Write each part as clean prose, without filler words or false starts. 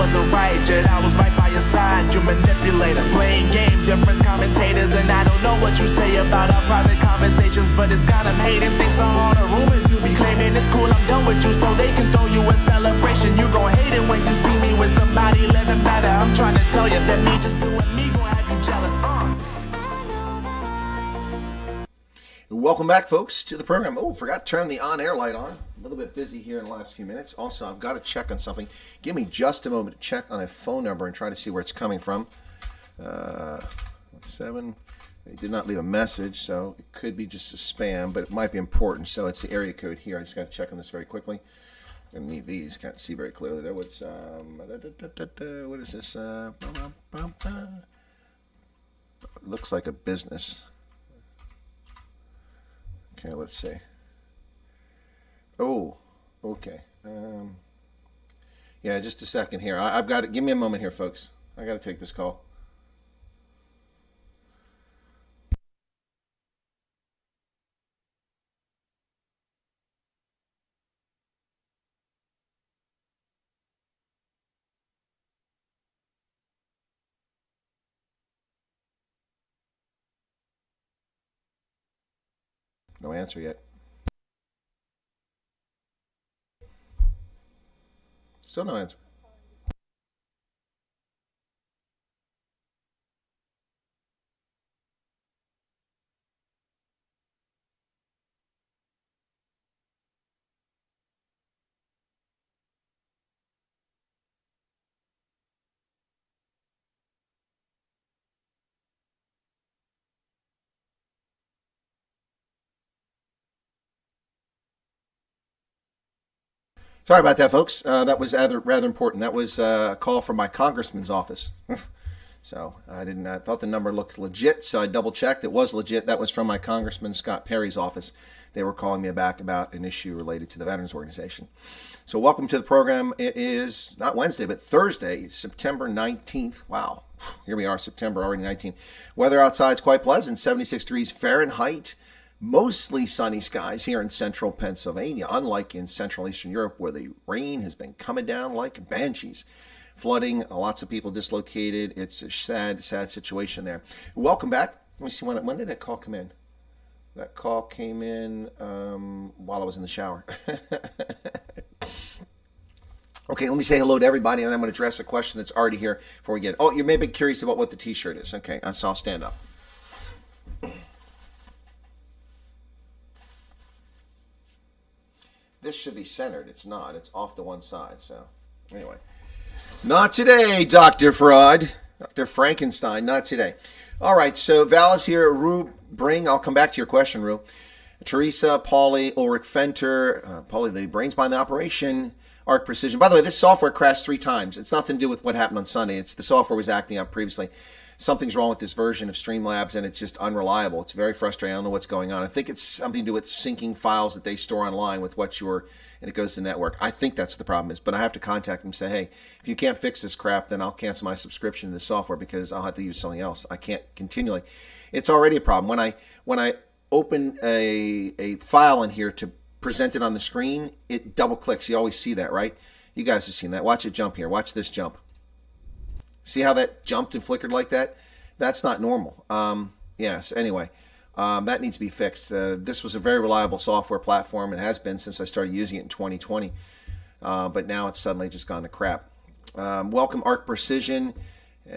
wasn't right, yet I was right by your side. You manipulator, playing games, your friends commentators, and I don't know what you say about our private conversations, but it's got them hating. Thanks to all the rumors you be claiming. It's cool, I'm done with you, so they can throw you a celebration. You gon' hate it when you see me with somebody living better. I'm trying to tell you that me just doing me gon' have you jealous. Welcome back, folks, to the program. Oh, forgot to turn the on-air light on. A little bit busy here in the last few minutes. Also, I've got to check on something. Give me just a moment to check on a phone number and try to see where it's coming from. 7. They did not leave a message, so it could be just a spam, but it might be important. So it's the area code here. I just got to check on this very quickly. I'm going to need these. Can't see very clearly there. What's what is this? It looks like a business. Okay, let's see. Oh, okay. Yeah, just a second here. I've got it. Give me a moment here, folks. I got to take this call. No answer yet. Still no answer. Sorry about that, folks. That was rather important. That was a call from my congressman's office. So I thought the number looked legit, so I double-checked. It was legit. That was from my Congressman Scott Perry's office. They were calling me back about an issue related to the Veterans Organization. So welcome to the program. It is not Wednesday, but Thursday, September 19th. Wow. Here we are, September already 19th. Weather outside's quite pleasant, 76 degrees Fahrenheit. Mostly sunny skies here in central Pennsylvania, unlike in Central Eastern Europe where the rain has been coming down like banshees. Flooding, lots of people dislocated. It's a sad, sad situation there. Welcome back. Let me see, when did that call come in? That call came in while I was in the shower. Okay, let me say hello to everybody, and I'm going to address a question that's already here before we get it. Oh, you may be curious about what the t-shirt is. Okay, so I'll stand up. This should be centered. It's not. It's off to one side. So, anyway. Not today, Dr. Fraud. Dr. Frankenstein, not today. All right, so Val is here. Rue Bring, I'll come back to your question, Rue. Teresa, Paulie, Ulrich Fenter, Paulie, the brains behind the operation, Arc Precision. By the way, this software crashed 3 times. It's nothing to do with what happened on Sunday. It's the software was acting up previously. Something's wrong with this version of Streamlabs, and it's just unreliable. It's very frustrating. I don't know what's going on. I think it's something to do with syncing files that they store online with what and it goes to the network. I think that's what the problem is, but I have to contact them and say, hey, if you can't fix this crap, then I'll cancel my subscription to this software because I'll have to use something else. I can't continually. It's already a problem. When I open a file in here to present it on the screen, it double clicks. You always see that, right? You guys have seen that. Watch it jump here. Watch this jump. See how that jumped and flickered like that? That's not normal. Yes, anyway, that needs to be fixed. This was a very reliable software platform. It has been since I started using it in 2020. But now it's suddenly just gone to crap. Welcome, Arc Precision.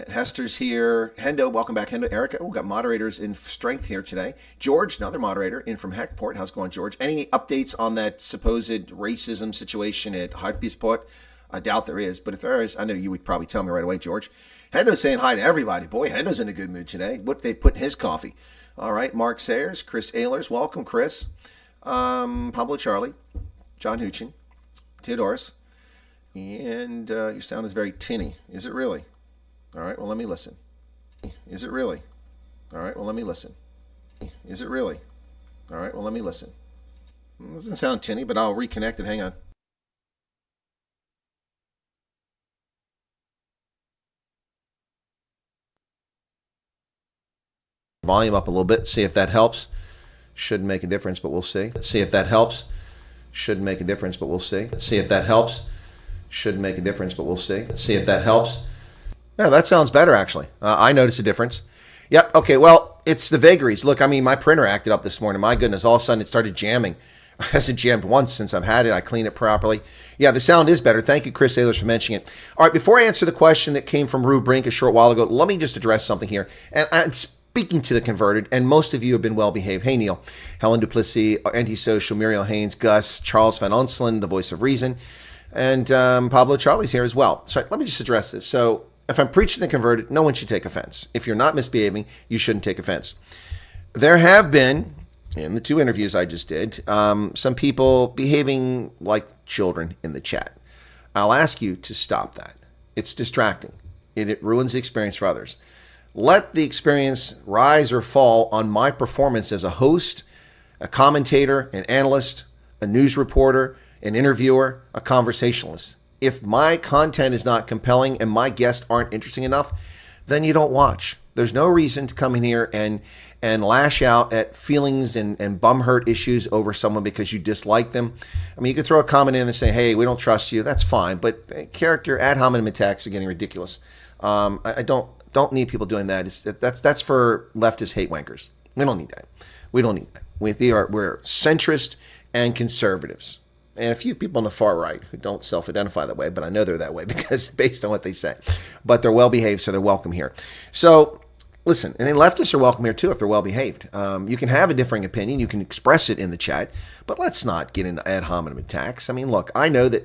Hester's here. Hendo, welcome back, Hendo. Erica, we've got moderators in strength here today. George, another moderator, in from Heckport. How's it going, George? Any updates on that supposed racism situation at Hartbeesport? I doubt there is, but if there is, I know you would probably tell me right away, George. Hendo's saying hi to everybody. Boy, Hendo's in a good mood today. What they put in his coffee. All right, Mark Sayers, Chris Ehlers. Welcome, Chris. Pablo Charlie, John Huchin, Theodoros. And your sound is very tinny. Is it really? All right, well, let me listen. Is it really? All right, well, let me listen. Is it really? All right, well, let me listen. It doesn't sound tinny, but I'll reconnect it. Hang on. Volume up a little bit, see if that helps. Shouldn't make a difference, but we'll see. See if that helps. Shouldn't make a difference, but we'll see. See if that helps. should make a difference, but we'll see. Let's see if that helps. Yeah, that sounds better, actually. I noticed a difference. Yep, okay, well, it's the vagaries. Look, I mean, my printer acted up this morning. My goodness, all of a sudden it started jamming. It hasn't jammed once since I've had it. I cleaned it properly. Yeah, the sound is better. Thank you, Chris Sailors, for mentioning it. All right, before I answer the question that came from Rue Brink a short while ago, let me just address something here. And I'm speaking to the converted, and most of you have been well-behaved. Hey, Neil, Helen Duplessis, Antisocial, Muriel Haynes, Gus, Charles Van Onselen, the voice of reason, and Pablo Charlie's here as well. So let me just address this. So if I'm preaching the converted, no one should take offense. If you're not misbehaving, you shouldn't take offense. There have been, in the 2 interviews I just did, some people behaving like children in the chat. I'll ask you to stop that. It's distracting. It ruins the experience for others. Let the experience rise or fall on my performance as a host, a commentator, an analyst, a news reporter, an interviewer, a conversationalist. If my content is not compelling and my guests aren't interesting enough, then you don't watch. There's no reason to come in here and lash out at feelings and bum hurt issues over someone because you dislike them. I mean, you could throw a comment in and say, hey, we don't trust you. That's fine. But character ad hominem attacks are getting ridiculous. I don't need people doing that. That's for leftist hate wankers. We don't need that. We don't need that. We're centrist and conservatives. And a few people on the far right who don't self-identify that way, but I know they're that way because based on what they say. But they're well-behaved, so they're welcome here. So listen, and then leftists are welcome here too if they're well-behaved. You can have a differing opinion. You can express it in the chat, but let's not get into ad hominem attacks. I mean, look, I know that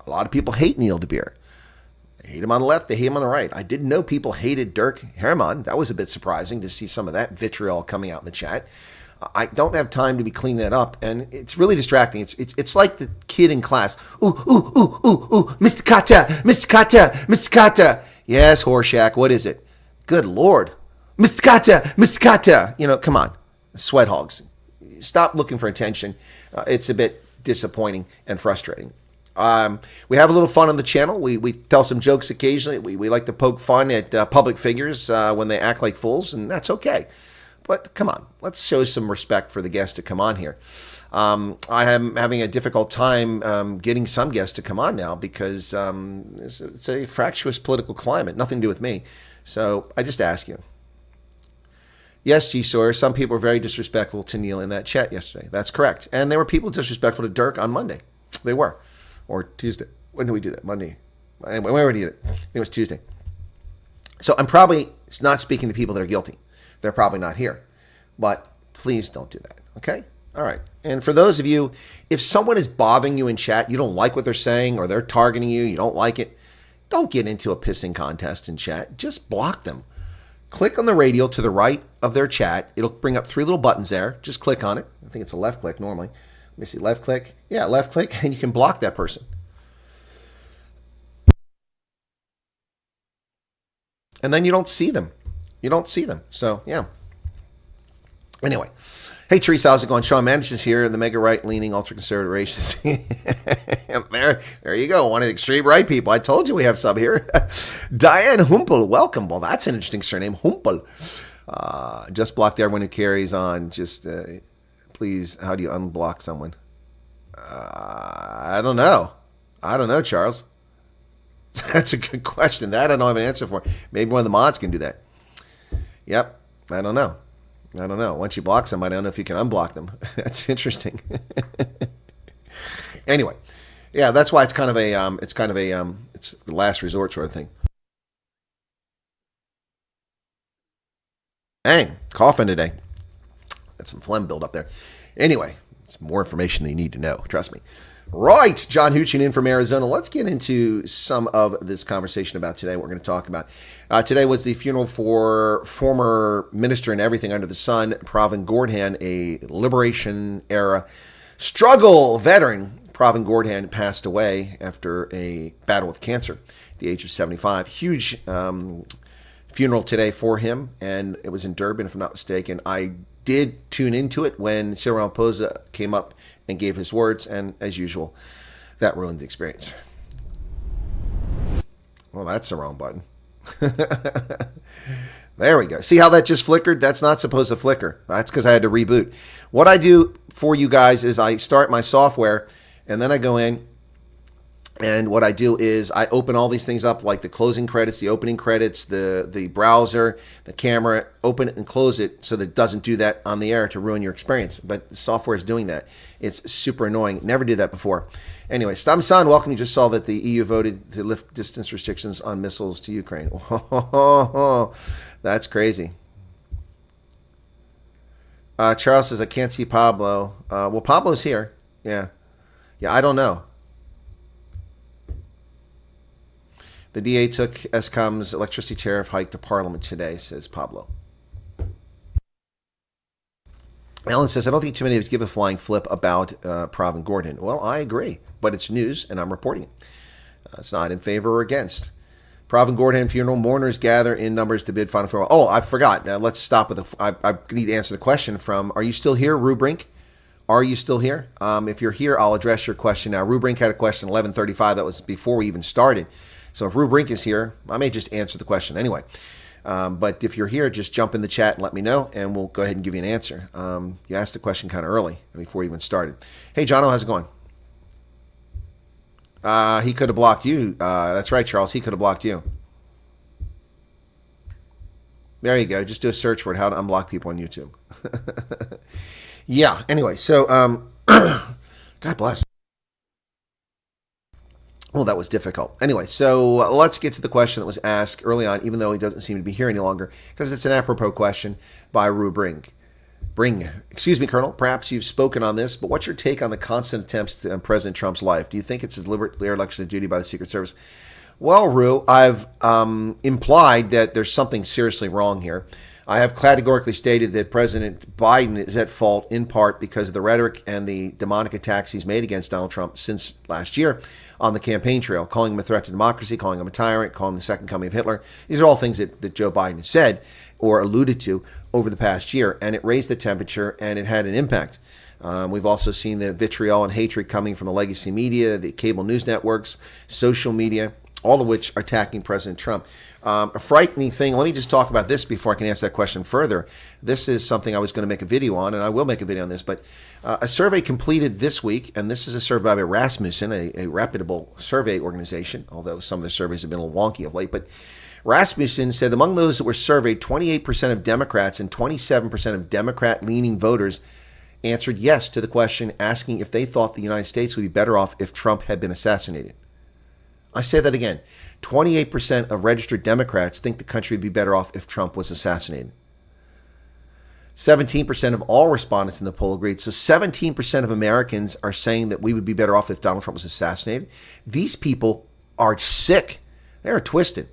a lot of people hate Neil DeBeer. They hate him on the left. They hate him on the right. I didn't know people hated Dirk Herman. That was a bit surprising to see some of that vitriol coming out in the chat. I don't have time to be cleaning that up, and it's really distracting. It's like the kid in class. Ooh, Mr. Kata, Mr. Kata, Mr. Kata. Yes, Horshack, what is it? Good Lord. Mr. Kata, Mr. Kata. You know, come on, sweat hogs. Stop looking for attention. It's a bit disappointing and frustrating. We have a little fun on the channel. We tell some jokes occasionally. We like to poke fun at public figures when they act like fools, and that's okay. But come on, let's show some respect for the guests to come on here. I am having a difficult time getting some guests to come on now because it's a fractious political climate. Nothing to do with me. So I just ask you. Yes, G. Sawyer, some people were very disrespectful to Neil in that chat yesterday. That's correct. And there were people disrespectful to Dirk on Monday. They were. Or Tuesday. When did we do that? Monday. Anyway, we already did it. I think it was Tuesday. So I'm probably not speaking to people that are guilty. They're probably not here. But please don't do that. Okay? All right. And for those of you, if someone is bothering you in chat, you don't like what they're saying, or they're targeting you, you don't like it, don't get into a pissing contest in chat. Just block them. Click on the radial to the right of their chat. It'll bring up 3 little buttons there. Just click on it. I think it's a left click normally. Let me see. Left click. Yeah, left click. And you can block that person. And then you don't see them. You don't see them. So, yeah. Anyway. Hey, Teresa, how's it going? Sean Manich is here, the mega right-leaning, ultra-conservative racist. there you go. One of the extreme right people. I told you we have some here. Diane Humpel, welcome. Well, that's an interesting surname, Humpel. Just blocked everyone who carries on. Just, please, how do you unblock someone? I don't know. Charles. That's a good question. That I don't have an answer for. Maybe one of the mods can do that. Yep. I don't know. Once you block somebody, I don't know if you can unblock them. That's interesting. Anyway, yeah, that's why it's kind of a it's the last resort sort of thing. Dang, coughing today. Got some phlegm build up there. Anyway, it's more information than you need to know. Trust me. Right, John Huchin in from Arizona. Let's get into some of this conversation about today, what we're going to talk about. Today was the funeral for former minister and everything under the sun, Pravin Gordhan, a liberation-era struggle veteran. Pravin Gordhan passed away after a battle with cancer at the age of 75. Huge funeral today for him, and it was in Durban, if I'm not mistaken. I did tune into it when Cyril Ramaphosa came up and gave his words, and as usual, that ruined the experience. Well, that's the wrong button. There we go. See how that just flickered? That's not supposed to flicker. That's because I had to reboot. What I do for you guys is I start my software, and then I go in, And what I do is I open all these things up, like the closing credits, the opening credits, the browser, the camera, open it and close it so that it doesn't do that on the air to ruin your experience. But the software is doing that. It's super annoying. Never did that before. Anyway, Stam-san, welcome. You just saw that the EU voted to lift distance restrictions on missiles to Ukraine. That's crazy. Charles says, I can't see Pablo. Well, Pablo's here. Yeah, I don't know. The DA took Eskom's electricity tariff hike to Parliament today, says Pablo. Alan says, I don't think too many of us give a flying flip about Pravin Gordhan. Well, I agree, but it's news, and I'm reporting it. It's not in favor or against. Pravin Gordhan funeral mourners gather in numbers to bid final farewell. Oh, I forgot. Now, let's stop with I need to answer the question from, are you still here, Rubrink? Are you still here? If you're here, I'll address your question now. Rubrink had a question 11:35. That was before we even started. So if Rubrink is here, I may just answer the question anyway. But if you're here, just jump in the chat and let me know, and we'll go ahead and give you an answer. You asked the question kind of early, before we even started. Hey, Jono, how's it going? He could have blocked you. That's right, Charles. He could have blocked you. There you go. Just do a search for it, how to unblock people on YouTube. Yeah, anyway, so God bless. Well, that was difficult. Anyway, so let's get to the question that was asked early on, even though he doesn't seem to be here any longer, because it's an apropos question by Rubrink. Excuse me, Colonel, perhaps you've spoken on this, but what's your take on the constant attempts to end President Trump's life? Do you think it's a deliberate dereliction of duty by the Secret Service? Well, Ru, I've implied that there's something seriously wrong here. I have categorically stated that President Biden is at fault in part because of the rhetoric and the demonic attacks he's made against Donald Trump since last year on the campaign trail, calling him a threat to democracy, calling him a tyrant, calling him the second coming of Hitler. These are all things that Joe Biden has said or alluded to over the past year, and it raised the temperature and it had an impact. We've also seen the vitriol and hatred coming from the legacy media, the cable news networks, social media, all of which are attacking President Trump. A frightening thing, let me just talk about this before I can answer that question further. This is something I was going to make a video on, and I will make a video on this, but a survey completed this week, and this is a survey by Rasmussen, a reputable survey organization, although some of the surveys have been a little wonky of late, but Rasmussen said among those that were surveyed, 28% of Democrats and 27% of Democrat-leaning voters answered yes to the question asking if they thought the United States would be better off if Trump had been assassinated. I say that again. 28% of registered Democrats think the country would be better off if Trump was assassinated. 17% of all respondents in the poll agreed. So 17% of Americans are saying that we would be better off if Donald Trump was assassinated. These people are sick. They are twisted.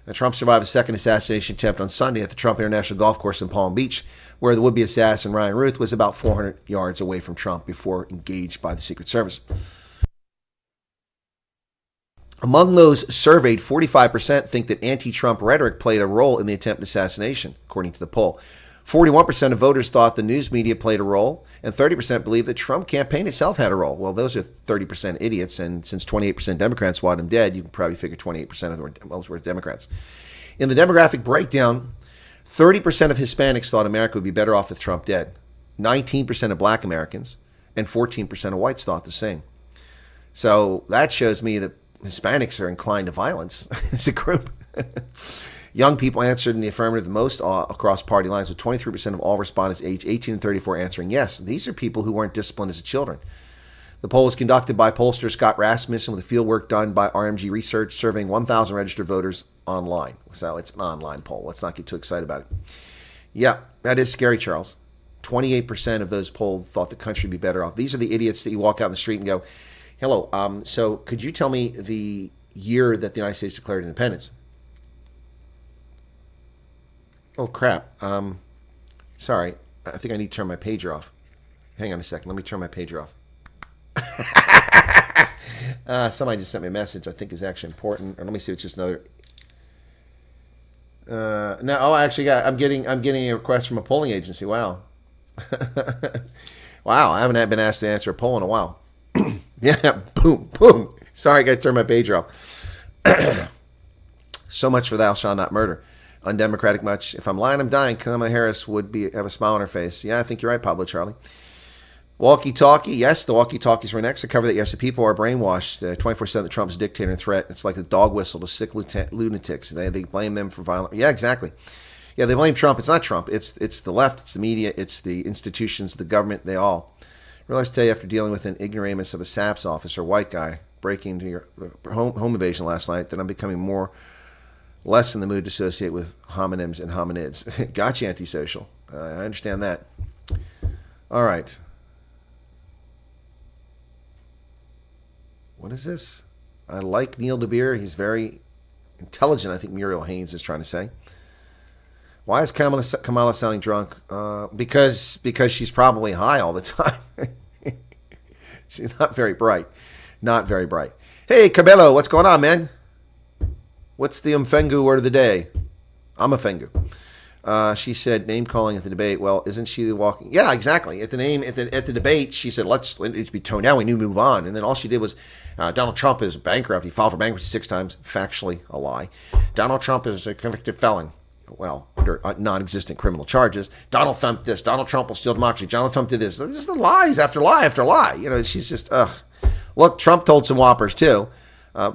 Now, Trump survived a second assassination attempt on Sunday at the Trump International Golf Course in Palm Beach, where the would-be assassin Ryan Ruth was about 400 yards away from Trump before engaged by the Secret Service. Among those surveyed, 45% think that anti-Trump rhetoric played a role in the attempted assassination, according to the poll. 41% of voters thought the news media played a role, and 30% believe the Trump campaign itself had a role. Well, those are 30% idiots, and since 28% Democrats want him dead, you can probably figure 28% of them were Democrats. In the demographic breakdown, 30% of Hispanics thought America would be better off with Trump dead. 19% of Black Americans and 14% of whites thought the same. So that shows me that Hispanics are inclined to violence as a group. Young people answered in the affirmative the most across party lines, with 23% of all respondents aged 18 and 34 answering yes. These are people who weren't disciplined as children. The poll was conducted by pollster Scott Rasmussen with fieldwork done by RMG Research, surveying 1,000 registered voters online. So it's an online poll. Let's not get too excited about it. Yeah, that is scary, Charles. 28% of those polled thought the country would be better off. These are the idiots that you walk out in the street and go, hello, so could you tell me the year that the United States declared independence? Oh, crap. Sorry. I think I need to turn my pager off. Hang on a second. Let me turn my pager off. Somebody just sent me a message I think is actually important. Or let me see if it's just another. No, oh, I actually got. I'm getting a request from a polling agency. Wow. Wow, I haven't been asked to answer a poll in a while. Yeah, boom, boom. Sorry, I got to turn my pager off. So much for thou shalt not murder. Undemocratic much. If I'm lying, I'm dying. Kamala Harris would have a smile on her face. Yeah, I think you're right, Pablo Charlie. Walkie-talkie, yes, the walkie-talkies were next to cover that. Yes, the people are brainwashed 24/7 that Trump's dictator and threat. It's like a dog whistle to sick lunatics. They blame them for violence. Yeah, exactly. Yeah, they blame Trump. It's not Trump. It's the left. It's the media. It's the institutions, the government. They all. Realized today after dealing with an ignoramus of a SAPS officer, white guy, breaking into your home invasion last night, that I'm becoming less in the mood to associate with homonyms and hominids. Gotcha, antisocial. I understand that. All right. What is this? I like Neil DeBeer. He's very intelligent, I think Muriel Haynes is trying to say. Why is Kamala sounding drunk? Because she's probably high all the time. She's not very bright. Not very bright. Hey, Cabello, what's going on, man? What's the Mfengu word of the day? I'm a Fengu. She said name calling at the debate. Well, isn't she the walking? Yeah, exactly. At the debate, she said let's be toned down. We need to move on. And then all she did was Donald Trump is bankrupt. He filed for bankruptcy 6 times. Factually, a lie. Donald Trump is a convicted felon. Well, under non-existent criminal charges. Donald Trump this. Donald Trump will steal democracy. Donald Trump did this. This is the lies after lie after lie. You know, she's just Look, Trump told some whoppers too.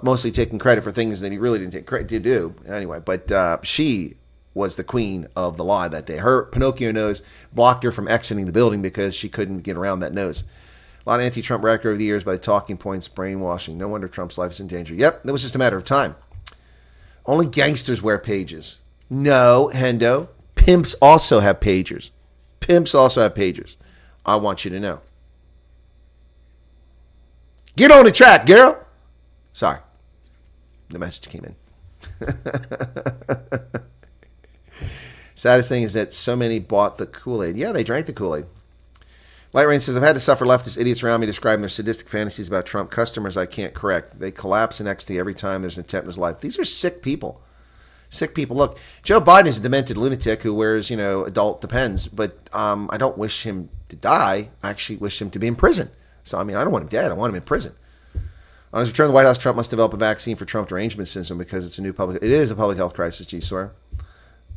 Mostly taking credit for things that he really didn't take credit to do. Anyway, but she was the queen of the lie that day. Her Pinocchio nose blocked her from exiting the building because she couldn't get around that nose. A lot of anti-Trump rhetoric over the years by the talking points, brainwashing. No wonder Trump's life is in danger. Yep, it was just a matter of time. Only gangsters wear pages. No, Hendo. Pimps also have pagers. Pimps also have pagers. I want you to know. Get on the track, girl. Sorry. The message came in. Saddest thing is that so many bought the Kool-Aid. Yeah, they drank the Kool-Aid. Light Rain says, I've had to suffer leftist idiots around me describing their sadistic fantasies about Trump. Customers I can't correct. They collapse in ecstasy every time there's an attempt in his life. These are sick people. Sick people. Look, Joe Biden is a demented lunatic who wears, adult Depends, but I don't wish him to die. I actually wish him to be in prison. So, I don't want him dead. I want him in prison. On his return to the White House, Trump must develop a vaccine for Trump derangement syndrome because it is a public health crisis, G. Sawyer.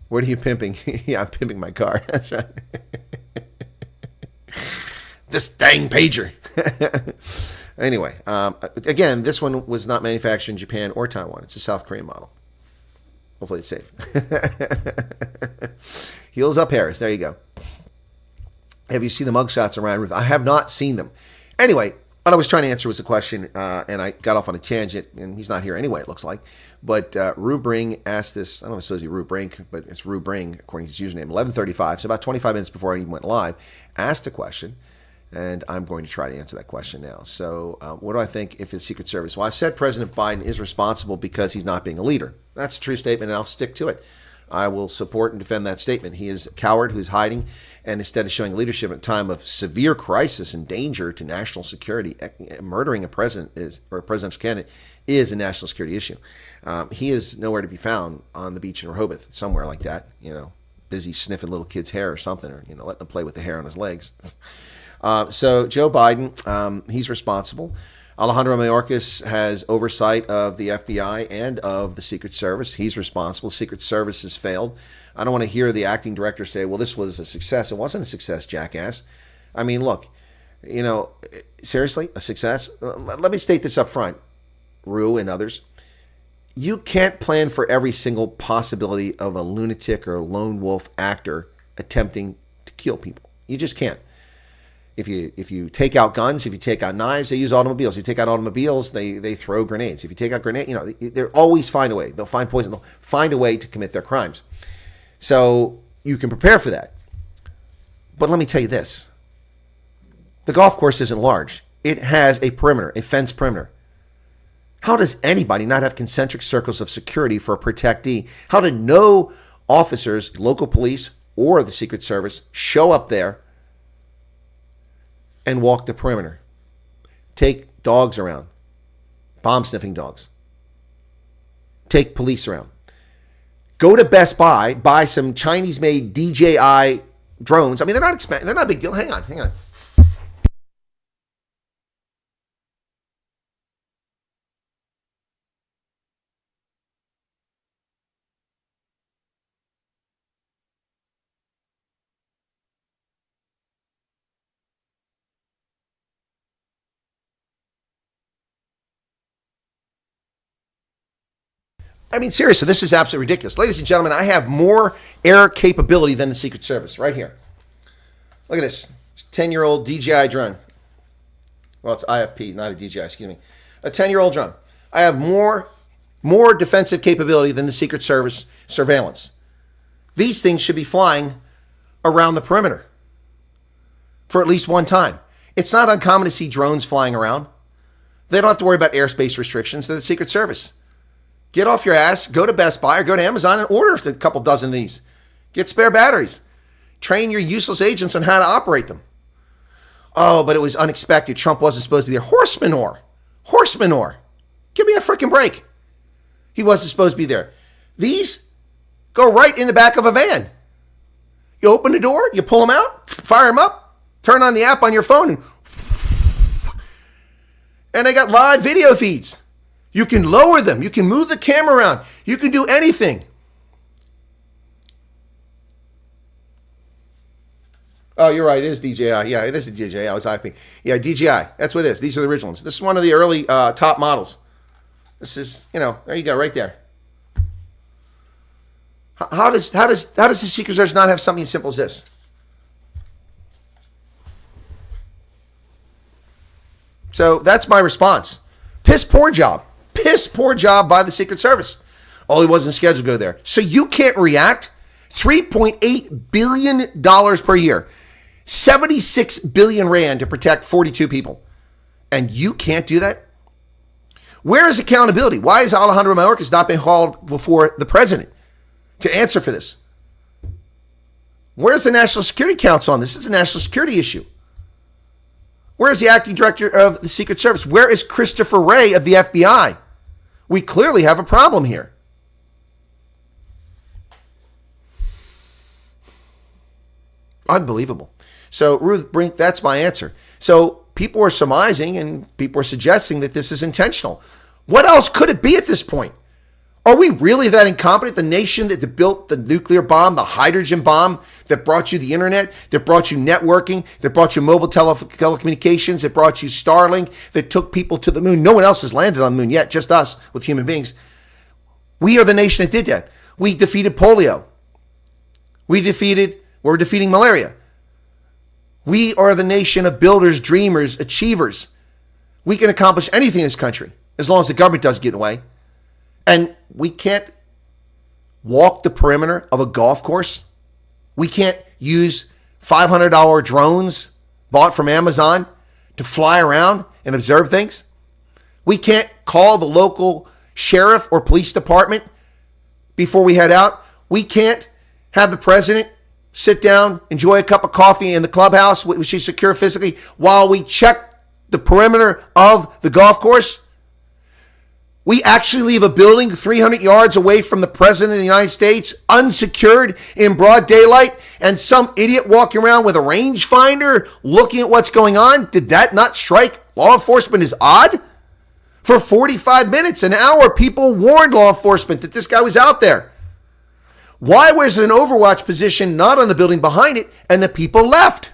What are you pimping? Yeah, I'm pimping my car. That's right. This dang pager. Anyway, again, this one was not manufactured in Japan or Taiwan. It's a South Korean model. Hopefully it's safe. Heels up, Harris. There you go. Have you seen the mugshots around Ruth? I have not seen them. Anyway, what I was trying to answer was a question, and I got off on a tangent, and he's not here anyway, it looks like. But Rubring asked this, I don't know if it's supposed to be Rubrink, but it's Rubring, according to his username, 11:35, so about 25 minutes before I even went live, asked a question, and I'm going to try to answer that question now. So what do I think if it's Secret Service? Well, I've said President Biden is responsible because he's not being a leader. That's a true statement, and I'll stick to it. I will support and defend that statement. He is a coward who's hiding, and instead of showing leadership at a time of severe crisis and danger to national security, murdering a president or a presidential candidate is a national security issue. He is nowhere to be found on the beach in Rehoboth, somewhere like that, busy sniffing little kids' hair or something, or letting them play with the hair on his legs. So Joe Biden, he's responsible. Alejandro Mayorkas has oversight of the FBI and of the Secret Service. He's responsible. Secret Service has failed. I don't want to hear the acting director say, well, this was a success. It wasn't a success, jackass. Look, seriously, a success? Let me state this up front, Rue and others. You can't plan for every single possibility of a lunatic or lone wolf actor attempting to kill people. You just can't. If you take out guns, if you take out knives, they use automobiles. If you take out automobiles, they throw grenades. If you take out grenades, they always find a way. They'll find poison. They'll find a way to commit their crimes. So you can prepare for that. But let me tell you this. The golf course isn't large. It has a perimeter, a fence perimeter. How does anybody not have concentric circles of security for a protectee? How did no officers, local police, or the Secret Service show up there and walk the perimeter? Take dogs around, bomb-sniffing dogs. Take police around. Go to Best Buy, buy some Chinese-made DJI drones. They're not expensive. They're not a big deal. Hang on. I mean, seriously, this is absolutely ridiculous. Ladies and gentlemen, I have more air capability than the Secret Service right here. Look at this. It's a 10-year-old DJI drone. Well, it's IFP, not a DJI, excuse me. A 10-year-old drone. I have more defensive capability than the Secret Service surveillance. These things should be flying around the perimeter for at least one time. It's not uncommon to see drones flying around. They don't have to worry about airspace restrictions. They're the Secret Service. Get off your ass, go to Best Buy or go to Amazon and order a couple dozen of these. Get spare batteries. Train your useless agents on how to operate them. Oh, but it was unexpected. Trump wasn't supposed to be there. Horse manure. Horse manure. Give me a freaking break. He wasn't supposed to be there. These go right in the back of a van. You open the door, you pull them out, fire them up, turn on the app on your phone, and they got live video feeds. You can lower them. You can move the camera around. You can do anything. Oh, you're right. It is DJI. Yeah, it is a DJI. It was IP. Yeah, DJI. That's what it is. These are the originals. This is one of the early top models. This is, there you go, right there. How does the Secret Service not have something as simple as this? So that's my response. Piss poor job. Piss poor job by the Secret Service. Oh, he wasn't scheduled to go there. So you can't react? $3.8 billion per year. 76 billion rand to protect 42 people. And you can't do that? Where is accountability? Why is Alejandro Mayorkas not been called before the president to answer for this? Where's the National Security Council on this? This is a national security issue. Where is the acting director of the Secret Service? Where is Christopher Wray of the FBI? We clearly have a problem here. Unbelievable. So, Ruth Brink, that's my answer. So, people are surmising and people are suggesting that this is intentional. What else could it be at this point? Are we really that incompetent? The nation that built the nuclear bomb, the hydrogen bomb, that brought you the internet, that brought you networking, that brought you mobile telecommunications, that brought you Starlink, that took people to the moon. No one else has landed on the moon yet, just us with human beings. We are the nation that did that. We defeated polio. We're defeating malaria. We are the nation of builders, dreamers, achievers. We can accomplish anything in this country as long as the government doesn't get in the way. And we can't walk the perimeter of a golf course. We can't use $500 drones bought from Amazon to fly around and observe things. We can't call the local sheriff or police department before we head out. We can't have the president sit down, enjoy a cup of coffee in the clubhouse, which is secure physically, while we check the perimeter of the golf course. We actually leave a building 300 yards away from the president of the United States, unsecured in broad daylight, and some idiot walking around with a rangefinder looking at what's going on. Did that not strike law enforcement as odd? For 45 minutes, an hour, people warned law enforcement that this guy was out there. Why was an overwatch position not on the building behind it and the people left?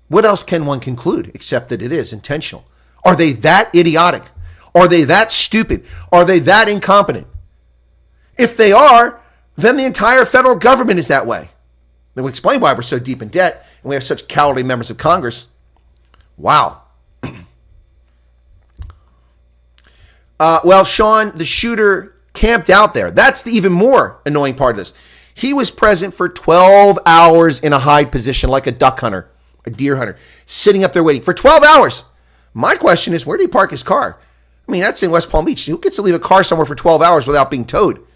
What else can one conclude except that it is intentional? Are they that idiotic? Are they that stupid? Are they that incompetent? If they are, then the entire federal government is that way. That would explain why we're so deep in debt and we have such cowardly members of Congress. Wow. Well, Sean, the shooter camped out there. That's the even more annoying part of this. He was present for 12 hours in a hide position like a duck hunter, a deer hunter, sitting up there waiting for 12 hours. My question is, where did he park his car? I mean, that's in West Palm Beach. Who gets to leave a car somewhere for 12 hours without being towed?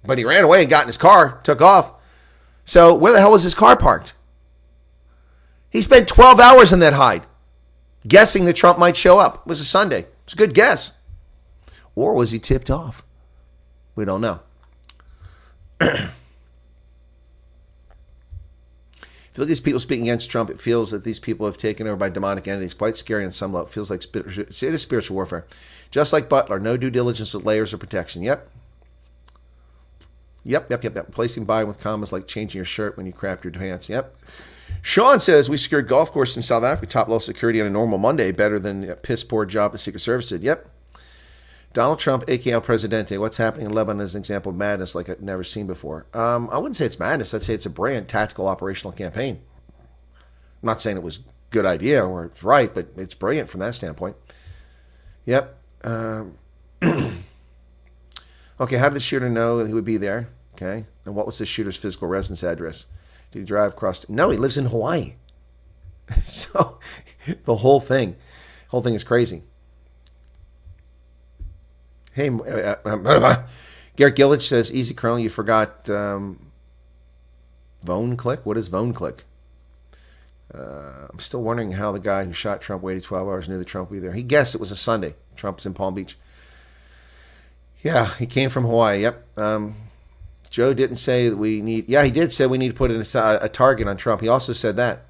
But he ran away and got in his car, took off. So where the hell was his car parked? He spent 12 hours in that hide, guessing that Trump might show up. It was a Sunday. It's a good guess. Or was he tipped off? We don't know. If you look at these people speaking against Trump, it feels that these people have taken over by demonic entities. Quite scary on some level. It feels like it is spiritual warfare. Just like Butler, no due diligence with layers of protection. Yep. Yep. Replacing buying with commas like changing your shirt when you crap your pants. Yep. Sean says, we secured golf course in South Africa, top level security on a normal Monday, better than a piss poor job the Secret Service did. Yep. Donald Trump, a.k.a. El Presidente. What's happening in Lebanon is an example of madness like I've never seen before. I wouldn't say it's madness. I'd say it's a brilliant tactical operational campaign. I'm not saying it was a good idea or it's right, but it's brilliant from that standpoint. Yep. Okay, how did the shooter know he would be there? Okay. And what was the shooter's physical residence address? Did he drive across? No, he lives in Hawaii. So the whole thing is crazy. Hey, Garrett Gillich says, easy, Colonel, you forgot Vone Click? What is Vone Click? I'm still wondering how the guy who shot Trump waited 12 hours knew that Trump would be there. He guessed it was a Sunday. Trump's in Palm Beach. Yeah, he came from Hawaii. Yep. Joe didn't say that we need... Yeah, he did say we need to put in a target on Trump. He also said that.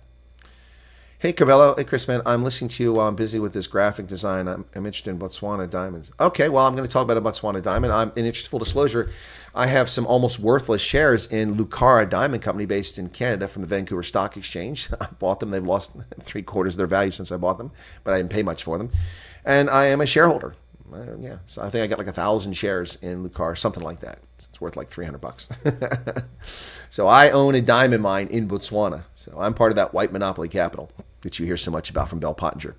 Hey, Cabello. Hey, Chris, man. I'm listening to you while I'm busy with this graphic design. I'm interested in Botswana diamonds. Okay, well, I'm going to talk about a Botswana diamond. I'm in interest, full disclosure. I have some almost worthless shares in Lucara Diamond Company based in Canada from the Vancouver Stock Exchange. I bought them. They've lost 3/4 of their value since I bought them, but I didn't pay much for them. And I am a shareholder. Yeah, so I think I got like 1,000 shares in Lucara, something like that. It's worth like $300. So I own a diamond mine in Botswana. So I'm part of that white monopoly capital that you hear so much about from Bell Pottinger,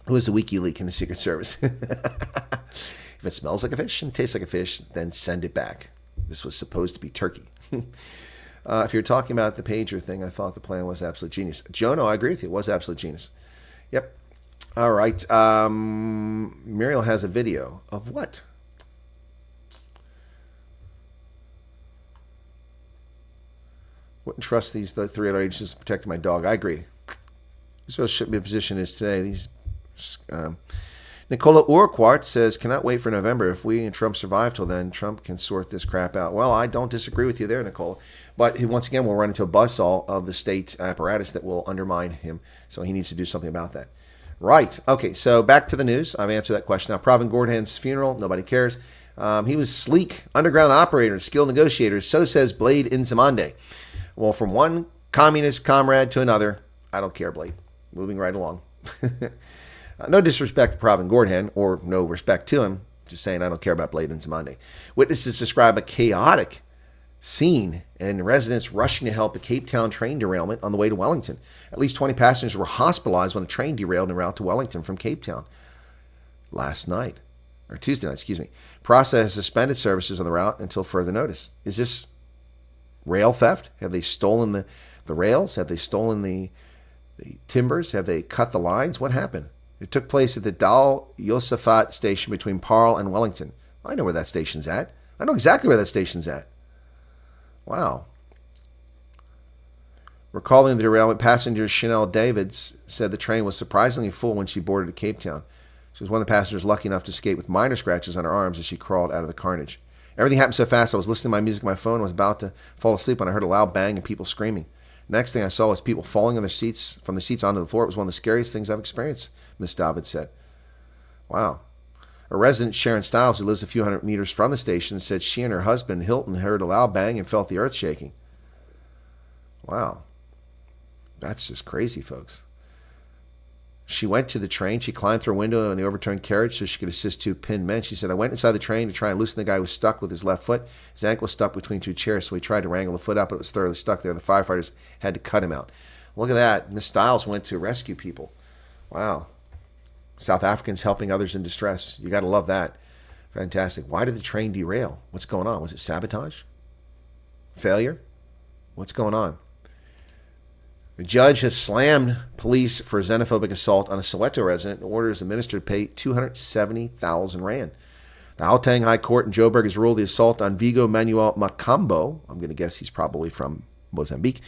who is the WikiLeaks in the Secret Service. If it smells like a fish and tastes like a fish, then send it back. This was supposed to be turkey. If you're talking about the pager thing, I thought the plan was absolute genius. Joe, no, I agree with you. It was absolute genius. Yep. All right. Muriel has a video of what? Wouldn't trust the 3 other agencies to protect my dog. I agree. So should be a position is today. Nicola Urquhart says, cannot wait for November. If we and Trump survive till then, Trump can sort this crap out. Well, I don't disagree with you there, Nicola. But once again, we'll run into a buzzsaw of the state apparatus that will undermine him. So he needs to do something about that. Right. Okay, so back to the news. I've answered that question. Now, Pravin Gordhan's funeral, nobody cares. He was sleek, underground operator, skilled negotiator. So says Blade Nzimande. Well, from one communist comrade to another, I don't care, Blade. Moving right along. No disrespect to Pravin Gordhan, or no respect to him. Just saying I don't care about Blade Nzimande. Witnesses describe a chaotic scene and residents rushing to help a Cape Town train derailment on the way to Wellington. At least 20 passengers were hospitalized when a train derailed en route to Wellington from Cape Town Tuesday night. Process has suspended services on the route until further notice. Is this rail theft? Have they stolen the rails? Have they stolen the timbers? Have they cut the lines? What happened? It took place at the Dal Yosafat station between Parle and Wellington. I know where that station's at. I know exactly where that station's at. Wow. Recalling the derailment, passenger Chanel Davids said the train was surprisingly full when she boarded at Cape Town. She was one of the passengers lucky enough to escape with minor scratches on her arms as she crawled out of the carnage. Everything happened so fast, I was listening to my music on my phone and was about to fall asleep when I heard a loud bang and people screaming. Next thing I saw was people falling on their seats, from the seats onto the floor. It was one of the scariest things I've experienced, Miss David said. Wow. A resident, Sharon Stiles, who lives a few hundred meters from the station, said she and her husband, Hilton, heard a loud bang and felt the earth shaking. Wow. That's just crazy, folks. She went to the train. She climbed through a window in the overturned carriage so she could assist 2 pinned men. She said, I went inside the train to try and loosen the guy who was stuck with his left foot. His ankle was stuck between 2 chairs, so he tried to wrangle the foot up, but it was thoroughly stuck there. The firefighters had to cut him out. Look at that. Miss Stiles went to rescue people. Wow. South Africans helping others in distress. You got to love that. Fantastic. Why did the train derail? What's going on? Was it sabotage? Failure? What's going on? The judge has slammed police for a xenophobic assault on a Soweto resident and orders the minister to pay 270,000 rand. The Gauteng High Court in Joburg has ruled the assault on Vigo Manuel Makambo, I'm going to guess he's probably from Mozambique,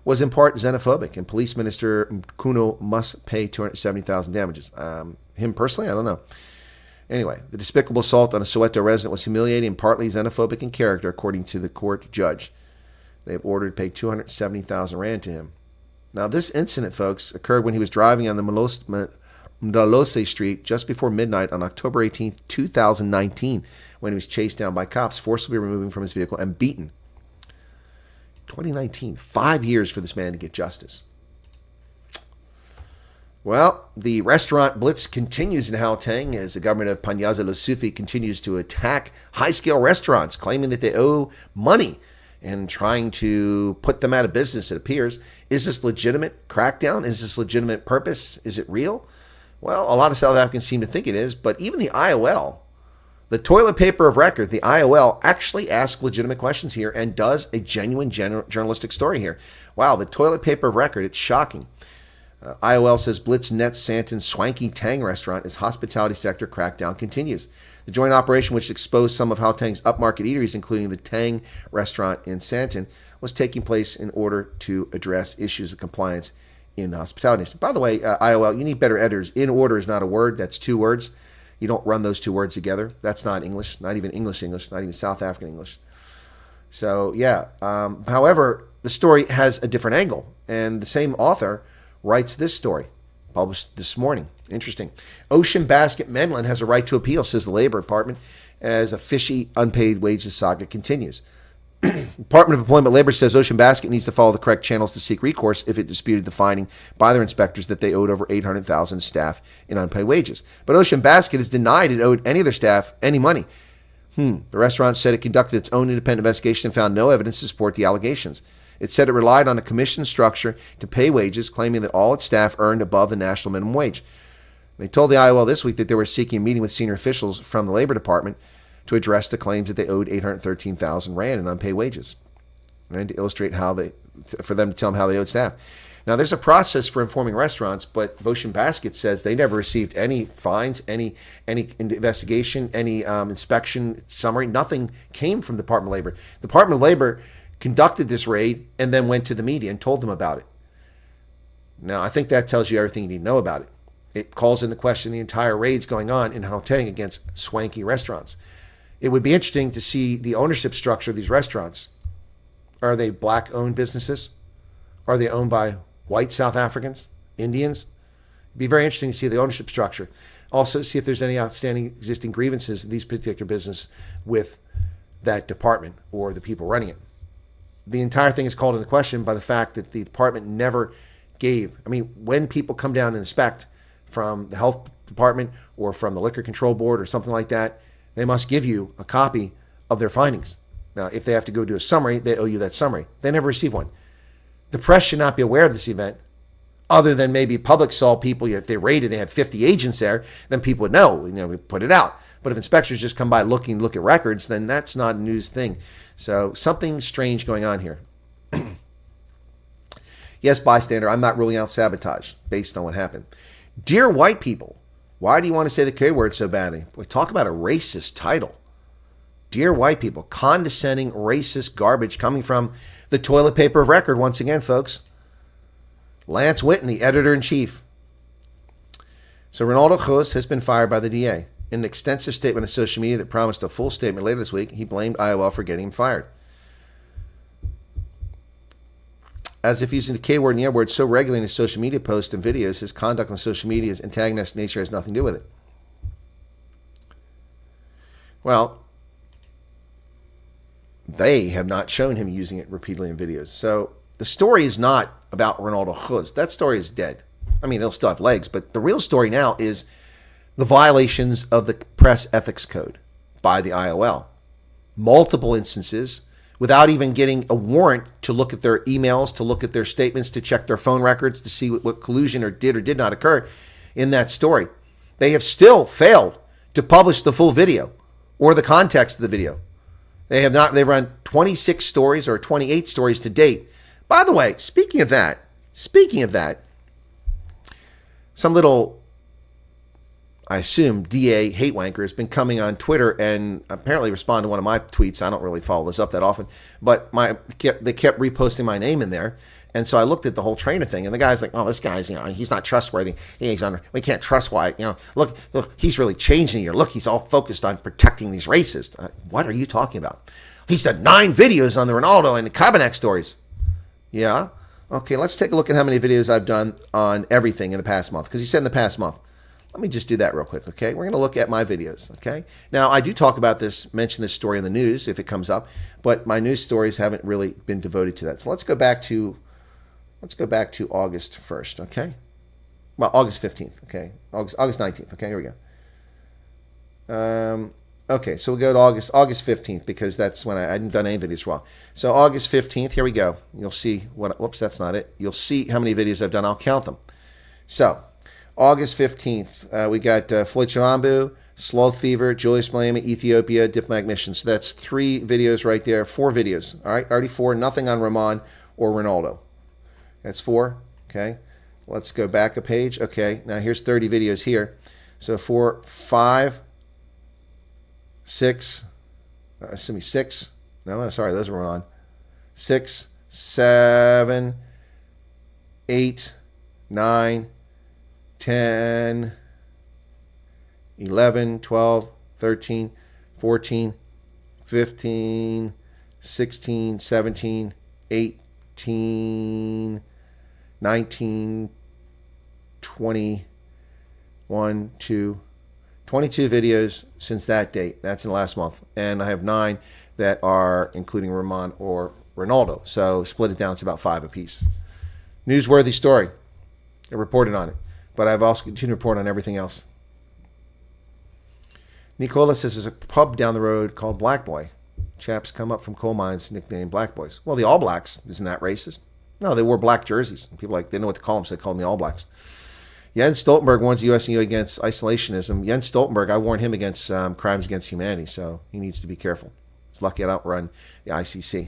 was in part xenophobic, and police minister Mkuno must pay 270,000 damages. Him personally, I don't know. Anyway, the despicable assault on a Soweto resident was humiliating and partly xenophobic in character, according to the court judge. They have ordered to pay 270,000 rand to him. Now, this incident, folks, occurred when he was driving on the Mdalose Street just before midnight on October 18th, 2019, when he was chased down by cops, forcibly removed from his vehicle and beaten. 2019, 5 years for this man to get justice. Well, the restaurant blitz continues in Gauteng as the government of Panyaza Lesufi continues to attack high-scale restaurants, claiming that they owe money and trying to put them out of business, it appears. Is this legitimate crackdown? Is this legitimate purpose? Is it real? Well, a lot of South Africans seem to think it is, but even the IOL, the toilet paper of record, the IOL, actually asks legitimate questions here and does a genuine journalistic story here. Wow, the toilet paper of record, it's shocking. IOL says Blitz nets Santon's swanky Tang restaurant as hospitality sector crackdown continues. The joint operation, which exposed some of Gauteng's upmarket eateries, including the Tang restaurant in Santon, was taking place in order to address issues of compliance in the hospitality industry. By the way, IOL, you need better editors. In order is not a word. That's 2 words. You don't run those 2 words together. That's not English, not even English, not even South African English. So, yeah. However, the story has a different angle, and the same author writes this story, published this morning. Interesting. Ocean Basket Menlin has a right to appeal, says the Labor Department, as a fishy unpaid wages saga continues. Department of Employment Labor says Ocean Basket needs to follow the correct channels to seek recourse if it disputed the finding by their inspectors that they owed over 800,000 staff in unpaid wages. But Ocean Basket has denied it owed any of their staff any money. The restaurant said it conducted its own independent investigation and found no evidence to support the allegations. It said it relied on a commission structure to pay wages, claiming that all its staff earned above the national minimum wage. They told the IOL this week that they were seeking a meeting with senior officials from the Labor Department to address the claims that they owed 813,000 rand in unpaid wages, and to illustrate for them to tell them how they owed staff. Now, there's a process for informing restaurants, but Ocean Basket says they never received any fines, any investigation, any inspection summary. Nothing came from the Department of Labor. The Department of Labor conducted this raid and then went to the media and told them about it. Now, I think that tells you everything you need to know about it. It calls into question the entire raids going on in Gauteng against swanky restaurants. It would be interesting to see the ownership structure of these restaurants. Are they black-owned businesses? Are they owned by white South Africans, Indians? It'd be very interesting to see the ownership structure. Also, see if there's any outstanding existing grievances in these particular businesses with that department or the people running it. The entire thing is called into question by the fact that the department never gave. I mean, when people come down and inspect from the health department or from the liquor control board or something like that, they must give you a copy of their findings. Now, if they have to go do a summary, they owe you that summary. They never receive one. The press should not be aware of this event, other than maybe public saw people. If they raided, they had 50 agents there, then people would know. We put it out. But if inspectors just come by look at records, then that's not a news thing. So something strange going on here. Yes, bystander, I'm not ruling out sabotage based on what happened. Dear white people, why do you want to say the K word so badly? We talk about a racist title. Dear white people, condescending, racist garbage coming from the toilet paper of record once again, folks. Lance Whitney, editor-in-chief. So Ronaldo Cruz has been fired by the DA. In an extensive statement on social media that promised a full statement later this week, he blamed IOL for getting him fired. As if using the K word and the N word so regularly in his social media posts and videos, his conduct on social media's antagonistic nature has nothing to do with it. Well, they have not shown him using it repeatedly in videos. So the story is not about Ronaldo Cruz. That story is dead. I mean, it'll still have legs, but the real story now is the violations of the press ethics code by the IOL. Multiple instances without even getting a warrant to look at their emails, to look at their statements, to check their phone records, to see what collusion or did not occur in that story. They have still failed to publish the full video or the context of the video. They've run 26 stories or 28 stories to date. By the way, speaking of that, some little, I assume, DA hate wanker has been coming on Twitter and apparently respond to one of my tweets. I don't really follow this up that often, but they kept reposting my name in there. And so I looked at the whole trainer thing, and the guy's like, "Oh, this guy's, he's not trustworthy. We can't trust Wyatt. Look, he's really changing here. Look, he's all focused on protecting these racists." What are you talking about? He's done 9 videos on the Ronaldo and the Kabanek stories. Yeah? Okay, let's take a look at how many videos I've done on everything in the past month, because he said in the past month. Let me just do that real quick, okay? We're going to look at my videos, okay? Now, I do talk about this, mention this story in the news if it comes up, but my news stories haven't really been devoted to that. So let's go back to August 1st, okay? Well, August 15th, okay? August 19th, okay? Here we go. Okay, so we'll go to August 15th because that's when I hadn't done any videos wrong. So August 15th, here we go. You'll see what, whoops, that's not it. You'll see how many videos I've done. I'll count them. So August 15th, we got Floyd Chilambu, Sloth Fever, Julius Malema, Ethiopia, diplomatic mission. So that's 3 videos right there, 4 videos. All right, already 4, nothing on Ramon or Ronaldo. That's 4, okay. Let's go back a page. Okay, now here's 30 videos here. So 4, 5, 6, excuse me, 6. No, sorry, those were on. 6, 7, 8, 9, 10, 11, 12, 13, 14, 15, 16, 17, 18, 19, 20, 1, 2, 22 videos since that date. That's in the last month. And I have 9 that are including Ramon or Ronaldo. So split it down, it's about 5 apiece. Newsworthy story. I reported on it. But I've also continued to report on everything else. Nicola says there's a pub down the road called Black Boy. Chaps come up from coal mines nicknamed Black Boys. Well, the All Blacks, isn't that racist? No, they wore black jerseys. People they didn't know what to call them, so they called me All Blacks. Jens Stoltenberg warns the U.S. and EU against isolationism. Jens Stoltenberg, I warned him against crimes against humanity, so he needs to be careful. He's lucky I don't run the ICC.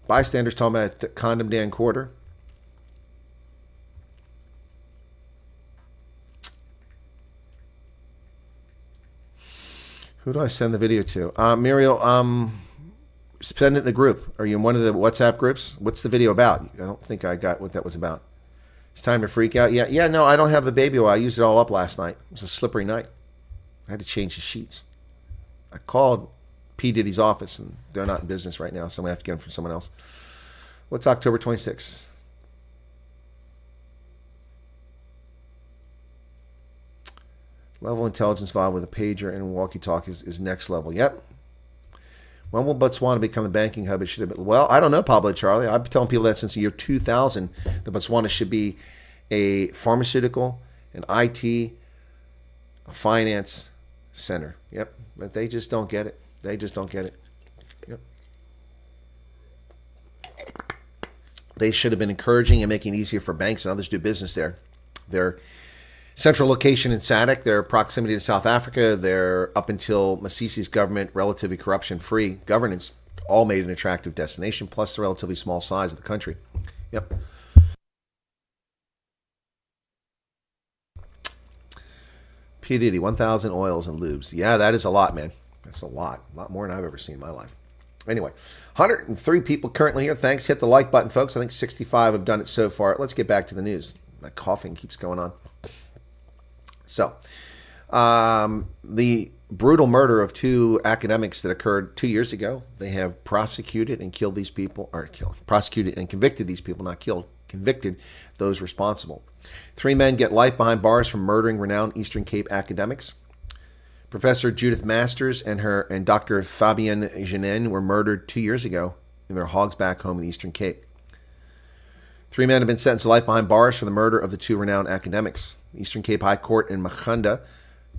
Bystanders talking about Condom Dan Quarter. Who do I send the video to? Muriel, send it in the group. Are you in one of the WhatsApp groups? What's the video about? I don't think I got what that was about. It's time to freak out. Yeah, no, I don't have the baby oil. I used it all up last night. It was a slippery night. I had to change the sheets. I called P. Diddy's office, and they're not in business right now, so I'm going to have to get them from someone else. What's October 26th? Level of intelligence involved with a pager and walkie-talkie is next level. Yep. When will Botswana become a banking hub? It should have been. Well, I don't know, Pablo Charlie. I've been telling people that since the year 2000, that Botswana should be a pharmaceutical, an IT, a finance center. Yep. But they just don't get it. They just don't get it. Yep. They should have been encouraging and making it easier for banks and others to do business there. Their central location in SADC, their proximity to South Africa, their up until Masisi's government, relatively corruption-free governance, all made an attractive destination, plus the relatively small size of the country. Yep. P. Diddy, 1,000 oils and lubes. Yeah, that is a lot, man. That's a lot more than I've ever seen in my life. Anyway, 103 people currently here. Thanks. Hit the like button, folks. I think 65 have done it so far. Let's get back to the news. My coughing keeps going on. So, the brutal murder of 2 academics that occurred 2 years ago. They have prosecuted and killed these people, or prosecuted and convicted these people, not killed, convicted those responsible. 3 men get life behind bars for murdering renowned Eastern Cape academics. Professor Judith Masters and Dr. Fabienne Genin were murdered 2 years ago in their hogs back home in the Eastern Cape. 3 men have been sentenced to life behind bars for the murder of the 2 renowned academics. The Eastern Cape High Court in Machanda,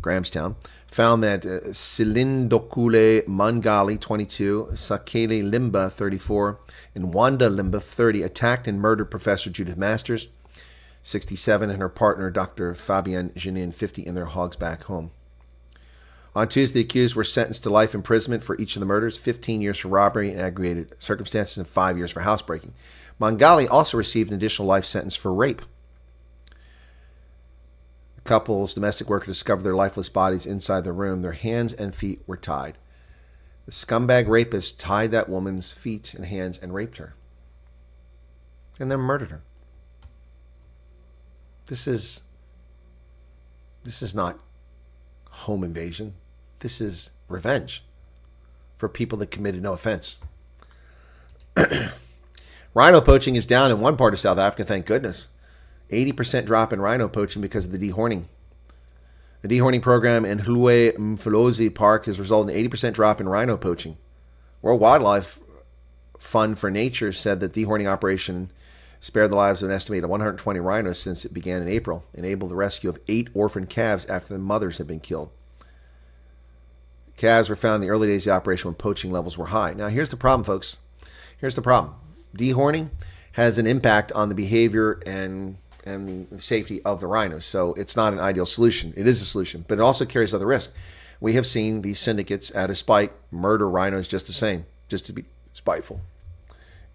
Grahamstown, found that Silindokule Mangali, 22, Sakele Limba, 34, and Wanda Limba, 30, attacked and murdered Professor Judith Masters, 67, and her partner, Dr. Fabienne Genin, 50, in their hogs back home. On Tuesday, the accused were sentenced to life imprisonment for each of the murders, 15 years for robbery and aggravated circumstances, and 5 years for housebreaking. Mangali also received an additional life sentence for rape. The couple's domestic worker discovered their lifeless bodies inside the room. Their hands and feet were tied. The scumbag rapist tied that woman's feet and hands and raped her. And then murdered her. This is not home invasion. This is revenge for people that committed no offense. Rhino poaching is down in one part of South Africa, thank goodness. 80% drop in rhino poaching because of the dehorning. The dehorning program in Hlue Mfolozi Park has resulted in an 80% drop in rhino poaching. World Wildlife Fund for Nature said that the dehorning operation spared the lives of an estimated 120 rhinos since it began in April, enabled the rescue of 8 orphaned calves after the mothers had been killed. Calves were found in the early days of the operation when poaching levels were high. Now, here's the problem, folks. Here's the problem. Dehorning has an impact on the behavior and the safety of the rhinos. So it's not an ideal solution. It is a solution, but it also carries other risks. We have seen these syndicates, out of spite, murder rhinos just the same, just to be spiteful.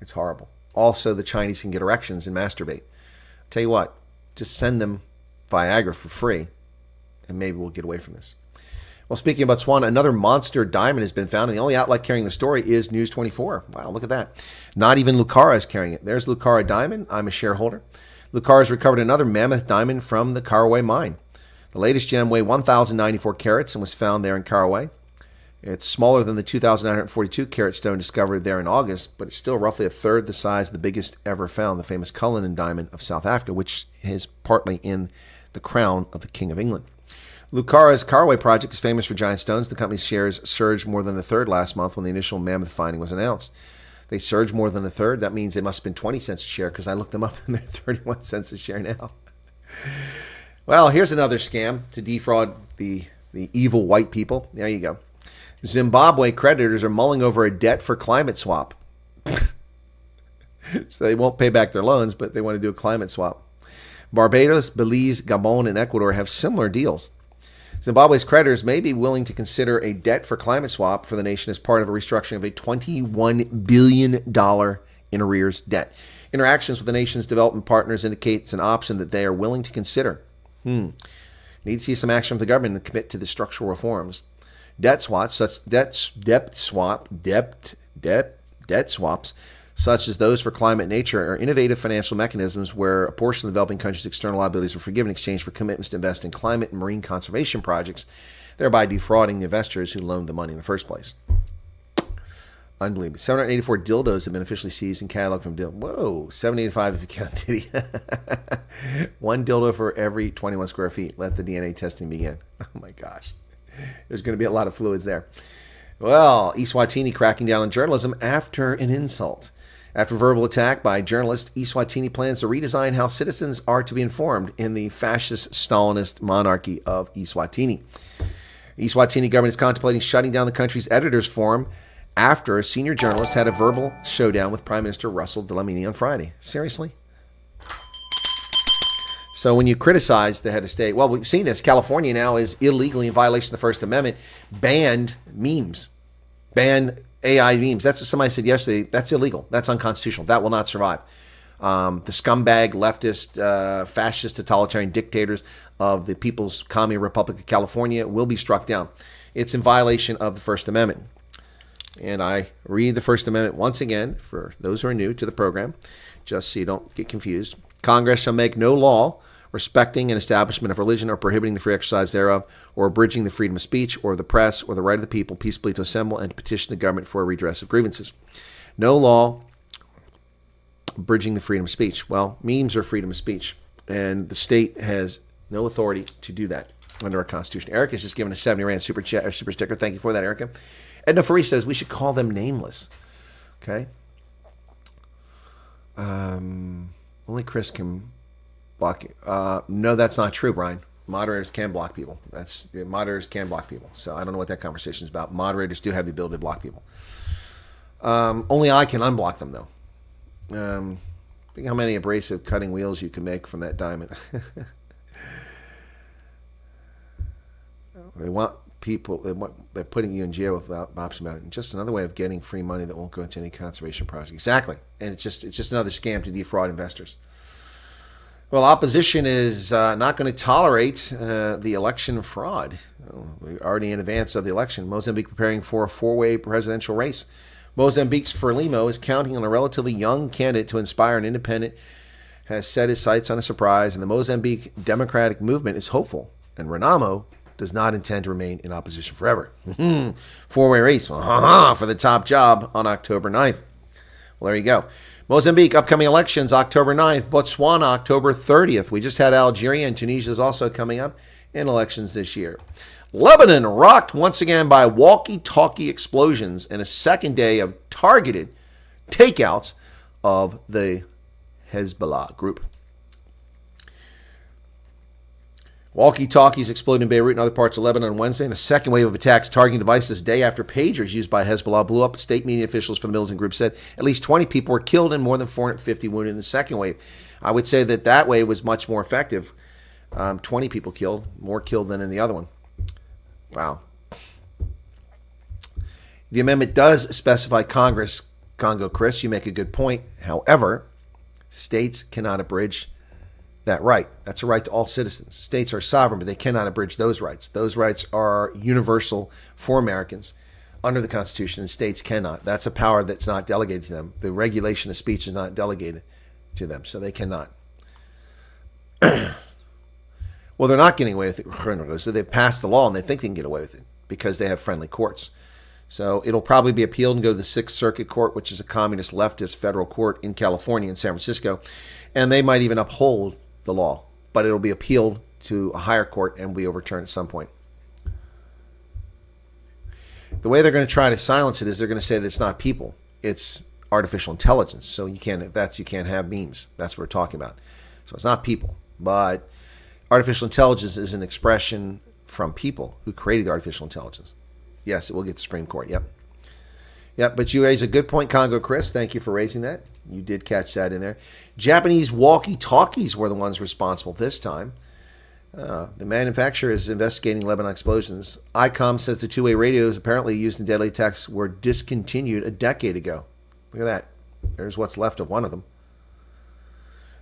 It's horrible. Also, the Chinese can get erections and masturbate. I'll tell you what, just send them Viagra for free, and maybe we'll get away from this. Well, speaking of Botswana, another monster diamond has been found, and the only outlet carrying the story is News 24. Wow, look at that. Not even Lucara is carrying it. There's Lucara Diamond. I'm a shareholder. Lucara has recovered another mammoth diamond from the Karaway mine. The latest gem weighed 1,094 carats and was found there in Karaway. It's smaller than the 2,942 carat stone discovered there in August, but it's still roughly a third the size of the biggest ever found, the famous Cullinan diamond of South Africa, which is partly in the crown of the King of England. Lucara's Karaway project is famous for giant stones. The company's shares surged more than a third last month when the initial mammoth finding was announced. They surged more than a third. That means they must have been 20 cents a share because I looked them up and they're 31 cents a share now. Well, here's another scam to defraud the evil white people. There you go. Zimbabwe creditors are mulling over a debt for climate swap. So they won't pay back their loans, but they want to do a climate swap. Barbados, Belize, Gabon, and Ecuador have similar deals. Zimbabwe's creditors may be willing to consider a debt for climate swap for the nation as part of a restructuring of a $21 billion in arrears debt. Interactions with the nation's development partners indicates an option that they are willing to consider. Need to see some action from the government and commit to the structural reforms. Debt swaps, such as those for climate and nature, are innovative financial mechanisms where a portion of the developing country's external liabilities are forgiven in exchange for commitments to invest in climate and marine conservation projects, thereby defrauding the investors who loaned the money in the first place. Unbelievable. 784 dildos have been officially seized and cataloged from dildo. Whoa, 785 if you count Diddy. One dildo for every 21 square feet. Let the DNA testing begin. Oh my gosh. There's going to be a lot of fluids there. Well, Eswatini cracking down on journalism after an insult. After verbal attack by journalist, Eswatini plans to redesign how citizens are to be informed in the fascist Stalinist monarchy of Eswatini. The Eswatini government is contemplating shutting down the country's editors' forum after a senior journalist had a verbal showdown with Prime Minister Russell Dlamini on Friday. Seriously? So when you criticize the head of state, well, we've seen this. California now is illegally, in violation of the First Amendment, banned memes, banned AI memes. That's what somebody said yesterday. That's illegal. That's unconstitutional. That will not survive. The scumbag, leftist, fascist, totalitarian dictators of the People's Communist Republic of California will be struck down. It's in violation of the First Amendment. And I read the First Amendment once again for those who are new to the program, just so you don't get confused. Congress shall make no law respecting an establishment of religion or prohibiting the free exercise thereof, or abridging the freedom of speech or of the press or the right of the people peaceably to assemble and to petition the government for a redress of grievances. No law abridging the freedom of speech. Well, memes are freedom of speech, and the state has no authority to do that under our Constitution. Eric has just given a 70 Rand super sticker. Thank you for that, Erica. Edna Faris says we should call them nameless. Okay. Only Chris can block you. No, that's not true, Brian. Moderators can block people. Moderators can block people. So I don't know what that conversation is about. Moderators do have the ability to block people. Only I can unblock them, though. Think how many abrasive cutting wheels you can make from that diamond. They want people. They're putting you in jail without option about it. Just another way of getting free money that won't go into any conservation project. Exactly, and it's just another scam to defraud investors. Well, opposition is not going to tolerate the election fraud. We're already in advance of the election. Mozambique preparing for a four-way presidential race. Mozambique's Frelimo is counting on a relatively young candidate to inspire an independent, has set his sights on a surprise, and the Mozambique Democratic Movement is hopeful. And Renamo does not intend to remain in opposition forever. Four-way race for the top job on October 9th. Well, there you go. Mozambique, upcoming elections, October 9th. Botswana, October 30th. We just had Algeria, and Tunisia is also coming up in elections this year. Lebanon rocked once again by walkie-talkie explosions in a second day of targeted takeouts of the Hezbollah group. Walkie-talkies exploded in Beirut and other parts of Lebanon on Wednesday in a second wave of attacks targeting devices day after pagers used by Hezbollah blew up. State media officials for the militant group said at least 20 people were killed and more than 450 wounded in the second wave. I would say that wave was much more effective. 20 people killed, more killed than in the other one. Wow. The amendment does specify Congress, Congo Chris, you make a good point. However, states cannot abridge that right. That's a right to all citizens. States are sovereign, but they cannot abridge those rights. Those rights are universal for Americans under the Constitution, and states cannot. That's a power that's not delegated to them. The regulation of speech is not delegated to them, so they cannot. Well, they're not getting away with it. So they've passed the law, and they think they can get away with it because they have friendly courts. So it'll probably be appealed and go to the Sixth Circuit Court, which is a communist leftist federal court in California, in San Francisco, and they might even uphold the law, but it'll be appealed to a higher court and be overturned at some point. The way they're going to try to silence it is they're going to say that it's not people, it's artificial intelligence. So you can't have memes. That's what we're talking about. So it's not people, but artificial intelligence is an expression from people who created the artificial intelligence. Yes, it will get to Supreme Court. Yep, but you raise a good point, Congo Chris. Thank you for raising that. You did catch that in there. Japanese walkie-talkies were the ones responsible this time. The manufacturer is investigating Lebanon explosions. ICOM says the two-way radios apparently used in deadly attacks were discontinued a decade ago. Look at that. There's what's left of one of them.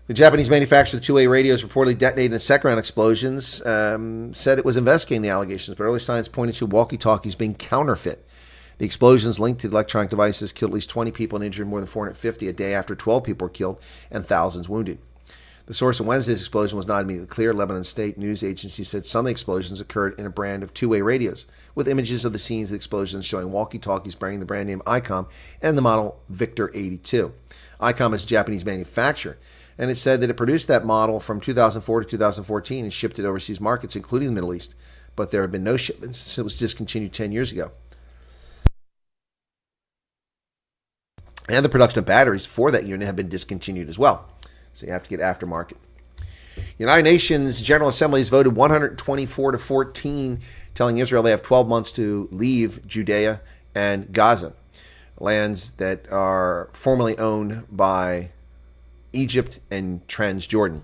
The Japanese manufacturer of the two-way radios reportedly detonated in second-round explosions, said it was investigating the allegations, but early signs pointed to walkie-talkies being counterfeit. The explosions linked to the electronic devices killed at least 20 people and injured more than 450 a day after 12 people were killed and thousands wounded. The source of Wednesday's explosion was not immediately clear. Lebanon State News Agency said some of the explosions occurred in a brand of two-way radios, with images of the scenes of the explosions showing walkie-talkies bearing the brand name ICOM and the model Victor 82. ICOM is a Japanese manufacturer, and it said that it produced that model from 2004 to 2014 and shipped it to overseas markets, including the Middle East, but there have been no shipments since it was discontinued 10 years ago. And the production of batteries for that unit have been discontinued as well. So you have to get aftermarket. United Nations General Assembly has voted 124 to 14, telling Israel they have 12 months to leave Judea and Gaza, lands that are formerly owned by Egypt and Transjordan.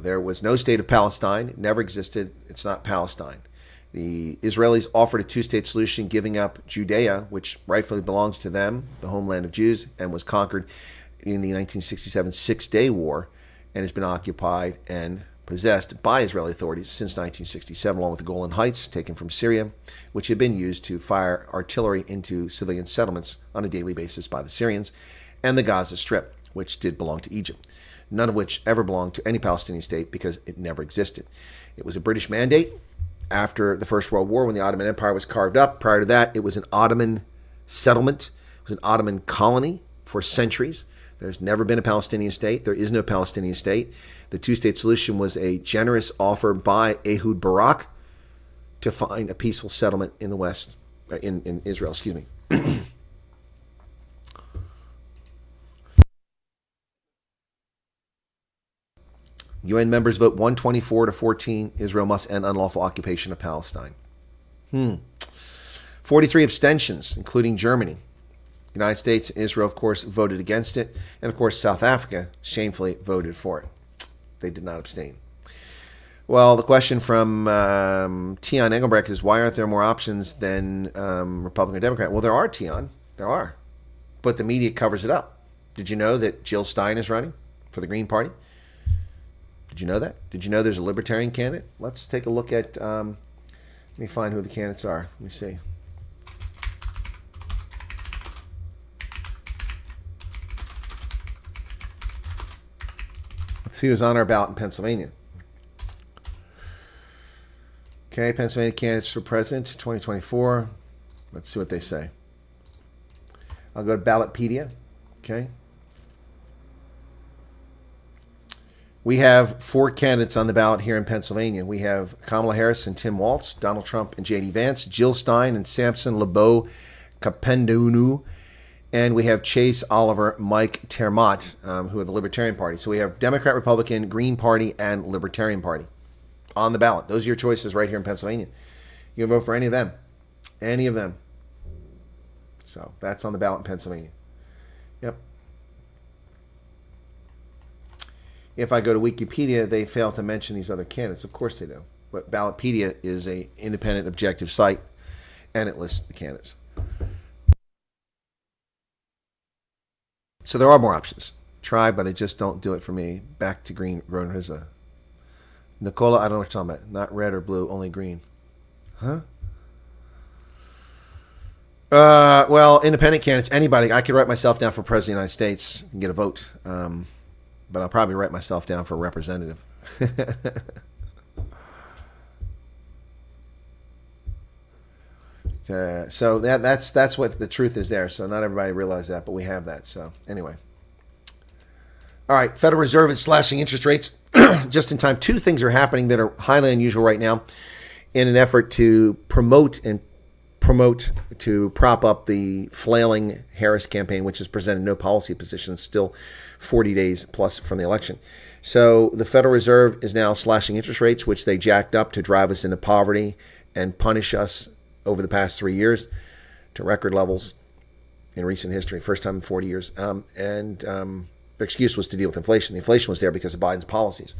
There was no state of Palestine. It never existed. It's not Palestine. The Israelis offered a two-state solution, giving up Judea, which rightfully belongs to them, the homeland of Jews, and was conquered in the 1967 Six-Day War, and has been occupied and possessed by Israeli authorities since 1967, along with the Golan Heights, taken from Syria, which had been used to fire artillery into civilian settlements on a daily basis by the Syrians, and the Gaza Strip, which did belong to Egypt, none of which ever belonged to any Palestinian state because it never existed. It was a British mandate after the First World War when the Ottoman Empire was carved up. Prior to that, it was an Ottoman settlement. It was an Ottoman colony for centuries. There's never been a Palestinian state. There is no Palestinian state. The two-state solution was a generous offer by Ehud Barak to find a peaceful settlement in the West, in Israel, excuse me. UN members vote 124 to 14. Israel must end unlawful occupation of Palestine. 43 abstentions, including Germany. The United States and Israel, of course, voted against it. And, of course, South Africa shamefully voted for it. They did not abstain. Well, the question from Tion Engelbrecht is, why aren't there more options than Republican or Democrat? Well, there are, Tion. There are. But the media covers it up. Did you know that Jill Stein is running for the Green Party? Did you know that? Did you know there's a libertarian candidate? Let's take a look at, let me find who the candidates are. Let me see. Let's see who's on our ballot in Pennsylvania. Okay, Pennsylvania candidates for president 2024. Let's see what they say. I'll go to Ballotpedia. Okay. We have 4 candidates on the ballot here in Pennsylvania. We have Kamala Harris and Tim Walz, Donald Trump and J.D. Vance, Jill Stein and Samson Lebo Kapendunu, and we have Chase Oliver, Mike Termott, who are the Libertarian Party. So we have Democrat, Republican, Green Party, and Libertarian Party on the ballot. Those are your choices right here in Pennsylvania. You can vote for any of them. Any of them. So that's on the ballot in Pennsylvania. Yep. If I go to Wikipedia, they fail to mention these other candidates. Of course they do. But Ballotpedia is an independent, objective site, and it lists the candidates. So there are more options. Try, but I just don't do it for me. Back to green. Nicola, I don't know what you're talking about. Not red or blue, only green. Huh? Well, independent candidates, anybody. I could write myself down for President of the United States and get a vote. But I'll probably write myself down for representative. So that's what the truth is there. So not everybody realizes that, but we have that. So anyway. All right, Federal Reserve is slashing interest rates just in time. 2 things are happening that are highly unusual right now in an effort to promote to prop up the flailing Harris campaign, which has presented no policy positions, still 40 days plus from the election. So the Federal Reserve is now slashing interest rates, which they jacked up to drive us into poverty and punish us over the past 3 years to record levels in recent history, first time in 40 years. The excuse was to deal with inflation. The inflation was there because of Biden's policies,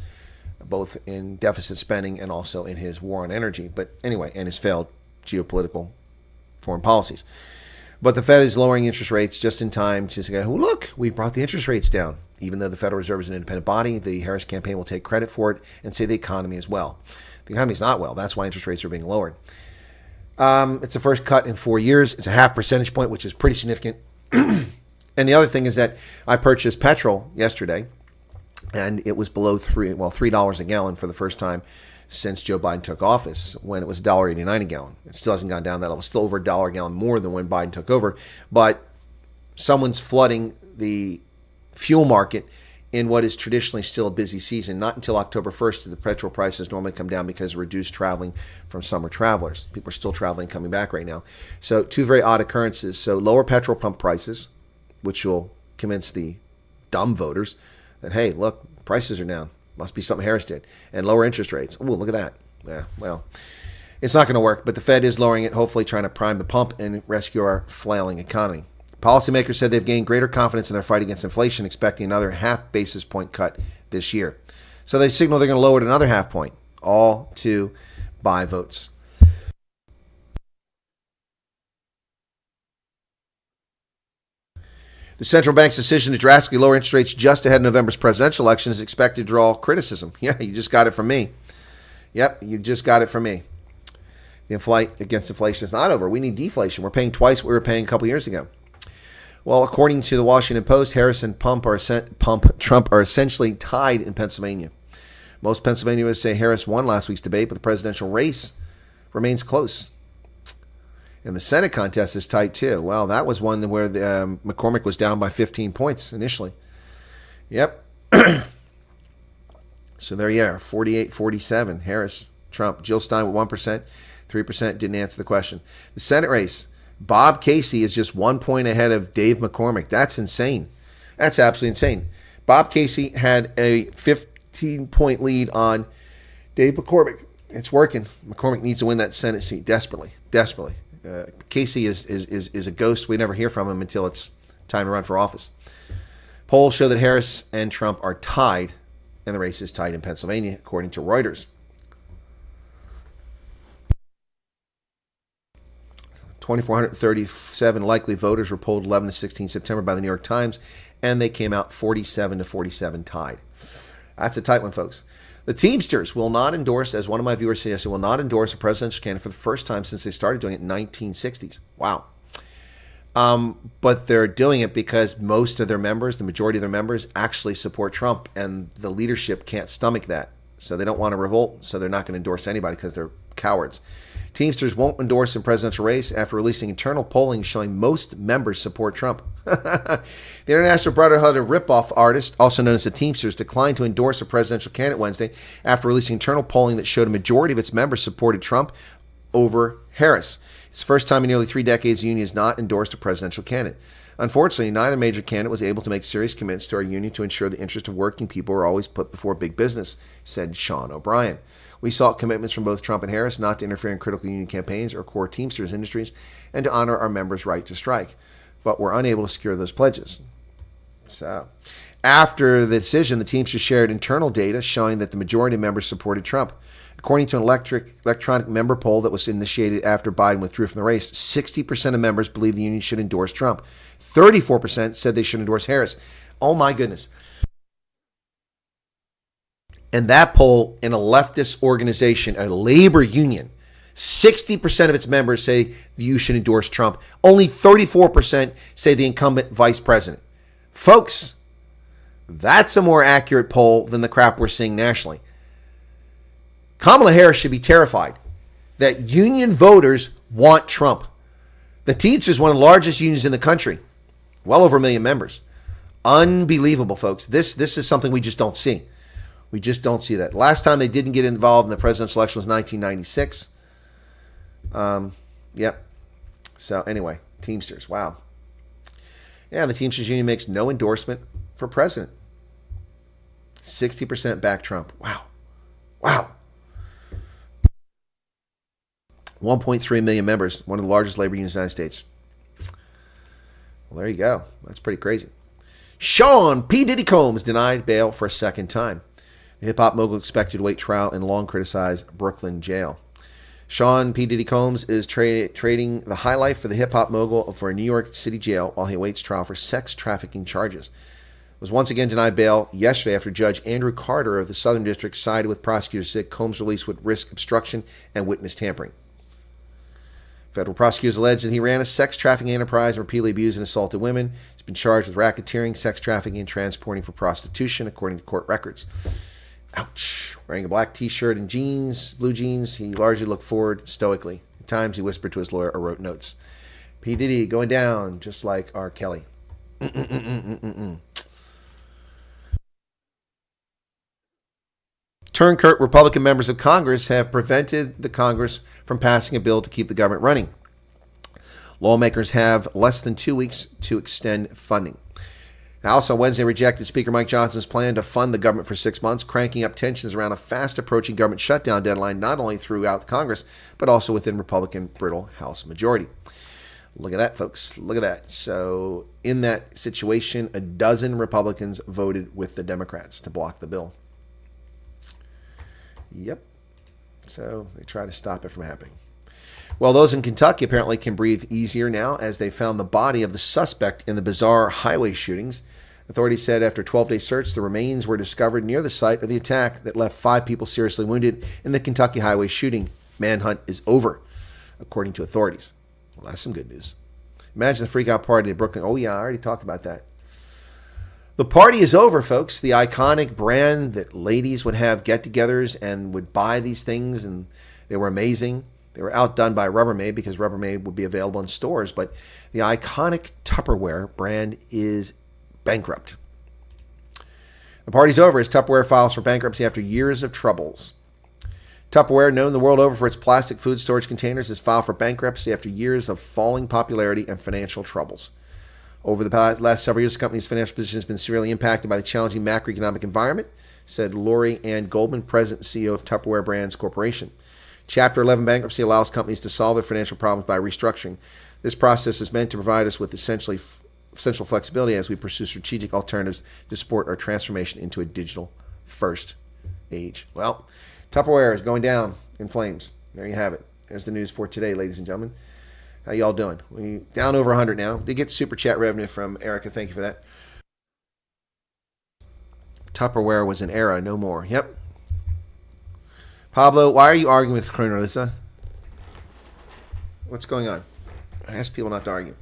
both in deficit spending and also in his war on energy. But anyway, and his failed geopolitical foreign policies. But the Fed is lowering interest rates just in time to say, oh, look, we brought the interest rates down. Even though the Federal Reserve is an independent body, the Harris campaign will take credit for it and say the economy is well. The economy is not well. That's why interest rates are being lowered. It's the first cut in 4 years. It's a 0.5 percentage point, which is pretty significant. And the other thing is that I purchased petrol yesterday, and it was below $3 a gallon for the first time since Joe Biden took office, when it was $1.89 a gallon. It still hasn't gone down that level. It's still over $1 a gallon more than when Biden took over. But someone's flooding the fuel market in what is traditionally still a busy season. Not until October 1st do the petrol prices normally come down because of reduced traveling from summer travelers. People are still traveling, coming back right now. So 2 very odd occurrences. So lower petrol pump prices, which will convince the dumb voters that, hey, look, prices are down. Must be something Harris did. And lower interest rates. Oh, look at that. Yeah, well, it's not going to work, but the Fed is lowering it, hopefully trying to prime the pump and rescue our flailing economy. Policymakers said they've gained greater confidence in their fight against inflation, expecting another 0.5 basis point cut this year. So they signal they're going to lower it another 0.5 point, all to buy votes. The central bank's decision to drastically lower interest rates just ahead of November's presidential election is expected to draw criticism. Yeah, you just got it from me. Yep, you just got it from me. The fight against inflation is not over. We need deflation. We're paying twice what we were paying a couple years ago. Well, according to the Washington Post, Harris and Trump are essentially tied in Pennsylvania. Most Pennsylvanians say Harris won last week's debate, but the presidential race remains close. And the Senate contest is tight, too. Well, that was one where McCormick was down by 15 points initially. Yep. So there you are, 48-47. Harris, Trump, Jill Stein with 1%, 3% didn't answer the question. The Senate race, Bob Casey is just 1 point ahead of Dave McCormick. That's insane. That's absolutely insane. Bob Casey had a 15-point lead on Dave McCormick. It's working. McCormick needs to win that Senate seat desperately, desperately. Casey is a ghost. We never hear from him until it's time to run for office. Polls show that Harris and Trump are tied, and the race is tied in Pennsylvania, according to Reuters. 2,437 likely voters were polled 11 to 16 September by the New York Times, and they came out 47 to 47 tied. That's a tight one, folks. The Teamsters will not endorse, as one of my viewers suggested, will not endorse a presidential candidate for the first time since they started doing it in the 1960s. Wow. But they're doing it because most of their members, the majority of their members, actually support Trump, and the leadership can't stomach that. So they don't want to revolt, so they're not going to endorse anybody because they're cowards. Teamsters won't endorse the presidential race after releasing internal polling showing most members support Trump. The International Brotherhood of Ripoff Artists, also known as the Teamsters, declined to endorse a presidential candidate Wednesday after releasing internal polling that showed a majority of its members supported Trump over Harris. It's the first time in nearly 3 decades the union has not endorsed a presidential candidate. Unfortunately, neither major candidate was able to make serious commitments to our union to ensure the interests of working people are always put before big business, said Sean O'Brien. We sought commitments from both Trump and Harris not to interfere in critical union campaigns or core Teamsters industries and to honor our members' right to strike, but were unable to secure those pledges. So, after the decision, the Teamsters shared internal data showing that the majority of members supported Trump. According to an electronic member poll that was initiated after Biden withdrew from the race, 60% of members believe the union should endorse Trump. 34% said they should endorse Harris. Oh my goodness. And that poll in a leftist organization, a labor union, 60% of its members say you should endorse Trump. Only 34% say the incumbent vice president. Folks, that's a more accurate poll than the crap we're seeing nationally. Kamala Harris should be terrified that union voters want Trump. The Teamsters is one of the largest unions in the country. Well over 1 million members. Unbelievable, folks. This is something we just don't see. We just don't see that. Last time they didn't get involved in the presidential election was 1996. Yep. So anyway, Teamsters. Wow. Yeah, the Teamsters union makes no endorsement for president. 60% back Trump. Wow. Wow. 1.3 million members, one of the largest labor unions in the United States. Well, there you go. That's pretty crazy. Sean P. Diddy Combs denied bail for a second time. The hip-hop mogul expected to wait trial in long criticized Brooklyn jail. Sean P. Diddy Combs is trading the high life for the hip-hop mogul for a New York City jail while he awaits trial for sex trafficking charges. Was once again denied bail yesterday after Judge Andrew Carter of the Southern District sided with prosecutors said Combs' release would risk obstruction and witness tampering. Federal prosecutors alleged that he ran a sex trafficking enterprise and repeatedly abused and assaulted women. He's been charged with racketeering, sex trafficking, and transporting for prostitution, according to court records. Ouch. Wearing a black t-shirt and jeans, blue jeans, he largely looked forward stoically. At times, he whispered to his lawyer or wrote notes. P. Diddy going down just like R. Kelly. Turncoat Republican members of Congress have prevented the Congress from passing a bill to keep the government running. Lawmakers have less than 2 weeks to extend funding. The House on Wednesday rejected Speaker Mike Johnson's plan to fund the government for 6 months, cranking up tensions around a fast-approaching government shutdown deadline not only throughout Congress, but also within Republican brittle House majority. Look at that, folks. Look at that. So in that situation, a dozen Republicans voted with the Democrats to block the bill. Yep. So they try to stop it from happening. Well, those in Kentucky apparently can breathe easier now as they found the body of the suspect in the bizarre highway shootings. Authorities said after a 12-day search, the remains were discovered near the site of the attack that left 5 people seriously wounded in the Kentucky highway shooting. Manhunt is over, according to authorities. Well, that's some good news. Imagine the freak-out party in Brooklyn. Oh, yeah, I already talked about that. The party is over, folks. The iconic brand that ladies would have get-togethers and would buy these things, and they were amazing. They were outdone by Rubbermaid because Rubbermaid would be available in stores, but the iconic Tupperware brand is bankrupt. The party's over as Tupperware files for bankruptcy after years of troubles. Tupperware, known the world over for its plastic food storage containers, has filed for bankruptcy after years of falling popularity and financial troubles. Over the last several years, the company's financial position has been severely impacted by the challenging macroeconomic environment, said Lori Ann Goldman, President and CEO of Tupperware Brands Corporation. Chapter 11 bankruptcy allows companies to solve their financial problems by restructuring. This process is meant to provide us with essential flexibility as we pursue strategic alternatives to support our transformation into a digital-first age. Well, Tupperware is going down in flames. There you have it. There's the news for today, ladies and gentlemen. How y'all doing? We down over 100 now. Did get super chat revenue from Erica. Thank you for that. Tupperware was an era, no more. Yep. Pablo, why are you arguing with Cornelissa? What's going on? I ask people not to argue.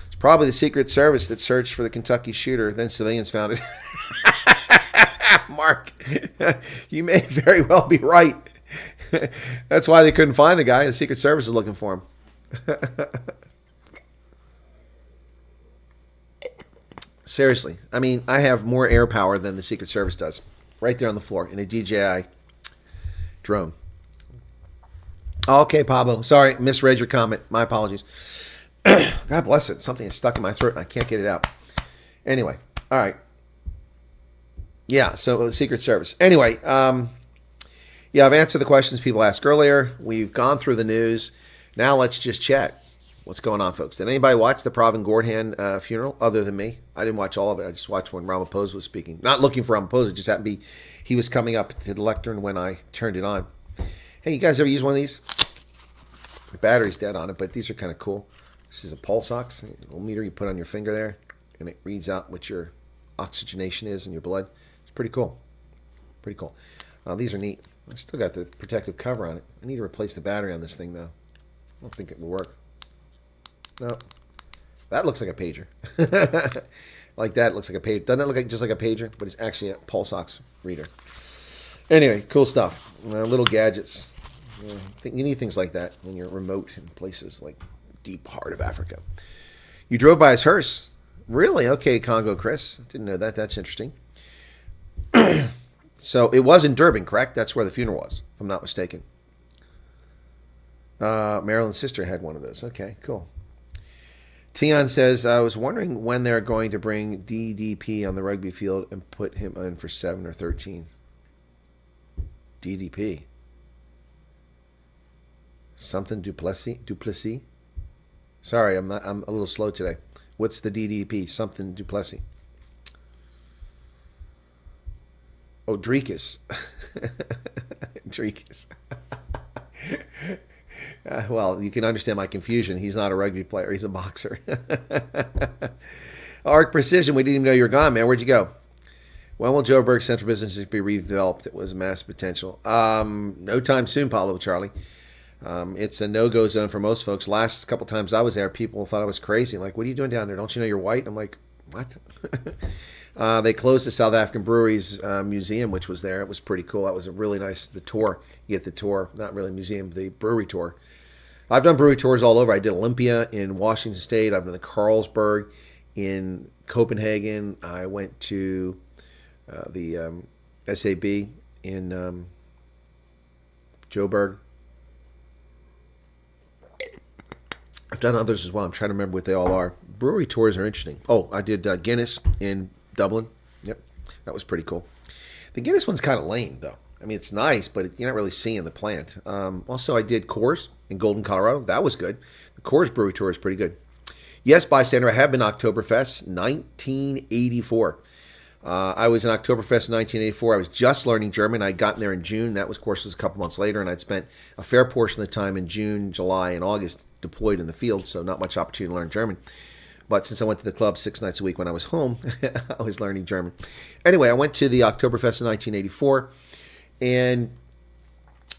It's probably the Secret Service that searched for the Kentucky shooter, then civilians found it. Mark, you may very well be right. That's why they couldn't find the guy. The Secret Service is looking for him. Seriously. I mean, I have more air power than the Secret Service does. Right there on the floor in a DJI drone. Okay, Pablo. Sorry, misread your comment. My apologies. God bless it. Something is stuck in my throat and I can't get it out. Anyway, all right. Yeah, so the Secret Service. Anyway, yeah, I've answered the questions people asked earlier. We've gone through the news. Now let's just chat. What's going on, folks? Did anybody watch the Pravin Gordhan funeral other than me? I didn't watch all of it. I just watched when Ramaphosa was speaking. Not looking for Ramaphosa. It just happened to be he was coming up to the lectern when I turned it on. Hey, you guys ever use one of these? The battery's dead on it, but these are kind of cool. This is a pulse ox, a little meter you put on your finger there, and it reads out what your oxygenation is in your blood. It's pretty cool. Pretty cool. These are neat. I still got the protective cover on it. I need to replace the battery on this thing, though. I don't think it will work. No. That looks like a pager. Like that, it looks like a pager. Doesn't it look like just like a pager? But it's actually a pulse ox reader. Anyway, cool stuff. Little gadgets. You need things like that when you're remote in places like deep heart of Africa. You drove by his hearse. Really? Okay, Congo Chris. Didn't know that. That's interesting. So it was in Durban, correct? That's where the funeral was, if I'm not mistaken. Marilyn's sister had one of those. Okay, cool. Tion says, I was wondering when they're going to bring DDP on the rugby field and put him in for 7 or 13. DDP. Something Duplessis? Sorry, I'm a little slow today. What's the DDP? Something Duplessis. Oh, Dreekus. Dreekus. Well, you can understand my confusion. He's not a rugby player. He's a boxer. Arc Precision, we didn't even know you were gone, man. Where'd you go? When will Joburg Central Business be redeveloped? It was mass potential. No time soon, Paulo Charlie. It's a no-go zone for most folks. Last couple times I was there, people thought I was crazy. Like, what are you doing down there? Don't you know you're white? I'm like, what? They closed the South African Breweries Museum, which was there. It was pretty cool. That was a really nice, the tour. You get the tour, not really museum, the brewery tour. I've done brewery tours all over. I did Olympia in Washington State. I've done the Carlsberg in Copenhagen. I went to the SAB in Joburg. I've done others as well. I'm trying to remember what they all are. Brewery tours are interesting. Oh, I did Guinness in Dublin. Yep, that was pretty cool. The Guinness one's kind of lame, though. I mean, it's nice, but you're not really seeing the plant. Also, I did Coors in Golden, Colorado. That was good. The Coors Brewery Tour is pretty good. Yes, bystander, I have been Oktoberfest 1984. I was in Oktoberfest in 1984. I was just learning German. I'd gotten there in June. That was, of course, was a couple months later, and I'd spent a fair portion of the time in June, July, and August deployed in the field, so not much opportunity to learn German. But since I went to the club 6 nights a week when I was home, I was learning German. Anyway, I went to the Oktoberfest in 1984, and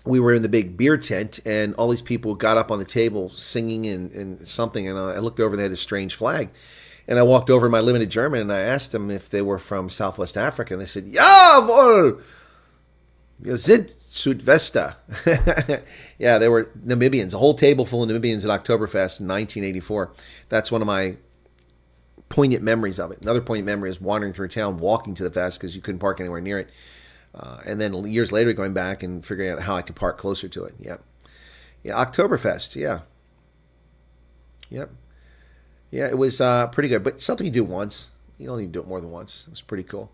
we were in the big beer tent, and all these people got up on the table singing and something, and I looked over and they had a strange flag. And I walked over in my limited German, and I asked them if they were from Southwest Africa, and they said, "Jawohl! Wir sind Südwester." Yeah, they were Namibians, a whole table full of Namibians at Oktoberfest in 1984. That's one of my poignant memories of it. Another poignant memory is wandering through town, walking to the fest because you couldn't park anywhere near it. And then years later, going back and figuring out how I could park closer to it. Yeah. Yeah, Oktoberfest, yeah. Yep. Yeah, it was pretty good, but something you do once. You don't need to do it more than once. It was pretty cool.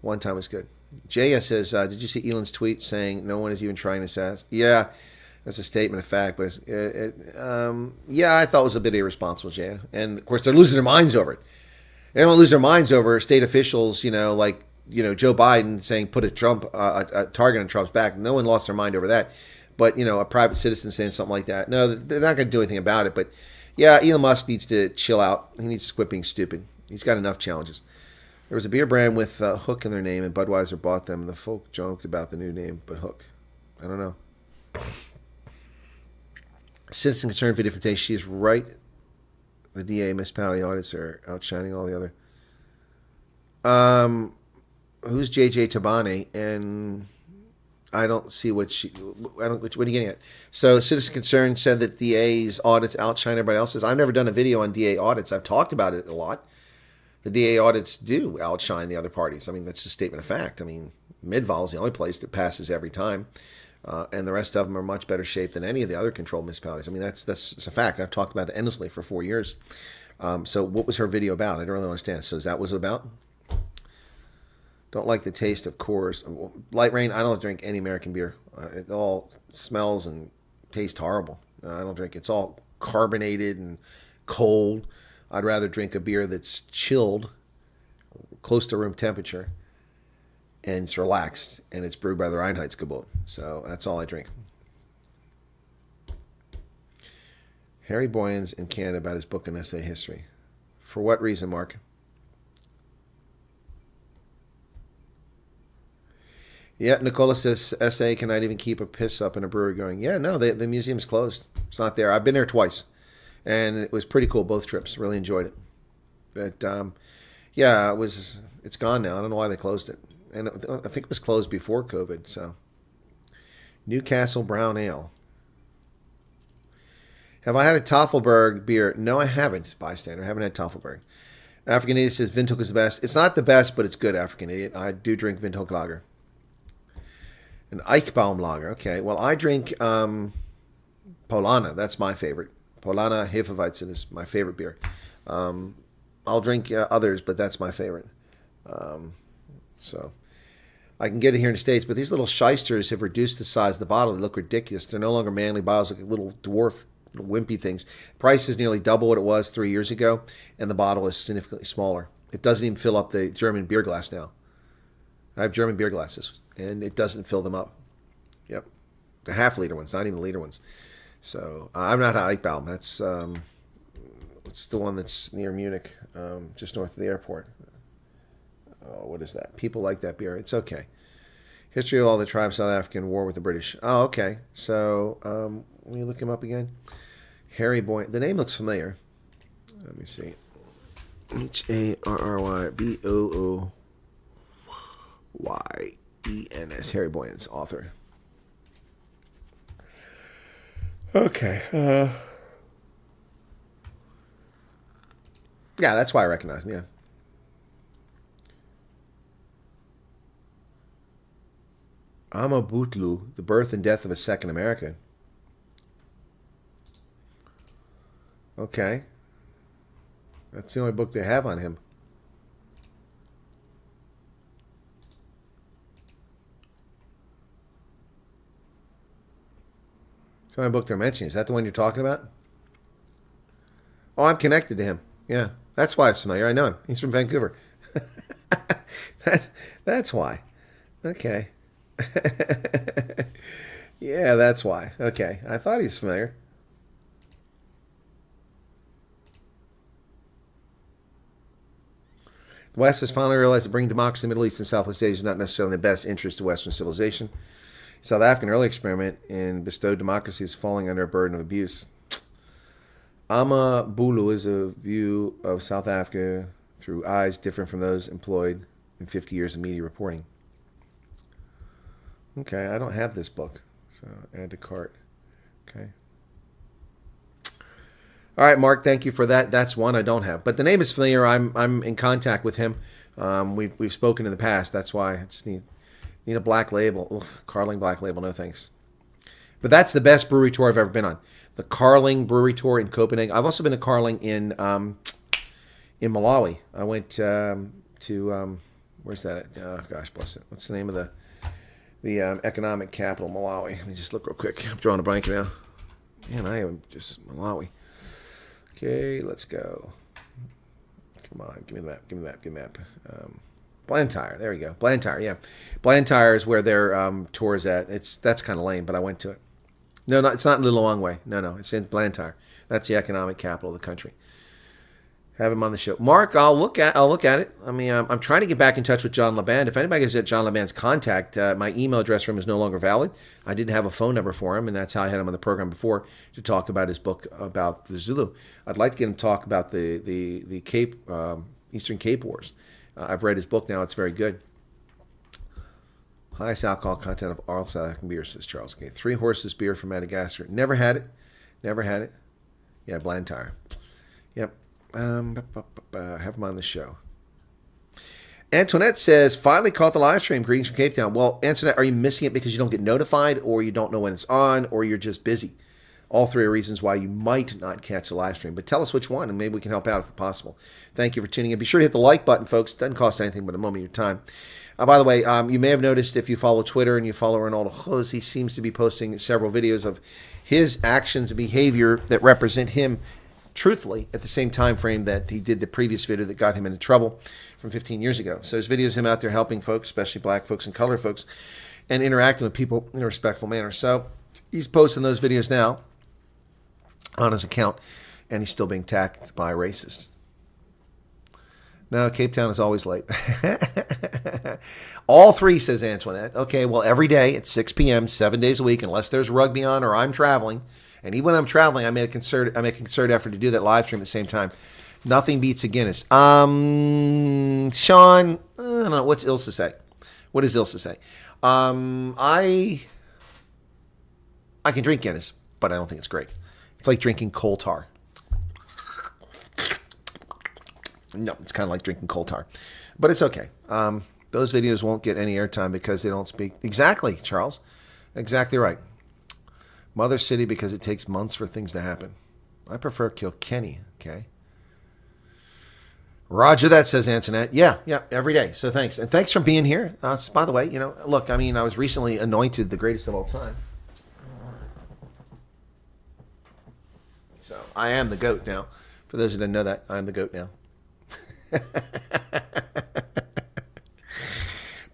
One time was good. Jaya says, did you see Elon's tweet saying no one is even trying to assassinate? Yeah, that's a statement of fact, but yeah, I thought it was a bit irresponsible, Jaya. And, of course, they're losing their minds over it. They don't lose their minds over state officials, like Joe Biden saying put a target on Trump's back. No one lost their mind over that. But, a private citizen saying something like that. No, they're not going to do anything about it, but yeah, Elon Musk needs to chill out. He needs to quit being stupid. He's got enough challenges. There was a beer brand with Hook in their name, and Budweiser bought them, and the folk joked about the new name, but Hook. I don't know. Citizen concerned for different tastes. She is right. The DA municipality audits are outshining all the other. Who's JJ Tabane? And I don't see what what are you getting at? So Citizen Concern said that DA's audits outshine everybody else's. I've never done a video on DA audits. I've talked about it a lot. The DA audits do outshine the other parties. I mean, that's a statement of fact. I mean, Midval is the only place that passes every time. And the rest of them are much better shape than any of the other controlled municipalities. I mean, that's a fact. I've talked about it endlessly for 4 years. So what was her video about? I don't really understand. So is that what it was about? Don't like the taste of Coors. Light Rain, I don't drink any American beer. It all smells and tastes horrible. I don't drink. It's all carbonated and cold. I'd rather drink a beer that's chilled, close to room temperature, and it's relaxed, and it's brewed by the Reinheitsgebot. So that's all I drink. Harry Boyan's in Canada about his book and essay history. For what reason, Mark? Yeah, Nicola says SA cannot even keep a piss up in a brewery going. Yeah, no, the museum's closed. It's not there. I've been there twice, and it was pretty cool both trips. Really enjoyed it. But yeah, it's gone now. I don't know why they closed it. And I think it was closed before COVID. So Newcastle Brown Ale. Have I had a Tafelberg beer? No, I haven't, bystander. I haven't had Tafelberg. African Idiot says Windhoek is the best. It's not the best, but it's good, African Idiot. I do drink Windhoek Lager. An Eichbaum Lager. Okay, well, I drink Polana. That's my favorite. Polana Hefeweizen is my favorite beer. I'll drink others, but that's my favorite. So I can get it here in the States, but these little shysters have reduced the size of the bottle. They look ridiculous. They're no longer manly bottles, like little dwarf, little wimpy things. Price is nearly double what it was 3 years ago, and the bottle is significantly smaller. It doesn't even fill up the German beer glass now. I have German beer glasses, and it doesn't fill them up. Yep. The half-liter ones, not even the liter ones. So I'm not Eichbaum. That's it's the one that's near Munich, just north of the airport. Oh, what is that? People like that beer. It's okay. History of all the tribes South African war with the British. Oh, okay. So let me look him up again. Harry Boyne. The name looks familiar. Let me see. Harryboyens. Harry Boyens, author. Okay. Yeah, that's why I recognize him, yeah. Amabutlu, The Birth and Death of a Second America. Okay. That's the only book they have on him. It's the only book they're mentioning. Is that the one you're talking about? Oh, I'm connected to him. Yeah. That's why it's familiar. I know him. He's from Vancouver. That's why. Okay. Yeah, that's why. Okay. I thought he's familiar. The West has finally realized that bringing democracy in the Middle East and Southwest Asia is not necessarily in the best interest of Western civilization. South African early experiment in bestowed democracy is falling under a burden of abuse. Amabulu is a view of South Africa through eyes different from those employed in 50 years of media reporting. Okay, I don't have this book, so add to cart. Okay. All right, Mark, thank you for that. That's one I don't have, but the name is familiar. I'm in contact with him. We've spoken in the past. That's why I just need a black label. Oof, Carling Black Label, no thanks. But that's the best brewery tour I've ever been on. The Carling Brewery Tour in Copenhagen. I've also been to Carling in Malawi. I went to where's that? Oh gosh, bless it. What's the name of the economic capital, Malawi? Let me just look real quick. I'm drawing a blank now. Man, I am just Malawi. Okay, let's go. Come on, give me the map. Give me the map. Give me the map. Blantyre. There we go. Blantyre. Yeah, Blantyre is where their tour is at. That's kind of lame, but I went to it. No, it's not in Lilongwe. No, it's in Blantyre. That's the economic capital of the country. Have him on the show. Mark, I'll look at it. I mean, I'm trying to get back in touch with John LeBand. If anybody has John LeBand's contact, my email address for him is no longer valid. I didn't have a phone number for him, and that's how I had him on the program before to talk about his book about the Zulu. I'd like to get him to talk about the Cape Eastern Cape Wars. I've read his book now. It's very good. Highest alcohol content of all South African beer, says Charles. Okay, 3 Horses beer from Madagascar. Never had it. Never had it. Yeah, Blantyre. Yep. Have them on the show. Antoinette says, finally caught the live stream. Greetings from Cape Town. Well, Antoinette, are you missing it because you don't get notified, or you don't know when it's on, or you're just busy? All 3 are reasons why you might not catch the live stream. But tell us which one, and maybe we can help out if possible. Thank you for tuning in. Be sure to hit the like button, folks. It doesn't cost anything but a moment of your time. By the way, you may have noticed if you follow Twitter and you follow Ronaldo Hose, he seems to be posting several videos of his actions and behavior that represent him truthfully at the same time frame that he did the previous video that got him into trouble from 15 years ago. So there's videos of him out there helping folks, especially black folks and colored folks, and interacting with people in a respectful manner. So he's posting those videos now on his account, and he's still being attacked by racists. No, Cape Town is always late. All 3, says Antoinette. Okay, well, every day at 6 p.m., 7 days a week, unless there's rugby on or I'm traveling. And even when I'm traveling, I make a concerted effort to do that live stream at the same time. Nothing beats a Guinness. Sean, I don't know. What's Ilse say? What does Ilse say? I can drink Guinness, but I don't think it's great. It's like drinking coal tar. No, it's kind of like drinking coal tar. But it's okay. Those videos won't get any airtime because they don't speak. Exactly, Charles. Exactly right. Mother City because it takes months for things to happen. I prefer Kilkenny, okay? Roger that, says Antoinette. Yeah, every day. So thanks. And thanks for being here. By the way, look, I mean, I was recently anointed the greatest of all time. So I am the GOAT now. For those who didn't know that, I am the GOAT now.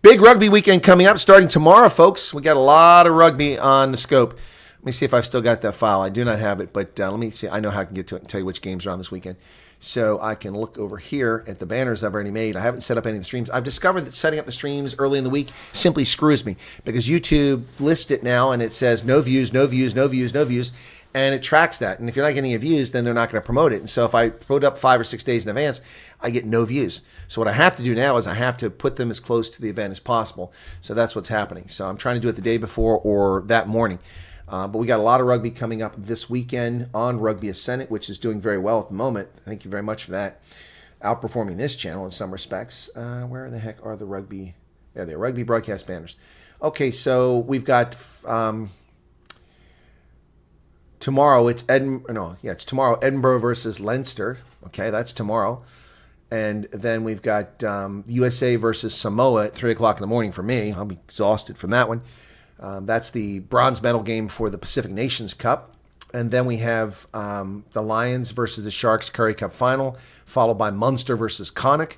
Big rugby weekend coming up starting tomorrow, folks. We got a lot of rugby on the scope. Let me see if I've still got that file. I do not have it, but let me see. I know how I can get to it and tell you which games are on this weekend. So I can look over here at the banners I've already made. I haven't set up any of the streams. I've discovered that setting up the streams early in the week simply screws me because YouTube lists it now and it says no views, no views, no views, no views. And it tracks that. And if you're not getting any views, then they're not going to promote it. And so if I put up 5 or 6 days in advance, I get no views. So what I have to do now is I have to put them as close to the event as possible. So that's what's happening. So I'm trying to do it the day before or that morning. But we got a lot of rugby coming up this weekend on Rugby Ascendant, which is doing very well at the moment. Thank you very much for that. Outperforming this channel in some respects. Where the heck are the rugby? There they are, rugby broadcast banners. Okay, so we've got tomorrow. It's tomorrow. Edinburgh versus Leinster. Okay, that's tomorrow. And then we've got USA versus Samoa at 3 o'clock in the morning for me. I'll be exhausted from that one. That's the bronze medal game for the Pacific Nations Cup. And then we have the Lions versus the Sharks Currie Cup final, followed by Munster versus Connacht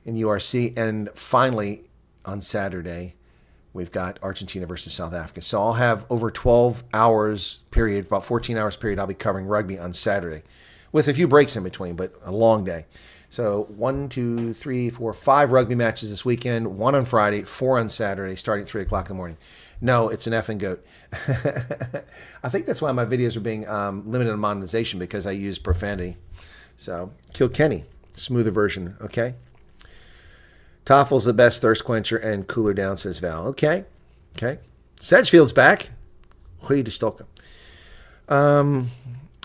in URC. And finally, on Saturday, we've got Argentina versus South Africa. So I'll have over 12 hours period, about 14 hours period, I'll be covering rugby on Saturday with a few breaks in between, but a long day. So 1, 2, 3, 4, 5 rugby matches this weekend, 1 on Friday, 4 on Saturday, starting at 3 o'clock in the morning. No, it's an effing goat. I think that's why my videos are being limited on monetization, because I use profanity. So Kilkenny, smoother version, okay? Toffel's the best thirst quencher and cooler down, says Val. Okay. Sedgefield's back. Goeie de stokken.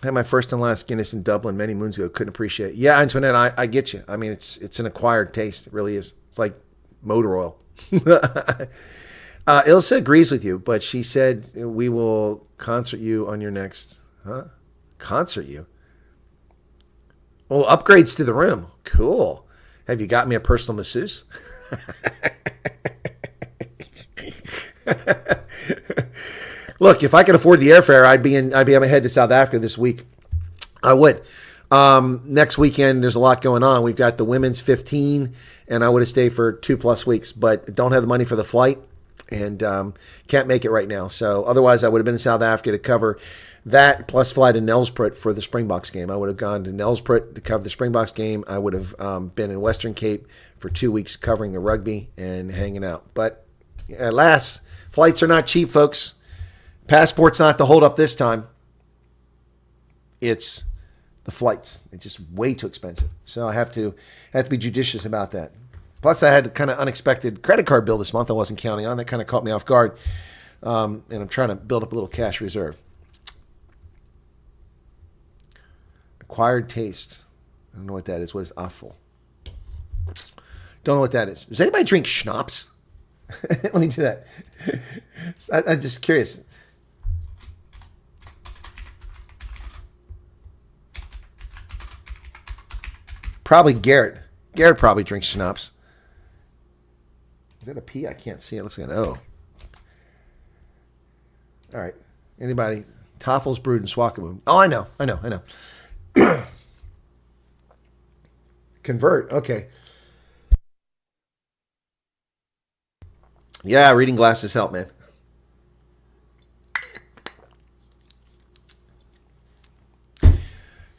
Had my first and last Guinness in Dublin many moons ago. Couldn't appreciate it. Yeah, Antoinette, I get you. I mean, it's an acquired taste. It really is. It's like motor oil. Ilse agrees with you, but she said we will concert you on your next... Huh? Concert you? Oh, upgrades to the room. Cool. Have you got me a personal masseuse? Look, if I could afford the airfare, I'd be on my head to South Africa this week. I would. Next weekend, there's a lot going on. We've got the women's 15, and I would have stayed for 2+ weeks, but don't have the money for the flight and can't make it right now. So otherwise, I would have been in South Africa to cover that, plus fly to Nelspruit for the Springboks game. I would have gone to Nelspruit to cover the Springboks game. I would have been in Western Cape for 2 weeks covering the rugby and hanging out. But at last, flights are not cheap, folks. Passport's not the hold up this time. It's the flights. It's just way too expensive. So I have to be judicious about that. Plus, I had kind of unexpected credit card bill this month I wasn't counting on. That kind of caught me off guard. And I'm trying to build up a little cash reserve. Acquired taste. I don't know what that is. What is awful? Don't know what that is. Does anybody drink schnapps? Let me do that. I'm just curious. Probably Garrett. Garrett probably drinks schnapps. Is that a P? I can't see. It looks like an O. All right. Anybody? Toffles brewed in Swakopmund. Oh, I know. Convert. Okay. Yeah, reading glasses help, man.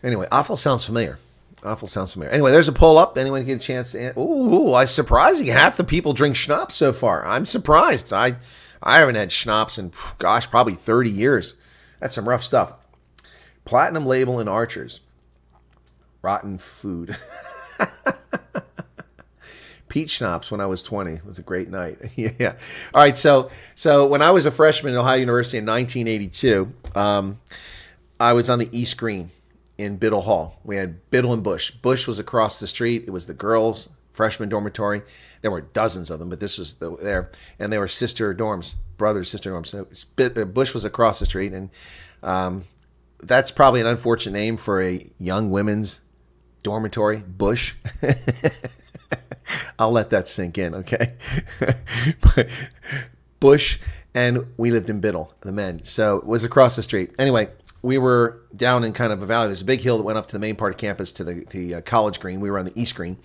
Anyway, awful sounds familiar. Anyway, there's a poll up. Anyone get a chance to? Ooh, I'm surprising. Half the people drink schnapps so far. I'm surprised. I haven't had schnapps in, gosh, probably 30 years. That's some rough stuff. Platinum label in Archers. Rotten food. Peach schnapps when I was 20. It was a great night. Yeah. All right. So when I was a freshman at Ohio University in 1982, I was on the East Green in Biddle Hall. We had Biddle and Bush. Bush was across the street. It was the girls' freshman dormitory. There were dozens of them, but this was there. And they were sister dorms, brothers, sister dorms. So Bush was across the street. And that's probably an unfortunate name for a young women's dormitory, Bush. I'll let that sink in, okay? But Bush, and we lived in Biddle, the men. So it was across the street. Anyway, we were down in kind of a valley. There's a big hill that went up to the main part of campus to the college green. We were on the East Green.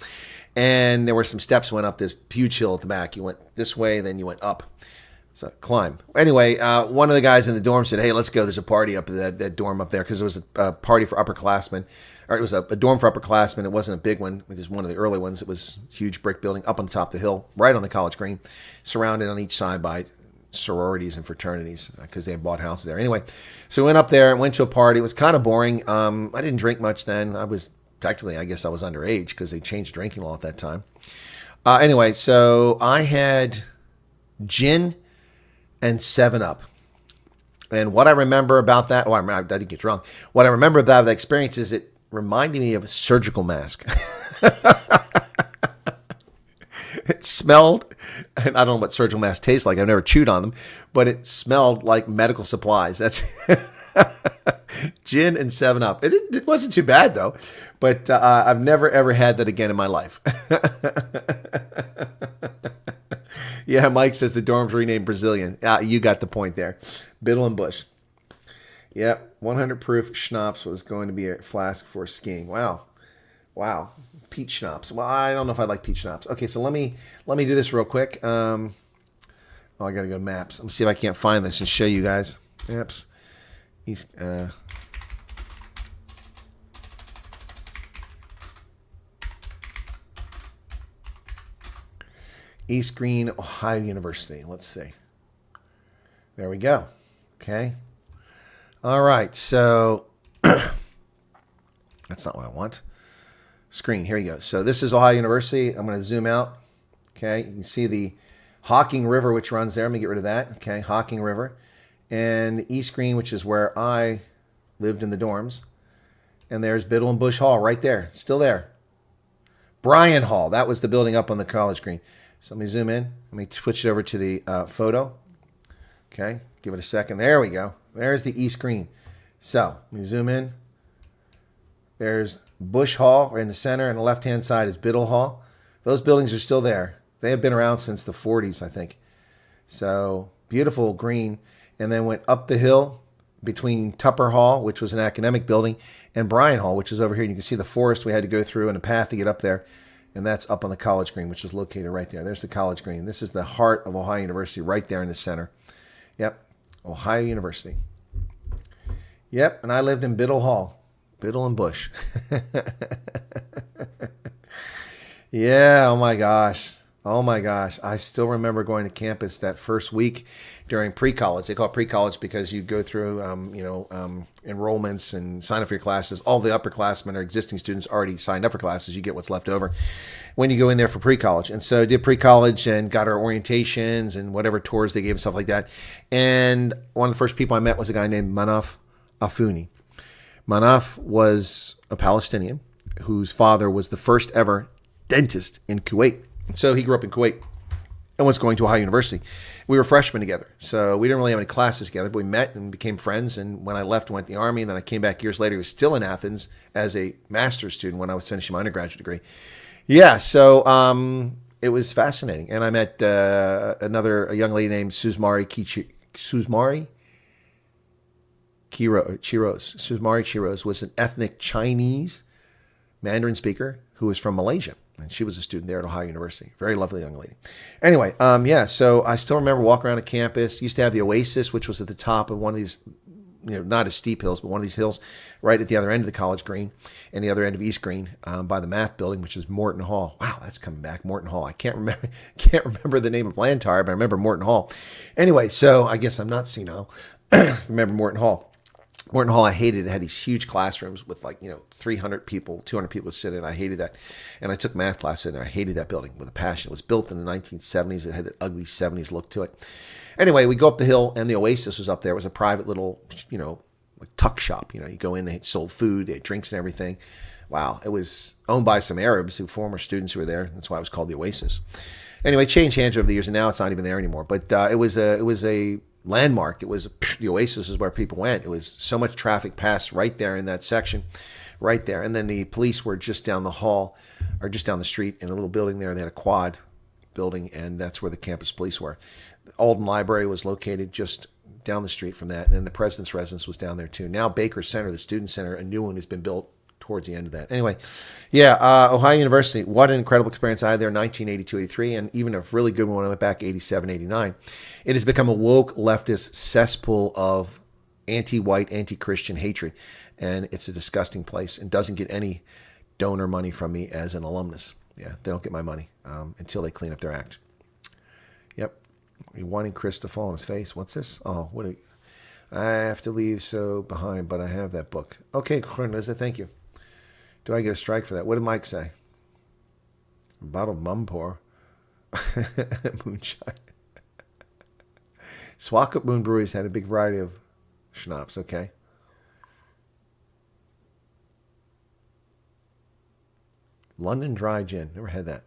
And there were some steps went up this huge hill at the back. You went this way, then you went up. So climb. Anyway, one of the guys in the dorm said, hey, let's go. There's a party up at that dorm up there because it was a party for upperclassmen. Or it was a dorm for upperclassmen. It wasn't a big one. It was one of the early ones. It was a huge brick building up on top of the hill, right on the college green, surrounded on each side by sororities and fraternities because they had bought houses there. Anyway, so we went up there and went to a party. It was kind of boring. I didn't drink much then. I was technically, I guess I was underage because they changed the drinking law at that time. Anyway, so I had gin and 7-Up. And what I remember about that, I didn't get drunk. What I remember about that experience is it reminded me of a surgical mask. It smelled, and I don't know what surgical masks taste like. I've never chewed on them, but it smelled like medical supplies. That's gin and 7-Up. It wasn't too bad, though, but I've never, ever had that again in my life. Yeah, Mike says the dorm's renamed Brazilian. You got the point there. Biddle and Bush. Yep, 100 proof schnapps was going to be a flask for skiing. Wow. Peach schnapps. Well, I don't know if I like peach schnapps. Okay, so let me do this real quick. I got to go to maps. Let me see if I can't find this and show you guys. Maps. East Green, Ohio University. Let's see. There we go. Okay. All right. So that's not what I want. Screen. Here you go. So this is Ohio University. I'm going to zoom out. Okay. You can see the Hocking River, which runs there. Let me get rid of that. Okay. Hocking River. And East Green, which is where I lived in the dorms. And there's Biddle and Bush Hall right there. Still there. Bryan Hall. That was the building up on the college green. So let me zoom in. Let me switch it over to the photo. Okay, give it a second. There we go. There's the East Green. So let me zoom in. There's Bush Hall right in the center, and the left-hand side is Biddle Hall. Those buildings are still there. They have been around since the 40s, I think. So beautiful green. And then went up the hill between Tupper Hall, which was an academic building, and Bryan Hall, which is over here. And you can see the forest we had to go through and a path to get up there. And that's up on the college green, which is located right there. There's the college green. This is the heart of Ohio University right there in the center. Yep, Ohio University. Yep, and I lived in Biddle Hall. Biddle and Bush. Yeah, oh my gosh. Oh my gosh. I still remember going to campus that first week during pre-college. They call it pre-college because you go through, enrollments and sign up for your classes. All the upperclassmen or existing students already signed up for classes. You get what's left over when you go in there for pre-college. And so I did pre-college and got our orientations and whatever tours they gave and stuff like that. And one of the first people I met was a guy named Manaf Afuni. Manaf was a Palestinian whose father was the first ever dentist in Kuwait. So he grew up in Kuwait and was going to Ohio University. We were freshmen together, so we didn't really have any classes together, but we met and became friends. And when I left, went to the Army, and then I came back years later. He was still in Athens as a master's student when I was finishing my undergraduate degree. Yeah, so it was fascinating. And I met a young lady named Suzmari Chiros. Suzmari Chiros was an ethnic Chinese Mandarin speaker who was from Malaysia. And she was a student there at Ohio University. Very lovely young lady. Anyway, so I still remember walking around the campus. Used to have the Oasis, which was at the top of one of these, not as steep hills, but one of these hills right at the other end of the college green and the other end of East Green by the math building, which is Morton Hall. Wow, that's coming back, Morton Hall. I can't remember the name of Blantyre, but I remember Morton Hall. Anyway, so I guess I'm not senile. Remember Morton Hall. Morton Hall, I hated it. It had these huge classrooms with 300 people, 200 people sit in. I hated that. And I took math class in there. I hated that building with a passion. It was built in the 1970s. It had that ugly 70s look to it. Anyway, we go up the hill, and the Oasis was up there. It was a private little, tuck shop. You go in, they sold food, they had drinks and everything. Wow. It was owned by some Arabs, former students who were there. That's why it was called the Oasis. Anyway, it changed hands over the years, and now it's not even there anymore. But it was a landmark. It was the Oasis is where people went. It was so much traffic passed right there in that section, right there. And then the police were just down the hall, or just down the street in a little building there. They had a quad building, and that's where the campus police were. The Alden Library was located just down the street from that, and then the president's residence was down there too. Now Baker Center, the student center, a new one has been built towards the end of that. Anyway, Ohio University, what an incredible experience I had there in 1982-83, and even a really good one when I went back 87-89. It has become a woke leftist cesspool of anti-white, anti-Christian hatred, and it's a disgusting place and doesn't get any donor money from me as an alumnus. Yeah, they don't get my money until they clean up their act. Yep. You're wanting Chris to fall on his face. What's this? Oh, I have to leave so behind, but I have that book. Okay, Corneliza, thank you. Do I get a strike for that? What did Mike say? A bottle of Mumpor. Moonshine. Swakop Moon Breweries had a big variety of schnapps, okay. London Dry Gin. Never had that.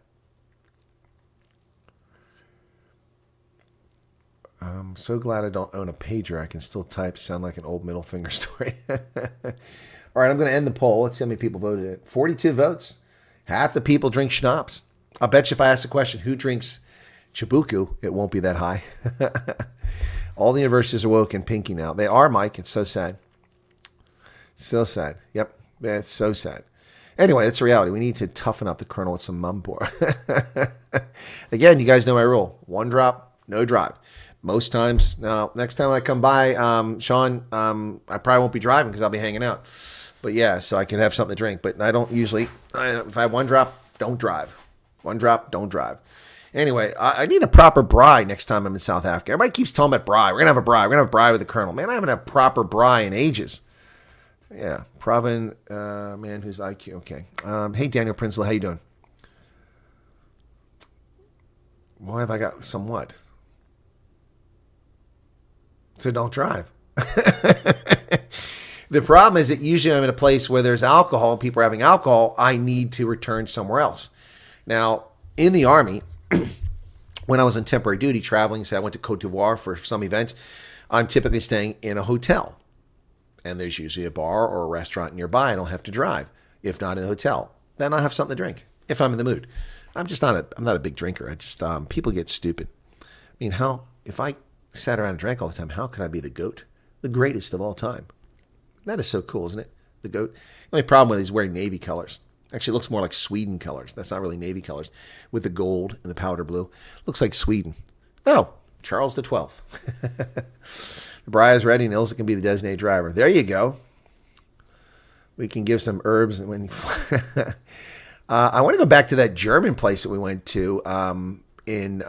I'm so glad I don't own a pager. I can still type. Sound like an old middle finger story. All right, I'm going to end the poll. Let's see how many people voted it. 42 votes. Half the people drink schnapps. I'll bet you if I ask the question, who drinks Chibuku, it won't be that high. All the universities are woke and pinky now. They are, Mike. It's so sad. So sad. Yep, it's so sad. Anyway, it's a reality. We need to toughen up the kernel with some Mumpor. Again, you guys know my rule. One drop, no drive. Most times, now, next time I come by, Sean, I probably won't be driving because I'll be hanging out. But yeah, so I can have something to drink. But I don't usually, if I have one drop, don't drive. One drop, don't drive. Anyway, I need a proper braai next time I'm in South Africa. Everybody keeps talking about braai. We're going to have a braai. We're going to have a braai with the Colonel. Man, I haven't had a proper braai in ages. Yeah, Pravin, man, who's IQ. Okay. Hey, Daniel Prinsley, how you doing? Why have I got somewhat? So don't drive. The problem is that usually I'm in a place where there's alcohol and people are having alcohol. I need to return somewhere else. Now, in the Army, when I was on temporary duty traveling, say I went to Cote d'Ivoire for some event, I'm typically staying in a hotel. And there's usually a bar or a restaurant nearby. I don't have to drive. If not in a hotel, then I'll have something to drink if I'm in the mood. I'm not a big drinker. I just, people get stupid. I mean, if I sat around and drank all the time, how could I be the GOAT? The greatest of all time. That is so cool, isn't it? The GOAT. The only problem with it is wearing navy colors. Actually, it looks more like Sweden colors. That's not really navy colors. With the gold and the powder blue. Looks like Sweden. Oh, Charles the 12th. The braai is ready and Ilsa can be the designated driver. There you go. We can give some herbs. And when you I want to go back to that German place that we went to in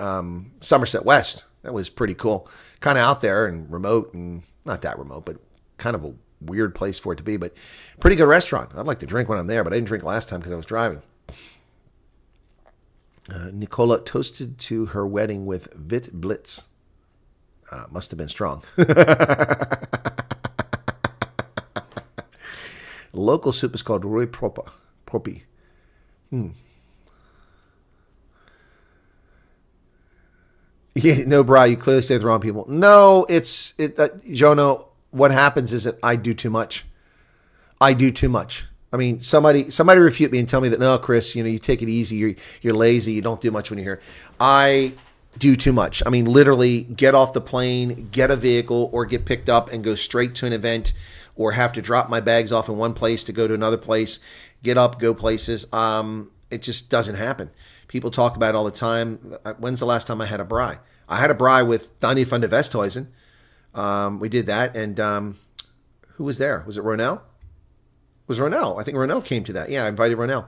Somerset West. That was pretty cool. Kind of out there and remote, and not that remote, but kind of a weird place for it to be, but pretty good restaurant. I'd like to drink when I'm there, but I didn't drink last time because I was driving. Nicola toasted to her wedding with Vit Blitz. Must have been strong. Local soup is called Rui Propi. Yeah, no, Bri, you clearly say the wrong people. No, Jono, what happens is that I do too much. I mean, somebody refute me and tell me that, no, Chris, you take it easy. You're lazy. You don't do much when you're here. I do too much. I mean, literally get off the plane, get a vehicle, or get picked up and go straight to an event, or have to drop my bags off in one place to go to another place, get up, go places. It just doesn't happen. People talk about it all the time. When's the last time I had a braai? I had a braai with Danny van der Westhuizen. We did that, and who was there? Was it Ronell? It was Ronell. I think Ronell came to that. Yeah, I invited Ronell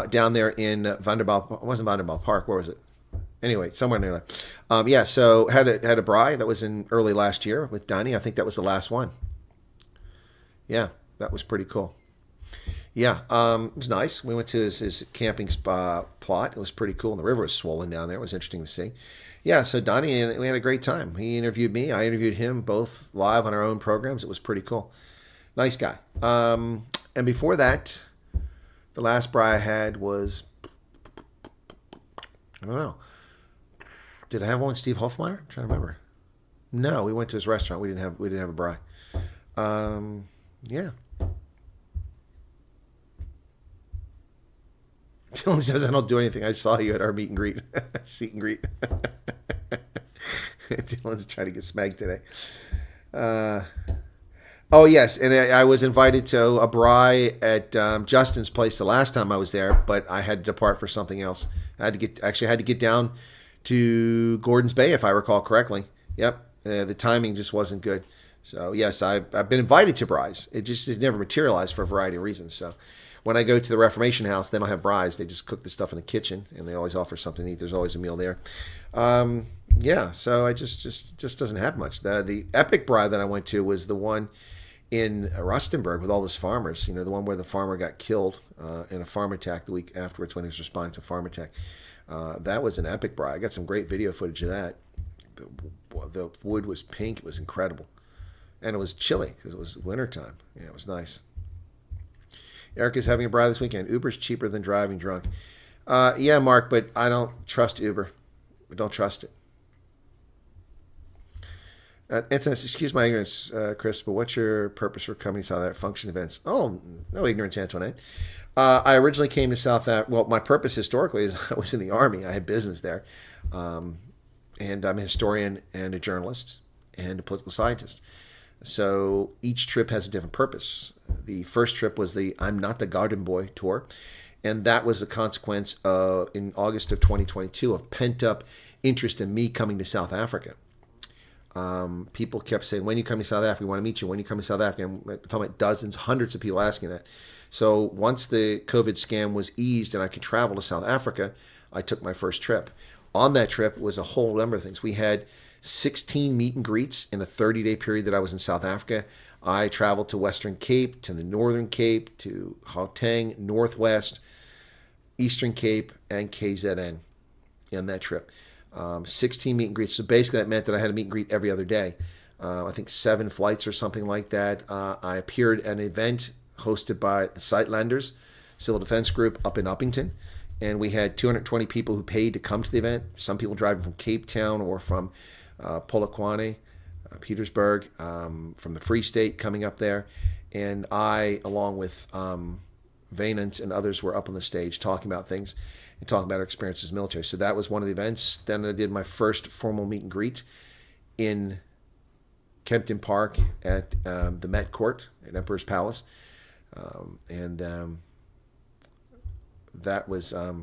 down there in Vanderbilt. It wasn't Vanderbilt Park. Where was it? Anyway, somewhere near there. Yeah, so had a braai that was in early last year with Danny. I think that was the last one. Yeah, that was pretty cool. Yeah, it was nice. We went to his camping spa plot. It was pretty cool. And the river was swollen down there. It was interesting to see. Yeah, so Donnie, and we had a great time. He interviewed me. I interviewed him, both live on our own programs. It was pretty cool. Nice guy. And before that, the last braai I had was, I don't know. Did I have one with Steve Hofmeyer? I'm trying to remember. No, we went to his restaurant. We didn't have a braai. Yeah. Dylan says, I don't do anything. I saw you at our meet and greet. Seat and greet. Dylan's trying to get smacked today. Oh, yes. And I was invited to a braai at Justin's place the last time I was there, but I had to depart for something else. I had to get down to Gordon's Bay, if I recall correctly. Yep. The timing just wasn't good. So, yes, I've been invited to braais. It never materialized for a variety of reasons. So, when I go to the Reformation House, they don't have braais. They just cook the stuff in the kitchen, and they always offer something to eat. There's always a meal there. Yeah, so I just doesn't have much. The epic braai that I went to was the one in Rustenburg with all those farmers. The one where the farmer got killed in a farm attack the week afterwards when he was responding to a farm attack. That was an epic braai. I got some great video footage of that. The wood was pink. It was incredible. And it was chilly because it was wintertime. Yeah, it was nice. Eric is having a braai this weekend. Uber's cheaper than driving drunk. Yeah, Mark, but I don't trust Uber. I don't trust it. Antonin, excuse my ignorance, Chris, but what's your purpose for coming to South Africa function events? Oh, no ignorance, Antoinette. I originally came to South Africa. Well, my purpose historically is I was in the Army. I had business there. And I'm a historian and a journalist and a political scientist. So each trip has a different purpose. The first trip was the I'm Not the Garden Boy tour. And that was a consequence of, in August of 2022, of pent-up interest in me coming to South Africa. People kept saying, when you come to South Africa, we want to meet you. When you come to South Africa, I'm talking about dozens, hundreds of people asking that. So once the COVID scam was eased and I could travel to South Africa, I took my first trip. On that trip was a whole number of things. We had 16 meet and greets in a 30-day period that I was in South Africa. I traveled to Western Cape, to the Northern Cape, to Gauteng, Northwest, Eastern Cape, and KZN on that trip. 16 meet and greets. So basically that meant that I had a meet and greet every other day. I think 7 flights or something like that. I appeared at an event hosted by the Sightlanders Civil Defense Group up in Uppington. And we had 220 people who paid to come to the event. Some people driving from Cape Town or from Polokwane, Petersburg, from the Free State coming up there. And I, along with Vainant and others, were up on the stage talking about things and talking about our experiences as military. So that was one of the events. Then I did my first formal meet and greet in Kempton Park at the Met Court at Emperor's Palace. That was a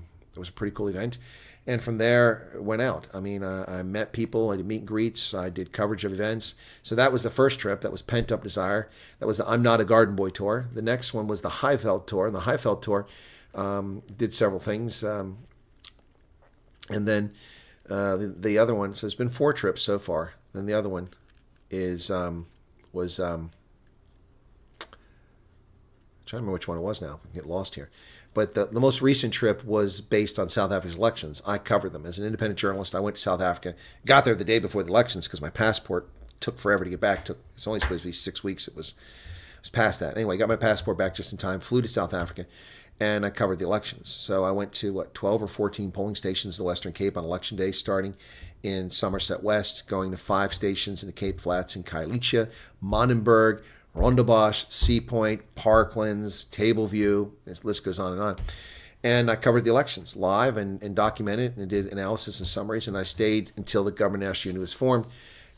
pretty cool event. And from there, went out. I mean, I met people, I did meet and greets, I did coverage of events. So that was the first trip. That was Pent-Up Desire. That was the I'm Not a Garden Boy tour. The next one was the Highveld tour. And the Highveld tour did several things. And then The other one, so there's been 4 trips so far. Then the other one is was I'm trying to remember which one it was now. I get lost here. But the most recent trip was based on South Africa's elections. I covered them. As an independent journalist, I went to South Africa, got there the day before the elections because my passport took forever to get back. It's only supposed to be 6 weeks. It was past that. Anyway, got my passport back just in time, flew to South Africa, and I covered the elections. So I went to, 12 or 14 polling stations in the Western Cape on Election Day, starting in Somerset West, going to 5 stations in the Cape Flats in Khayelitsha, Monenberg, Rondebosch, Sea Point, Parklands, Tableview. This list goes on and on. And I covered the elections live and documented and did analysis and summaries. And I stayed until the Government National Unit was formed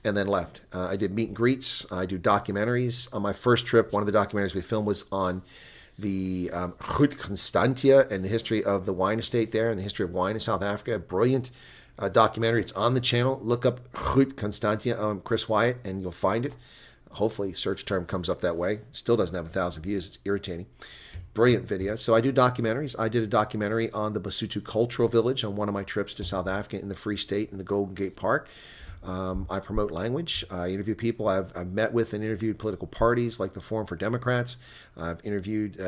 and then left. I did meet and greets. I do documentaries. On my first trip, one of the documentaries we filmed was on the Goed Constantia and the history of the wine estate there and the history of wine in South Africa. A brilliant documentary. It's on the channel. Look up Goed Constantia, Chris Wyatt, and you'll find it. Hopefully, search term comes up that way. Still doesn't have 1,000 views. It's irritating. Brilliant video. So I do documentaries. I did a documentary on the Basotho Cultural Village on one of my trips to South Africa in the Free State in the Golden Gate Park. I promote language. I interview people. I've met with and interviewed political parties like the Forum for Democrats. I've interviewed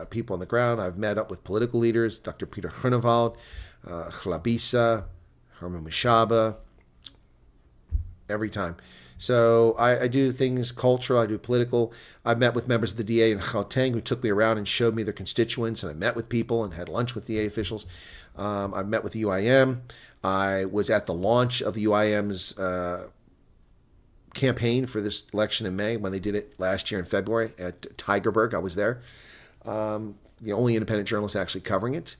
people on the ground. I've met up with political leaders, Dr. Peter Groenewald, Chlabisa, Herman Mashaba, every time. So I do things cultural, I do political. I've met with members of the DA in Gauteng who took me around and showed me their constituents, and I met with people and had lunch with DA officials. I've met with the UIM. I was at the launch of the UIM's campaign for this election in May when they did it last year in February at Tygerberg. I was there. The only independent journalist actually covering it.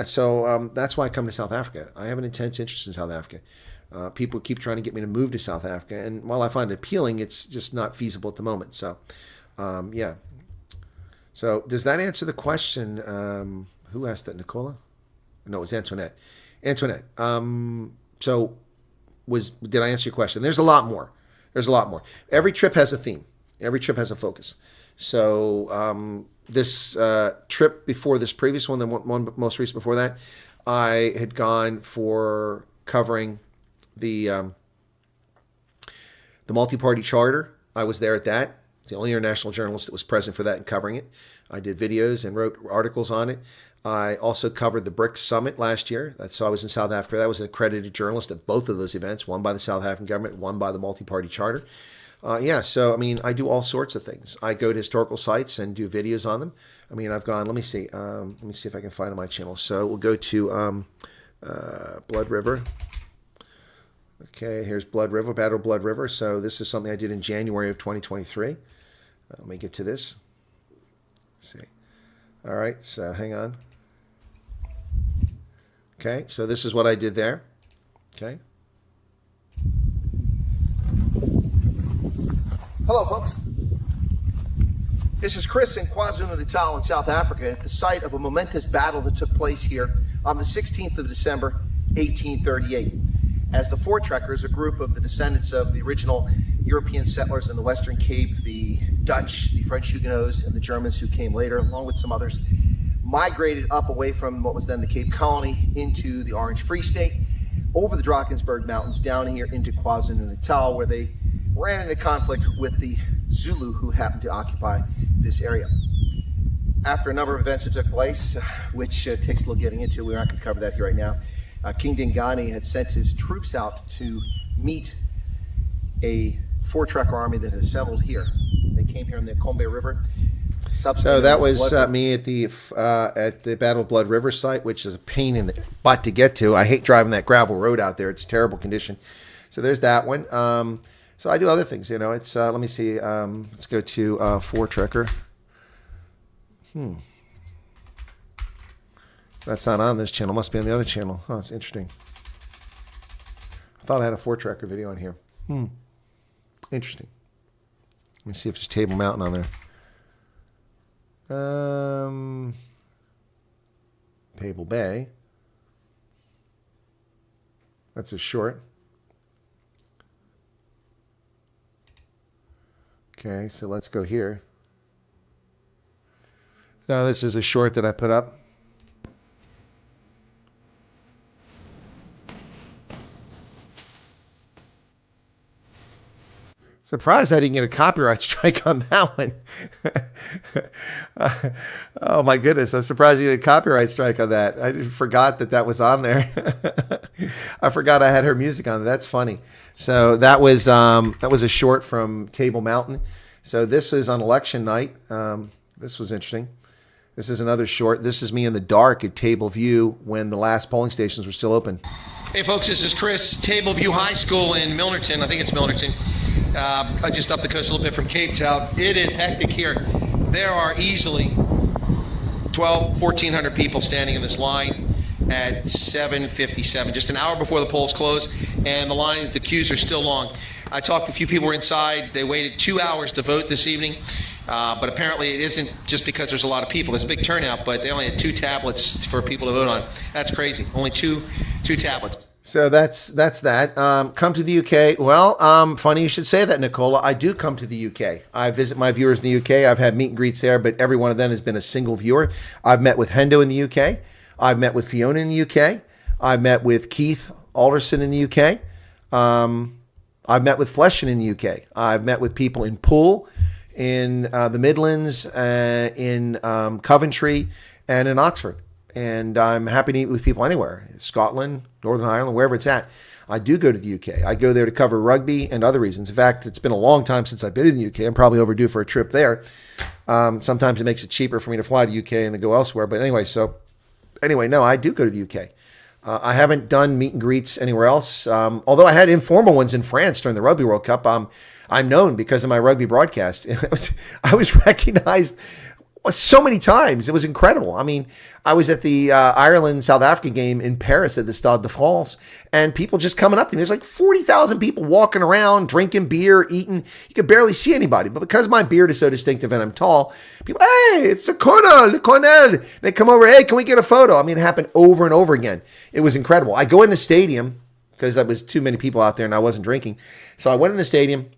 So that's why I come to South Africa. I have an intense interest in South Africa. People keep trying to get me to move to South Africa, and while I find it appealing, it's just not feasible at the moment. So, So does that answer the question? Who asked that, Nicola? No, it was Antoinette. Antoinette. Did I answer your question? There's a lot more. Every trip has a theme. Every trip has a focus. So this trip before this previous one, the one most recent before that, I had gone for covering the multi-party charter. I was there at that. It's the only international journalist that was present for that and covering it. I did videos and wrote articles on it. I also covered the BRICS summit last year. So I was in South Africa. That was an accredited journalist at both of those events, one by the South African government, one by the multi-party charter. So, I do all sorts of things. I go to historical sites and do videos on them. I've gone, let me see if I can find on my channel. So we'll go to Blood River. Okay, here's Blood River, Battle of Blood River. So this is something I did in January of 2023. Let me get to this. Let's see. All right, so hang on. Okay, so this is what I did there. Okay. Hello, folks. This is Chris in KwaZulu-Natal in South Africa at the site of a momentous battle that took place here on the 16th of December, 1838. As the Voortrekkers, a group of the descendants of the original European settlers in the Western Cape, the Dutch, the French Huguenots, and the Germans who came later, along with some others, migrated up away from what was then the Cape Colony into the Orange Free State, over the Drakensberg Mountains, down here into KwaZulu-Natal, where they ran into conflict with the Zulu who happened to occupy this area. After a number of events that took place, which takes a little getting into, we're not going to cover that here right now, King Dingane had sent his troops out to meet a Voortrekker army that had assembled here. They came here in the Kombe River. So that was me at the Battle of Blood River site, which is a pain in the butt to get to. I hate driving that gravel road out there. It's terrible condition. So there's that one. So I do other things, It's let me see. Let's go to Voortrekker. That's not on this channel. Must be on the other channel. Oh, it's interesting. I thought I had a Voortrekker video on here. Interesting. Let me see if there's Table Mountain on there. Table Bay. That's a short. Okay, so let's go here. Now this is a short that I put up. Surprised I didn't get a copyright strike on that one. Oh my goodness, I'm surprised you get a copyright strike on that. I forgot that was on there. I forgot I had her music on. That's funny. So that was a short from Table Mountain. So this is on election night. This was interesting. This is another short. This is me in the dark at Table View when the last polling stations were still open. Hey folks, this is Chris, Table View High School in Milnerton. I think it's Milnerton. Just up the coast a little bit from Cape Town. It is hectic here. There are easily 1,400 people standing in this line at 7:57, just an hour before the polls close, and the queues are still long. I talked to a few people who were inside. They waited 2 hours to vote this evening, but apparently it isn't just because there's a lot of people. There's a big turnout, but they only had 2 tablets for people to vote on. That's crazy. Only two tablets. So that's that. Come to the UK. Well, funny you should say that, Nicola. I do come to the UK. I visit my viewers in the UK. I've had meet and greets there, but every one of them has been a single viewer. I've met with Hendo in the UK. I've met with Fiona in the UK. I've met with Keith Alderson in the UK. I've met with Fleshin in the UK. I've met with people in Poole, in the Midlands, in Coventry, and in Oxford. And I'm happy to meet with people anywhere, Scotland, Northern Ireland, wherever it's at. I do go to the UK. I go there to cover rugby and other reasons. In fact, it's been a long time since I've been in the UK. I'm probably overdue for a trip there. Sometimes it makes it cheaper for me to fly to the UK and then go elsewhere. But anyway, no, I do go to the UK. I haven't done meet and greets anywhere else, although I had informal ones in France during the Rugby World Cup. I'm known because of my rugby broadcast. I was recognized so many times. It was incredible. I mean, I was at the Ireland-South Africa game in Paris at the Stade de France, and people just coming up to me. There's like 40,000 people walking around, drinking beer, eating. You could barely see anybody. But because my beard is so distinctive and I'm tall, people, hey, it's the Cornell. They come over, hey, can we get a photo? I mean, it happened over and over again. It was incredible. I go in the stadium because there was too many people out there and I wasn't drinking. So I went in the stadium.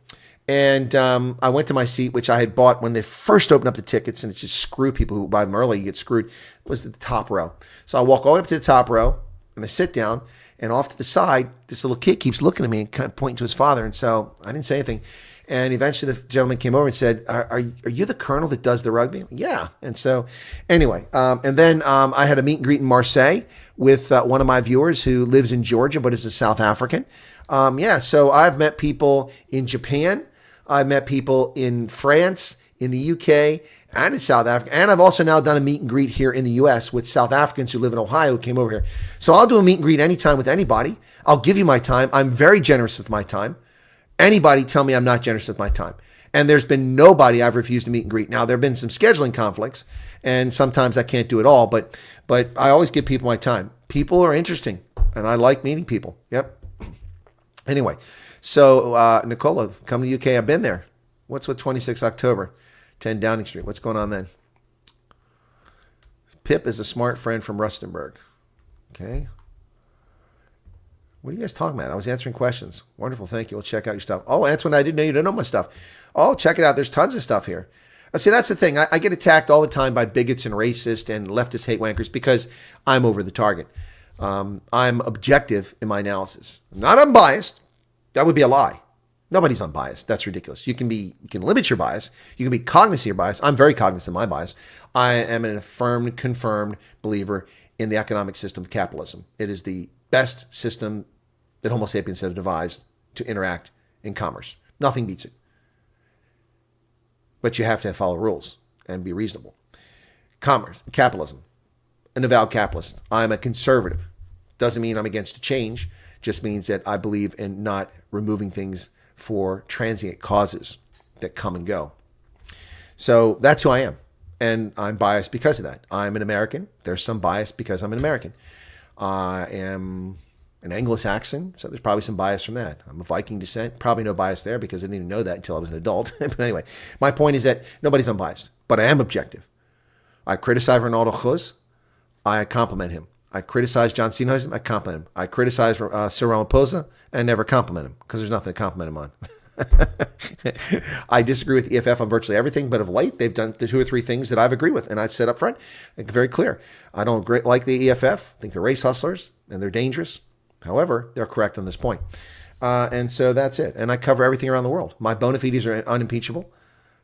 And I went to my seat, which I had bought when they first opened up the tickets, and it's just screw people who buy them early, you get screwed. It was at the top row. So I walk all the way up to the top row, and I sit down, and off to the side, this little kid keeps looking at me and kind of pointing to his father. And so I didn't say anything. And eventually the gentleman came over and said, are you the colonel that does the rugby? Yeah. And so anyway, and then I had a meet and greet in Marseille with one of my viewers who lives in Georgia but is a South African. So I've met people in Japan. I've met people in France, in the UK, and in South Africa. And I've also now done a meet and greet here in the US with South Africans who live in Ohio who came over here. So I'll do a meet and greet anytime with anybody. I'll give you my time. I'm very generous with my time. Anybody tell me I'm not generous with my time. And there's been nobody I've refused to meet and greet. Now, there have been some scheduling conflicts, and sometimes I can't do it all, but I always give people my time. People are interesting, and I like meeting people. Yep. Anyway. So, Nicola, come to the UK. I've been there. What's with 26 October, 10 Downing Street? What's going on then? Pip is a smart friend from Rustenburg. Okay. What are you guys talking about? I was answering questions. Wonderful. Thank you. We'll check out your stuff. Oh, Antoine, I didn't know you didn't know my stuff. Oh, check it out. There's tons of stuff here. See, that's the thing. I get attacked all the time by bigots and racists and leftist hate wankers because I'm over the target. I'm objective in my analysis. I'm not unbiased. That would be a lie. Nobody's unbiased. That's ridiculous. You can limit your bias. You can be cognizant of your bias. I'm very cognizant of my bias. I am an affirmed, confirmed believer in the economic system of capitalism. It is the best system that Homo sapiens have devised to interact in commerce. Nothing beats it. But you have to follow rules and be reasonable. Commerce, capitalism, an avowed capitalist. I'm a conservative. Doesn't mean I'm against change. Just means that I believe in not removing things for transient causes that come and go. So that's who I am. And I'm biased because of that. I'm an American. There's some bias because I'm an American. I am an Anglo-Saxon, so there's probably some bias from that. I'm of Viking descent. Probably no bias there because I didn't even know that until I was an adult. But anyway, my point is that nobody's unbiased, but I am objective. I criticize Ronaldo Cruz. I compliment him. I criticize John Steenhuisen. I compliment him. I criticize Cyril Ramaphosa and never compliment him because there's nothing to compliment him on. I disagree with EFF on virtually everything, but of late they've done the 2 or 3 things that I've agreed with, and I said up front, very clear. I don't like the EFF. I think they're race hustlers and they're dangerous. However, they're correct on this point. And so that's it. And I cover everything around the world. My bona fides are unimpeachable.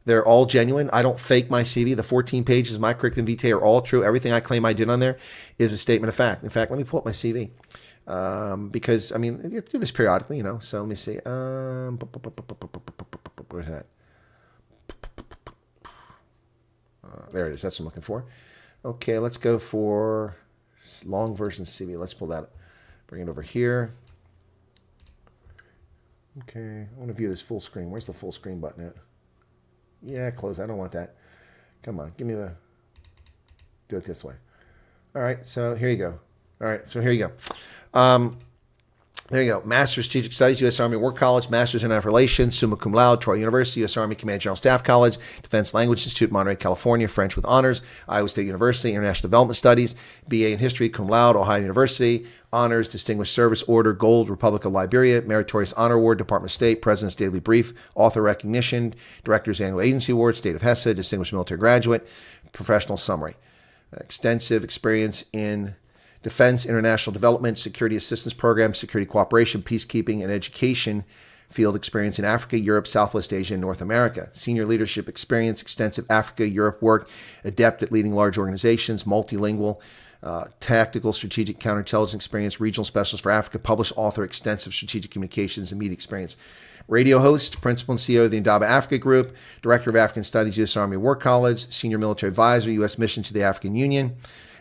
They're all genuine. I don't fake my CV. The 14 pages of my curriculum vitae are all true. Everything I claim I did on there is a statement of fact. In fact, let me pull up my CV. Because, I mean, you do this periodically, So let me see. Where's that? There it is. That's what I'm looking for. Okay, let's go for long version CV. Let's pull that up. Bring it over here. Okay, I want to view this full screen. Where's the full screen button at? Yeah, close. I don't want that. Come on, give me the... Do it this way. All right, so here you go. All right, so here you go. There you go. Master's Strategic Studies, U.S. Army War College, Master's in International Relations, summa cum laude, Troy University, U.S. Army Command General Staff College, Defense Language Institute, Monterey, California, French with honors, Iowa State University, International Development Studies, BA in History, cum laude, Ohio University, honors, Distinguished Service Order, Gold, Republic of Liberia, Meritorious Honor Award, Department of State, President's Daily Brief, Author Recognition, Director's Annual Agency Award, State of Hesse, Distinguished Military Graduate, Professional Summary. Extensive experience in defense, international development, security assistance programs, security cooperation, peacekeeping, and education field experience in Africa, Europe, Southwest Asia, and North America. Senior leadership experience, extensive Africa, Europe work, adept at leading large organizations, multilingual, tactical, strategic counterintelligence experience, regional specialist for Africa, published author, extensive strategic communications and media experience. Radio host, principal and CEO of the Indaba Africa Group, director of African Studies, U.S. Army War College, senior military advisor, U.S. mission to the African Union.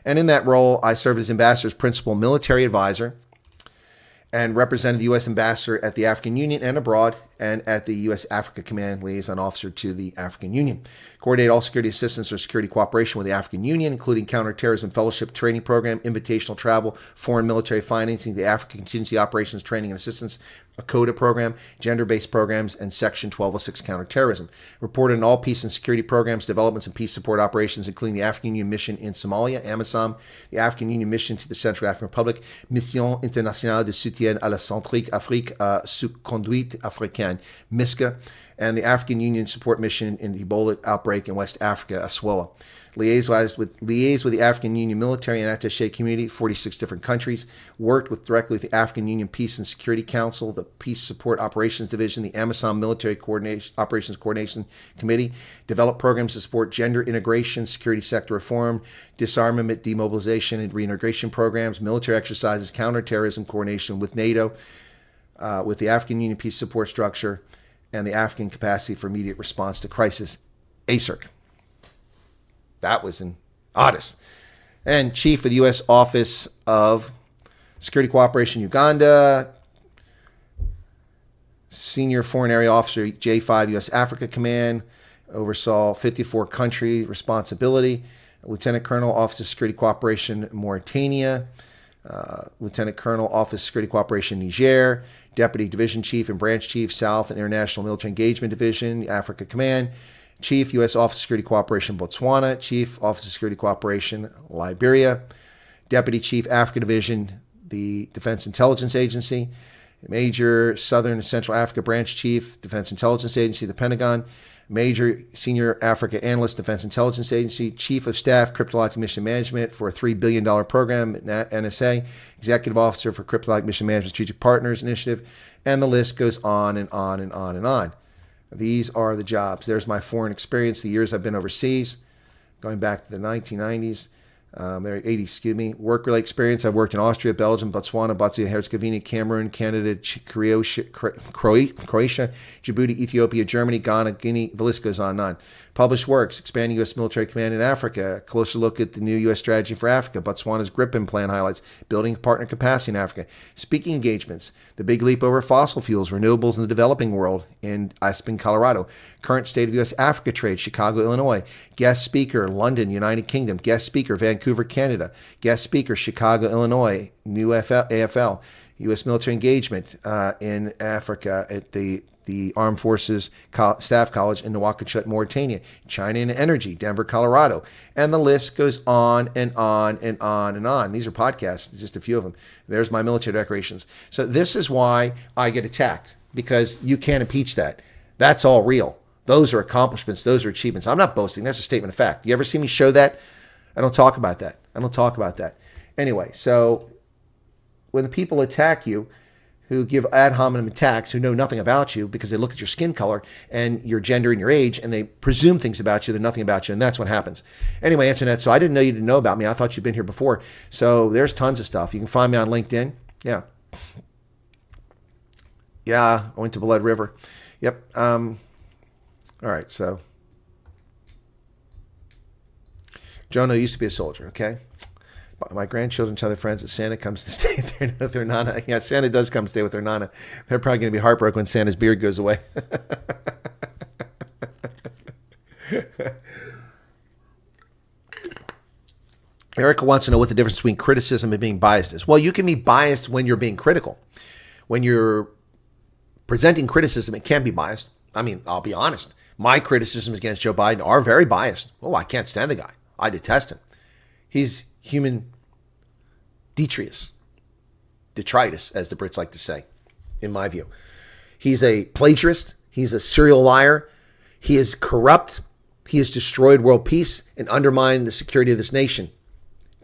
And in that role, I served as ambassador's principal military advisor and represented the U.S. ambassador at the African Union and abroad, and at the U.S. Africa Command liaison officer to the African Union. Coordinate all security assistance or security cooperation with the African Union, including counterterrorism fellowship training program, invitational travel, foreign military financing, the African Contingency Operations Training and Assistance, a CODA program, gender-based programs, and Section 1206 counterterrorism. Reported on all peace and security programs, developments, and peace support operations, including the African Union mission in Somalia, AMISOM, the African Union mission to the Central African Republic, Mission Internationale de Soutien à la Centrique Afrique sous conduite africaine, MISCA, and the African Union support mission in the Ebola outbreak in West Africa, ASWOA. Liaised with the African Union military and attaché community, 46 different countries. Worked directly with the African Union Peace and Security Council, the Peace Support Operations Division, the AMISOM Military Operations Coordination Committee. Developed programs to support gender integration, security sector reform, disarmament, demobilization, and reintegration programs, military exercises, counterterrorism coordination with NATO, with the African Union Peace Support Structure, and the African Capacity for Immediate Response to Crisis, ACERC. That was in Addis. And Chief of the U.S. Office of Security Cooperation Uganda, Senior Foreign Area Officer, J5 U.S. Africa Command, oversaw 54 country responsibility, Lieutenant Colonel, Office of Security Cooperation, Mauritania, Lieutenant Colonel, Office of Security Cooperation, Niger, Deputy Division Chief and Branch Chief, South and International Military Engagement Division, Africa Command, Chief, U.S. Office of Security Cooperation, Botswana, Chief, Office of Security Cooperation, Liberia, Deputy Chief, Africa Division, the Defense Intelligence Agency, Major, Southern and Central Africa Branch Chief, Defense Intelligence Agency, the Pentagon, Major, Senior Africa Analyst, Defense Intelligence Agency, Chief of Staff, Cryptologic Mission Management for a $3 billion program at NSA, Executive Officer for Cryptologic Mission Management Strategic Partners Initiative, and the list goes on and on and on and on. These are the jobs. There's my foreign experience, the years I've been overseas, going back to the 1990s. 80s, excuse me. Work-related experience. I've worked in Austria, Belgium, Botswana, Bosnia-Herzegovina, Cameroon, Canada, Croatia, Djibouti, Ethiopia, Germany, Ghana, Guinea. The list goes on and on. Published works. Expanding U.S. military command in Africa. Closer look at the new U.S. strategy for Africa. Botswana's Gripen plan highlights. Building partner capacity in Africa. Speaking engagements. The big leap over fossil fuels, renewables in the developing world in Aspen, Colorado. Current state of U.S. Africa trade, Chicago, Illinois. Guest speaker, London, United Kingdom. Guest speaker, Vancouver, Canada. Guest speaker, Chicago, Illinois. New AFL. U.S. military engagement in Africa at the Armed Forces Staff College in Nouakchott, Mauritania. China and Energy, Denver, Colorado. And the list goes on and on and on and on. These are podcasts, just a few of them. There's my military decorations. So this is why I get attacked, because you can't impeach that. That's all real. Those are accomplishments. Those are achievements. I'm not boasting. That's a statement of fact. You ever see me show that? I don't talk about that. Anyway, so when the people attack you, who give ad hominem attacks, who know nothing about you because they look at your skin color and your gender and your age, and they presume things about you. They're nothing about you, and that's what happens. Anyway, Internet, so I didn't know you didn't know about me. I thought you'd been here before. So there's tons of stuff. You can find me on LinkedIn. Yeah. Yeah, I went to Blood River. Yep. All right, so. Jono used to be a soldier, okay? My grandchildren tell their friends that Santa comes to stay with their nana. Yeah, Santa does come stay with their nana. They're probably going to be heartbroken when Santa's beard goes away. Erica wants to know what the difference between criticism and being biased is. Well, you can be biased when you're being critical. When you're presenting criticism, it can be biased. I mean, I'll be honest. My criticisms against Joe Biden are very biased. Oh, I can't stand the guy. I detest him. He's human detritus, as the Brits like to say, in my view. He's a plagiarist. He's a serial liar. He is corrupt. He has destroyed world peace and undermined the security of this nation.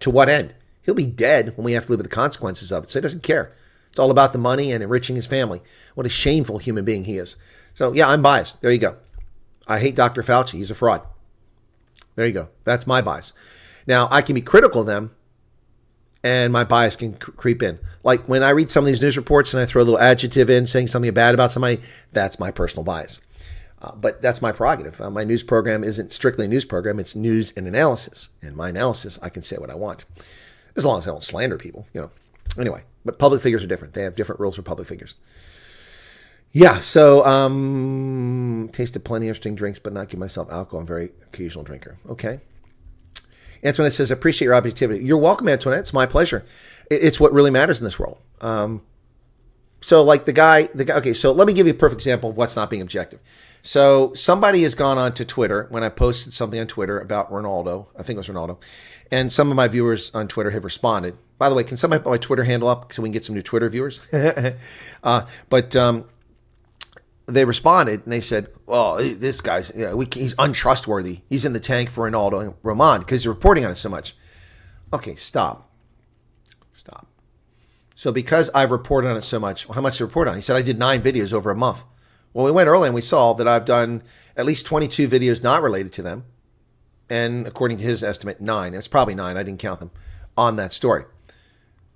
To what end? He'll be dead when we have to live with the consequences of it, so he doesn't care. It's all about the money and enriching his family. What a shameful human being he is. So, yeah, I'm biased. There you go. I hate Dr. Fauci. He's a fraud. There you go. That's my bias. Now, I can be critical of them, and my bias can creep in. Like when I read some of these news reports and I throw a little adjective in saying something bad about somebody, that's my personal bias. But that's my prerogative. My news program isn't strictly a news program. It's news and analysis. And my analysis, I can say what I want. As long as I don't slander people, Anyway, but public figures are different. They have different rules for public figures. Yeah, so tasted plenty of interesting drinks, but not give myself alcohol. I'm a very occasional drinker. Okay. Antoinette says, I appreciate your objectivity. You're welcome, Antoinette. It's my pleasure. It's what really matters in this world. So like the guy, okay, so let me give you a perfect example of what's not being objective. So somebody has gone on to Twitter when I posted something on Twitter about Ronaldo. I think it was Ronaldo. And some of my viewers on Twitter have responded. By the way, can somebody put my Twitter handle up so we can get some new Twitter viewers? They responded and they said, well, this guy's, he's untrustworthy. He's in the tank for Ronaldo and Roman because you're reporting on it so much. Okay, stop. So because I've reported on it so much, how much to report on? He said, I did 9 videos over a month. Well, we went early and we saw that I've done at least 22 videos not related to them. And according to his estimate, 9. It's probably 9. I didn't count them on that story.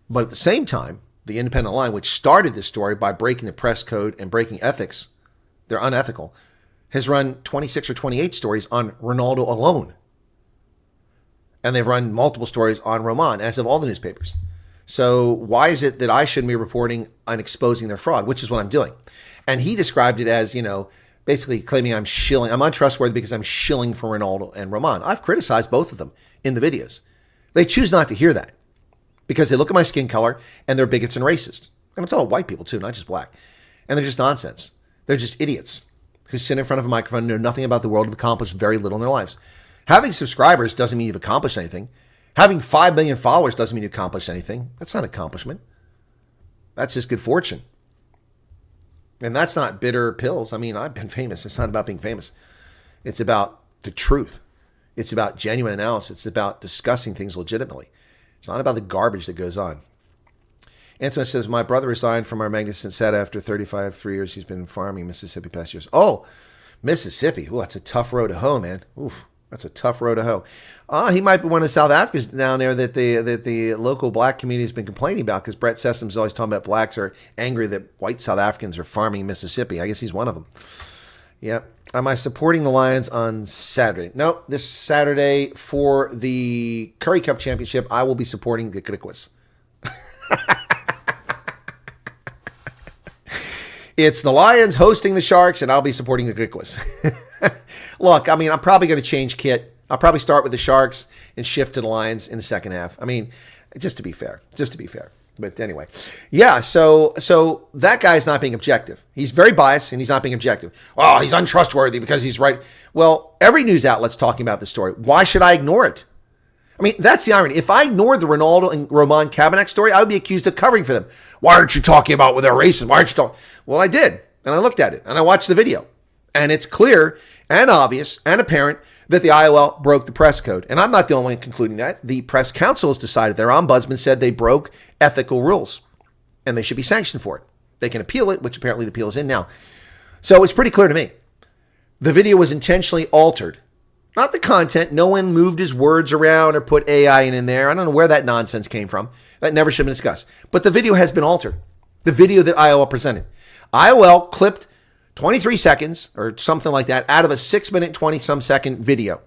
But at the same time, the Independent Line, which started this story by breaking the press code and breaking ethics, they're unethical, has run 26 or 28 stories on Ronaldo alone. And they've run multiple stories on Roman, as of all the newspapers. So why is it that I shouldn't be reporting on exposing their fraud, which is what I'm doing? And he described it as, basically claiming I'm untrustworthy because I'm shilling for Ronaldo and Roman. I've criticized both of them in the videos. They choose not to hear that because they look at my skin color and they're bigots and racist. And I'm talking white people too, not just black. And they're just nonsense. They're just idiots who sit in front of a microphone, know nothing about the world, have accomplished very little in their lives. Having subscribers doesn't mean you've accomplished anything. Having 5 million followers doesn't mean you accomplished anything. That's not an accomplishment. That's just good fortune. And that's not bitter pills. I mean, I've been famous. It's not about being famous. It's about the truth. It's about genuine analysis. It's about discussing things legitimately. It's not about the garbage that goes on. Antoine says, my brother resigned from our magnificent set after 3 years. He's been farming Mississippi past years. Oh, Mississippi. Oh, that's a tough road to hoe, man. Oof, that's a tough road to hoe. He might be one of the South Africans down there that the local black community has been complaining about because Brett Sessoms always talking about blacks are angry that white South Africans are farming Mississippi. I guess he's one of them. Yep. Am I supporting the Lions on Saturday? No, this Saturday for the Curry Cup Championship, I will be supporting the Griquas. It's the Lions hosting the Sharks, and I'll be supporting the Griquas. Look, I mean, I'm probably going to change kit. I'll probably start with the Sharks and shift to the Lions in the second half. I mean, just to be fair. But anyway, yeah, so that guy's not being objective. He's very biased, and he's not being objective. Oh, he's untrustworthy because he's right. Well, every news outlet's talking about this story. Why should I ignore it? I mean, that's the irony. If I ignored the Ronaldo and Roman Kavanagh story, I would be accused of covering for them. Why aren't you talking about with their racism? Why aren't you talking? Well, I did, and I looked at it, and I watched the video, and it's clear and obvious and apparent that the IOL broke the press code. And I'm not the only one concluding that. The press council has decided their ombudsman said they broke ethical rules, and they should be sanctioned for it. They can appeal it, which apparently the appeal is in now. So it's pretty clear to me. The video was intentionally altered. Not the content. No one moved his words around or put AI in there. I don't know where that nonsense came from. That never should have been discussed. But the video has been altered. The video that IOL presented. IOL clipped 23 seconds or something like that out of a 6-minute, 20-some second video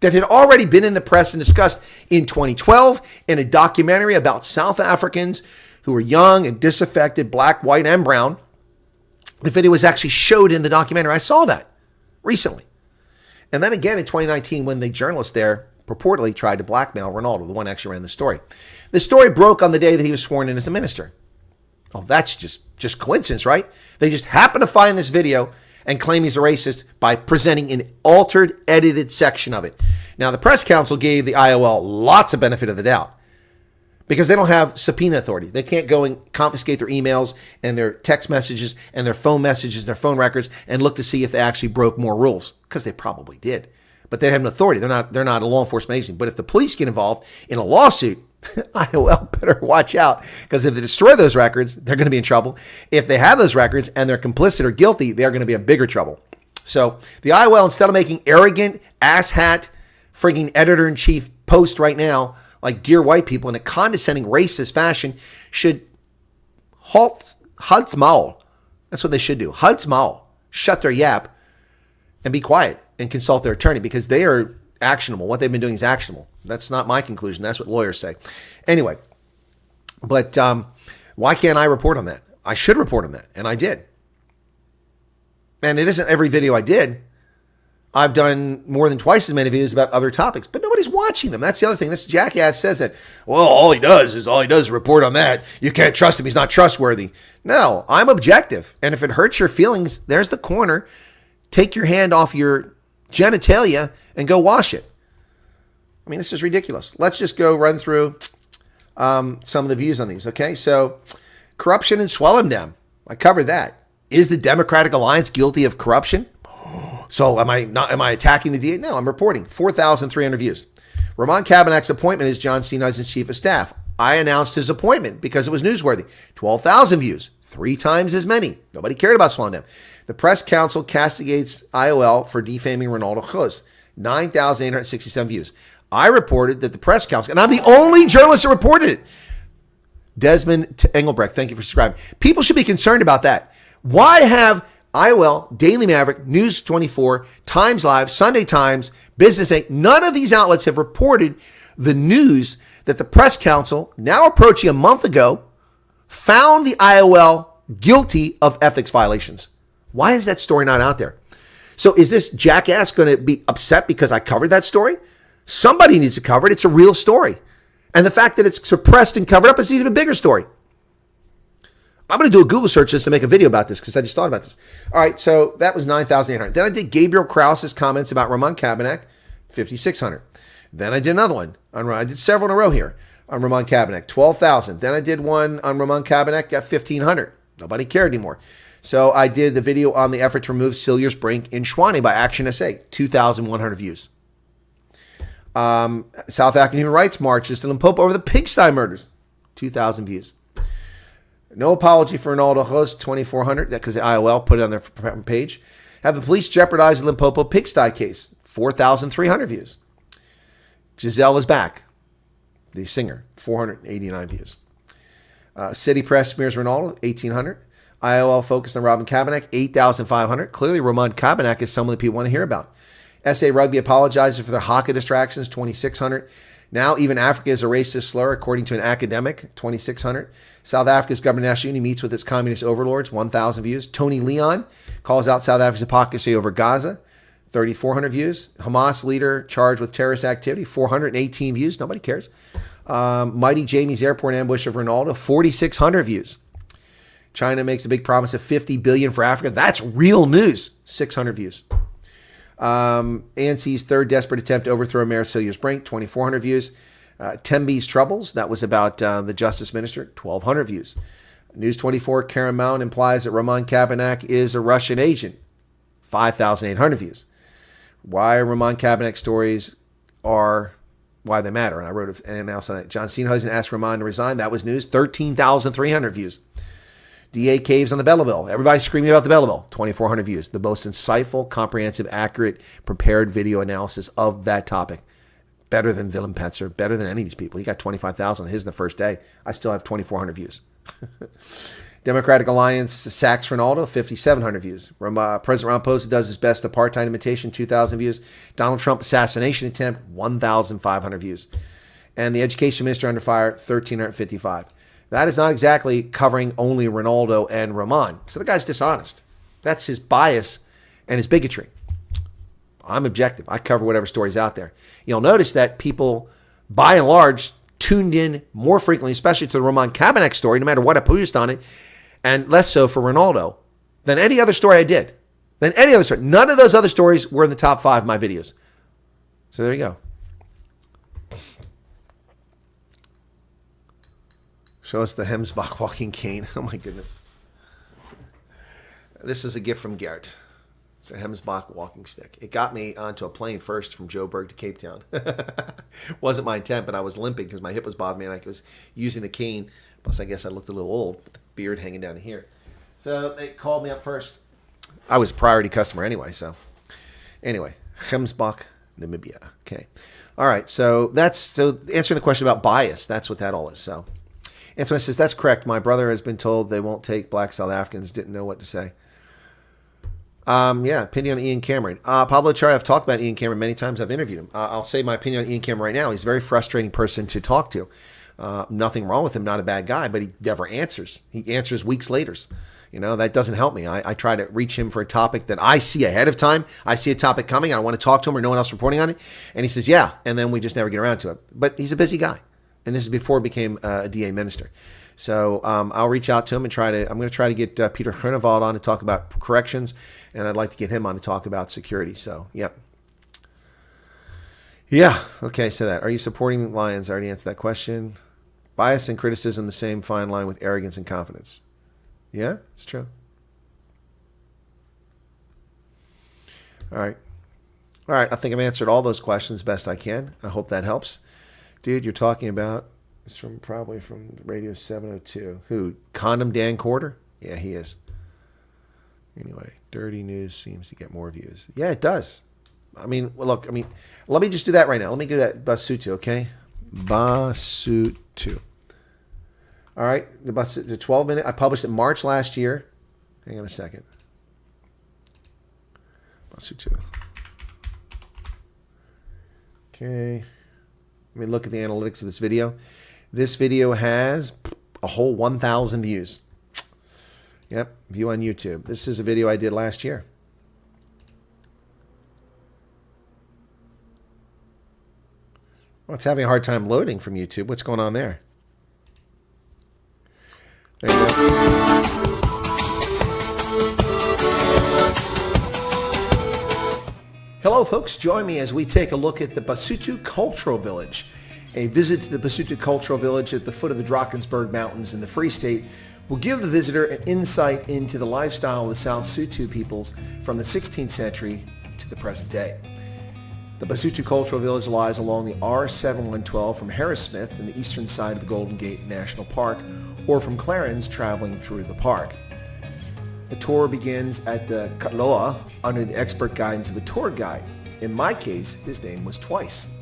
that had already been in the press and discussed in 2012 in a documentary about South Africans who were young and disaffected, black, white, and brown. The video was actually showed in the documentary. I saw that recently. And then again in 2019 when the journalist there purportedly tried to blackmail Ronaldo, the one who actually ran the story. The story broke on the day that he was sworn in as a minister. Oh, that's just coincidence, right? They just happen to find this video and claim he's a racist by presenting an altered, edited section of it. Now, the press council gave the IOL lots of benefit of the doubt because they don't have subpoena authority. They can't go and confiscate their emails and their text messages and their phone messages and their phone records and look to see if they actually broke more rules, because they probably did. But they have no authority. They're not a law enforcement agency. But if the police get involved in a lawsuit, IOL better watch out, because if they destroy those records, they're going to be in trouble. If they have those records and they're complicit or guilty, they're going to be in bigger trouble. So the IOL, instead of making arrogant, asshat, frigging editor-in-chief post right now, like dear white people in a condescending, racist fashion, should Hud's Maul. That's what they should do. Hud's Maul. Shut their yap and be quiet and consult their attorney, because they are actionable. What they've been doing is actionable. That's not my conclusion. That's what lawyers say. Anyway, but why can't I report on that? I should report on that, and I did. And it isn't every video I did. I've done more than twice as many videos about other topics, but nobody's watching them. That's the other thing. This jackass says that, well, all he does is report on that. You can't trust him. He's not trustworthy. No, I'm objective. And if it hurts your feelings, there's the corner. Take your hand off your genitalia and go wash it. I mean, this is ridiculous. Let's just go run through some of the views on these. Okay, so corruption in Swellendam. I covered that. Is the Democratic Alliance guilty of corruption? So am I attacking the DA? No, I'm reporting. 4,300 views. Ramon Cabinet's appointment as John C. Nelson's chief of staff. I announced his appointment because it was newsworthy. 12,000 views. 3 times as many. Nobody cared about Swellendam. The press council castigates IOL for defaming Ronaldo Cruz. 9,867 views. I reported that the press council, and I'm the only journalist that reported it. Desmond Engelbrecht, thank you for subscribing. People should be concerned about that. Why have IOL, Daily Maverick, News 24, Times Live, Sunday Times, Business Day, none of these outlets have reported the news that the press council, now approaching a month ago, found the IOL guilty of ethics violations? Why is that story not out there? So is this jackass going to be upset because I covered that story? Somebody needs to cover it. It's a real story. And the fact that it's suppressed and covered up is an even bigger story. I'm going to do a Google search just to make a video about this because I just thought about this. All right, so that was 9,800. Then I did Gabriel Krause's comments about Ramon Cabinet, 5,600. Then I did another one. I did several in a row here on Ramon Cabinet, 12,000. Then I did one on Ramon Cabinet, got 1,500. Nobody cared anymore. So I did the video on the effort to remove Cilliers Brink in Eswatini by Action SA, 2,100 views. South African Human Rights Marches to Limpopo over the pigsty murders, 2,000 views. No apology for Ronaldo Cruz, 2,400, because the IOL put it on their page. Have the police jeopardize the Limpopo pigsty case, 4,300 views. Giselle is back, the singer, 489 views. City Press smears Ronaldo, 1,800. IOL focused on Robin Kabanak, 8,500. Clearly, Ramon Kabanak is someone that people want to hear about. SA Rugby apologizes for their haka distractions, 2,600. Now, even Africa is a racist slur, according to an academic, 2,600. South Africa's government national unity meets with its communist overlords, 1,000 views. Tony Leon calls out South Africa's hypocrisy over Gaza, 3,400 views. Hamas leader charged with terrorist activity, 418 views. Nobody cares. Mighty Jamie's airport ambush of Ronaldo, 4,600 views. China makes a big promise of $50 billion for Africa. That's real news. 600 views. ANC's third desperate attempt to overthrow Mayor Cilliers Brink, 2,400 views. Tembi's troubles. That was about the justice minister, 1,200 views. News 24, Karen Mount implies that Ramon Kabanak is a Russian agent, 5,800 views. Why Ramon Kabanak stories are why they matter. And I wrote an announcement on that. John Steenhuisen asked Ramon to resign. That was news, 13,300 views. DA caves on the Belleville. Everybody's screaming about the Belleville. 2,400 views. The most insightful, comprehensive, accurate, prepared video analysis of that topic. Better than Willem Petzer. Better than any of these people. He got 25,000 his in the first day. I still have 2,400 views. Democratic Alliance sacks Ronaldo, 5,700 views. President Ramaphosa does his best apartheid imitation, 2,000 views. Donald Trump assassination attempt, 1,500 views. And the education minister under fire, 1,355. That is not exactly covering only Ronaldo and Roman. So the guy's dishonest. That's his bias and his bigotry. I'm objective. I cover whatever story's out there. You'll notice that people, by and large, tuned in more frequently, especially to the Roman Kabanek story, no matter what I produced on it, and less so for Ronaldo, than any other story I did. Than any other story. None of those other stories were in the top 5 of my videos. So there you go. Show us the Hemsbach walking cane. Oh my goodness. This is a gift from Garrett. It's a Hemsbach walking stick. It got me onto a plane first from Joburg to Cape Town. Wasn't my intent, but I was limping because my hip was bothering me and I was using the cane. Plus, I guess I looked a little old with the beard hanging down here. So they called me up first. I was a priority customer anyway, so. Anyway, Hemsbach, Namibia. Okay. All right, so answering the question about bias, that's what that all is. So Antoine says, that's correct. My brother has been told they won't take black South Africans. Didn't know what to say. Yeah, opinion on Ian Cameron. Pablo Chari, I've talked about Ian Cameron many times. I've interviewed him. I'll say my opinion on Ian Cameron right now. He's a very frustrating person to talk to. Nothing wrong with him, not a bad guy, but he never answers. He answers weeks later. You know, that doesn't help me. I try to reach him for a topic that I see ahead of time. I see a topic coming. I want to talk to him or no one else reporting on it. And he says, yeah. And then we just never get around to it. But he's a busy guy. And this is before he became a DA minister. So I'll reach out to him and I'm going to try to get Peter Groenewald on to talk about corrections. And I'd like to get him on to talk about security. So, yep. Yeah. Okay, so that. Are you supporting Lions? I already answered that question. Bias and criticism, the same fine line with arrogance and confidence. Yeah, it's true. All right. I think I've answered all those questions best I can. I hope that helps. Dude, you're talking about, it's probably from Radio 702. Who? Condom Dan Quarter? Yeah, he is. Anyway, dirty news seems to get more views. Yeah, it does. I mean, well, look, let me just do that right now. Let me do that Basutu, okay? Basutu. All right, the 12-minute. I published it March last year. Hang on a second. Basutu. Okay. Let me look at the analytics of this video. This video has a whole 1,000 views. Yep, view on YouTube. This is a video I did last year. Well, it's having a hard time loading from YouTube. What's going on there? There you go. Hello, folks. Join me as we take a look at the Basutu Cultural Village. A visit to the Basutu Cultural Village at the foot of the Drakensberg Mountains in the Free State will give the visitor an insight into the lifestyle of the South Sutu peoples from the 16th century to the present day. The Basutu Cultural Village lies along the R7112 from Harrismith in the eastern side of the Golden Gate National Park, or from Clarence traveling through the park. The tour begins at the Katloa under the expert guidance of a tour guide. In my case, his name was Twice.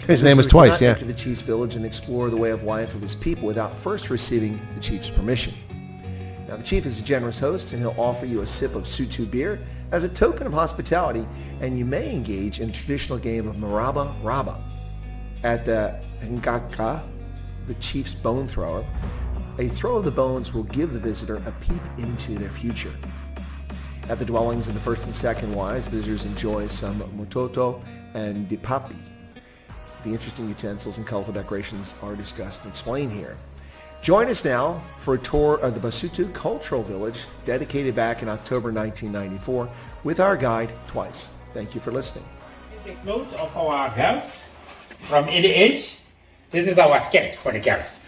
His name was Twice, yeah. Enter the chief's village and explore the way of life of his people without first receiving the chief's permission. Now, the chief is a generous host, and he'll offer you a sip of Sutu beer as a token of hospitality, and you may engage in the traditional game of Maraba Raba. At the Ngaka, the chief's bone thrower, a throw of the bones will give the visitor a peep into their future. At the dwellings of the first and second wives, visitors enjoy some mutoto and dipapi. The interesting utensils and colorful decorations are discussed and explained here. Join us now for a tour of the Basutu Cultural Village, dedicated back in October 1994, with our guide, Twice. Thank you for listening. The clothes of our girls from any age. This is our skirt for the girls.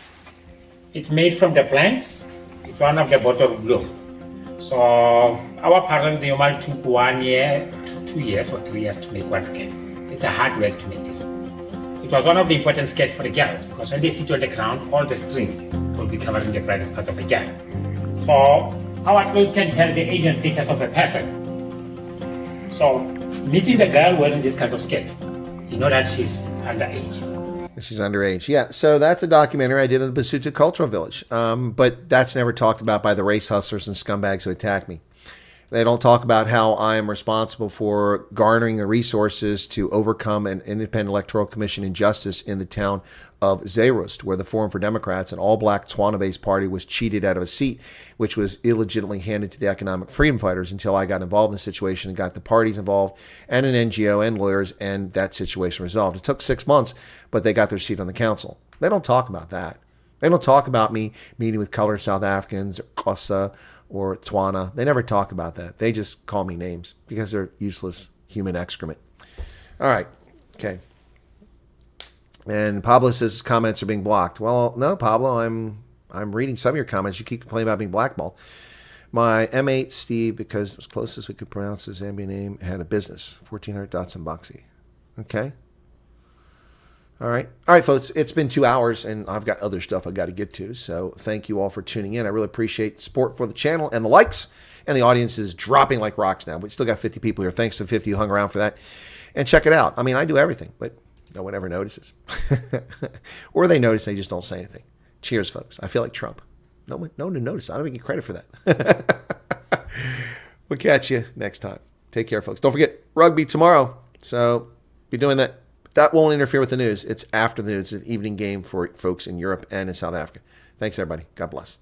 It's made from the planks. It's one of the bottle blue. So our parents, they normally took 1 year to 2 years or 3 years to make one skirt. It's a hard work to make this. It was one of the important skirts for the girls because when they sit on the ground, all the strings will be covering the brightest parts of the girl. So our clothes can tell the age and status of a person. So meeting the girl wearing this kind of skirt, you know that she's underage. She's underage. Yeah, so that's a documentary I did in the Basuto Cultural Village. But that's never talked about by the race hustlers and scumbags who attack me. They don't talk about how I am responsible for garnering the resources to overcome an independent electoral commission injustice in the town of Zeerust, where the Forum for Democrats, an all-black Tswana-based party, was cheated out of a seat, which was illegitimately handed to the economic freedom fighters until I got involved in the situation and got the parties involved and an NGO and lawyers, and that situation resolved. It took 6 months, but they got their seat on the council. They don't talk about that. They don't talk about me meeting with colored South Africans or Xhosa or Tswana. They never talk about that. They just call me names because they're useless human excrement. All right. Okay. And Pablo says his comments are being blocked. Well, no, Pablo, I'm reading some of your comments. You keep complaining about being blackballed. My M8 Steve, because it was closest we could pronounce his Zambian name, had a business. 1400 dots in Boxy. Okay. All right. All right, folks. It's been 2 hours, and I've got other stuff I've got to get to. So thank you all for tuning in. I really appreciate the support for the channel and the likes. And the audience is dropping like rocks now. We still got 50 people here. Thanks to 50 who hung around for that. And check it out. I mean, I do everything, but no one ever notices. Or they notice, they just don't say anything. Cheers, folks. I feel like Trump. No one noticed. I don't even get credit for that. We'll catch you next time. Take care, folks. Don't forget, rugby tomorrow. So be doing that. That won't interfere with the news. It's after the news. It's an evening game for folks in Europe and in South Africa. Thanks, everybody. God bless.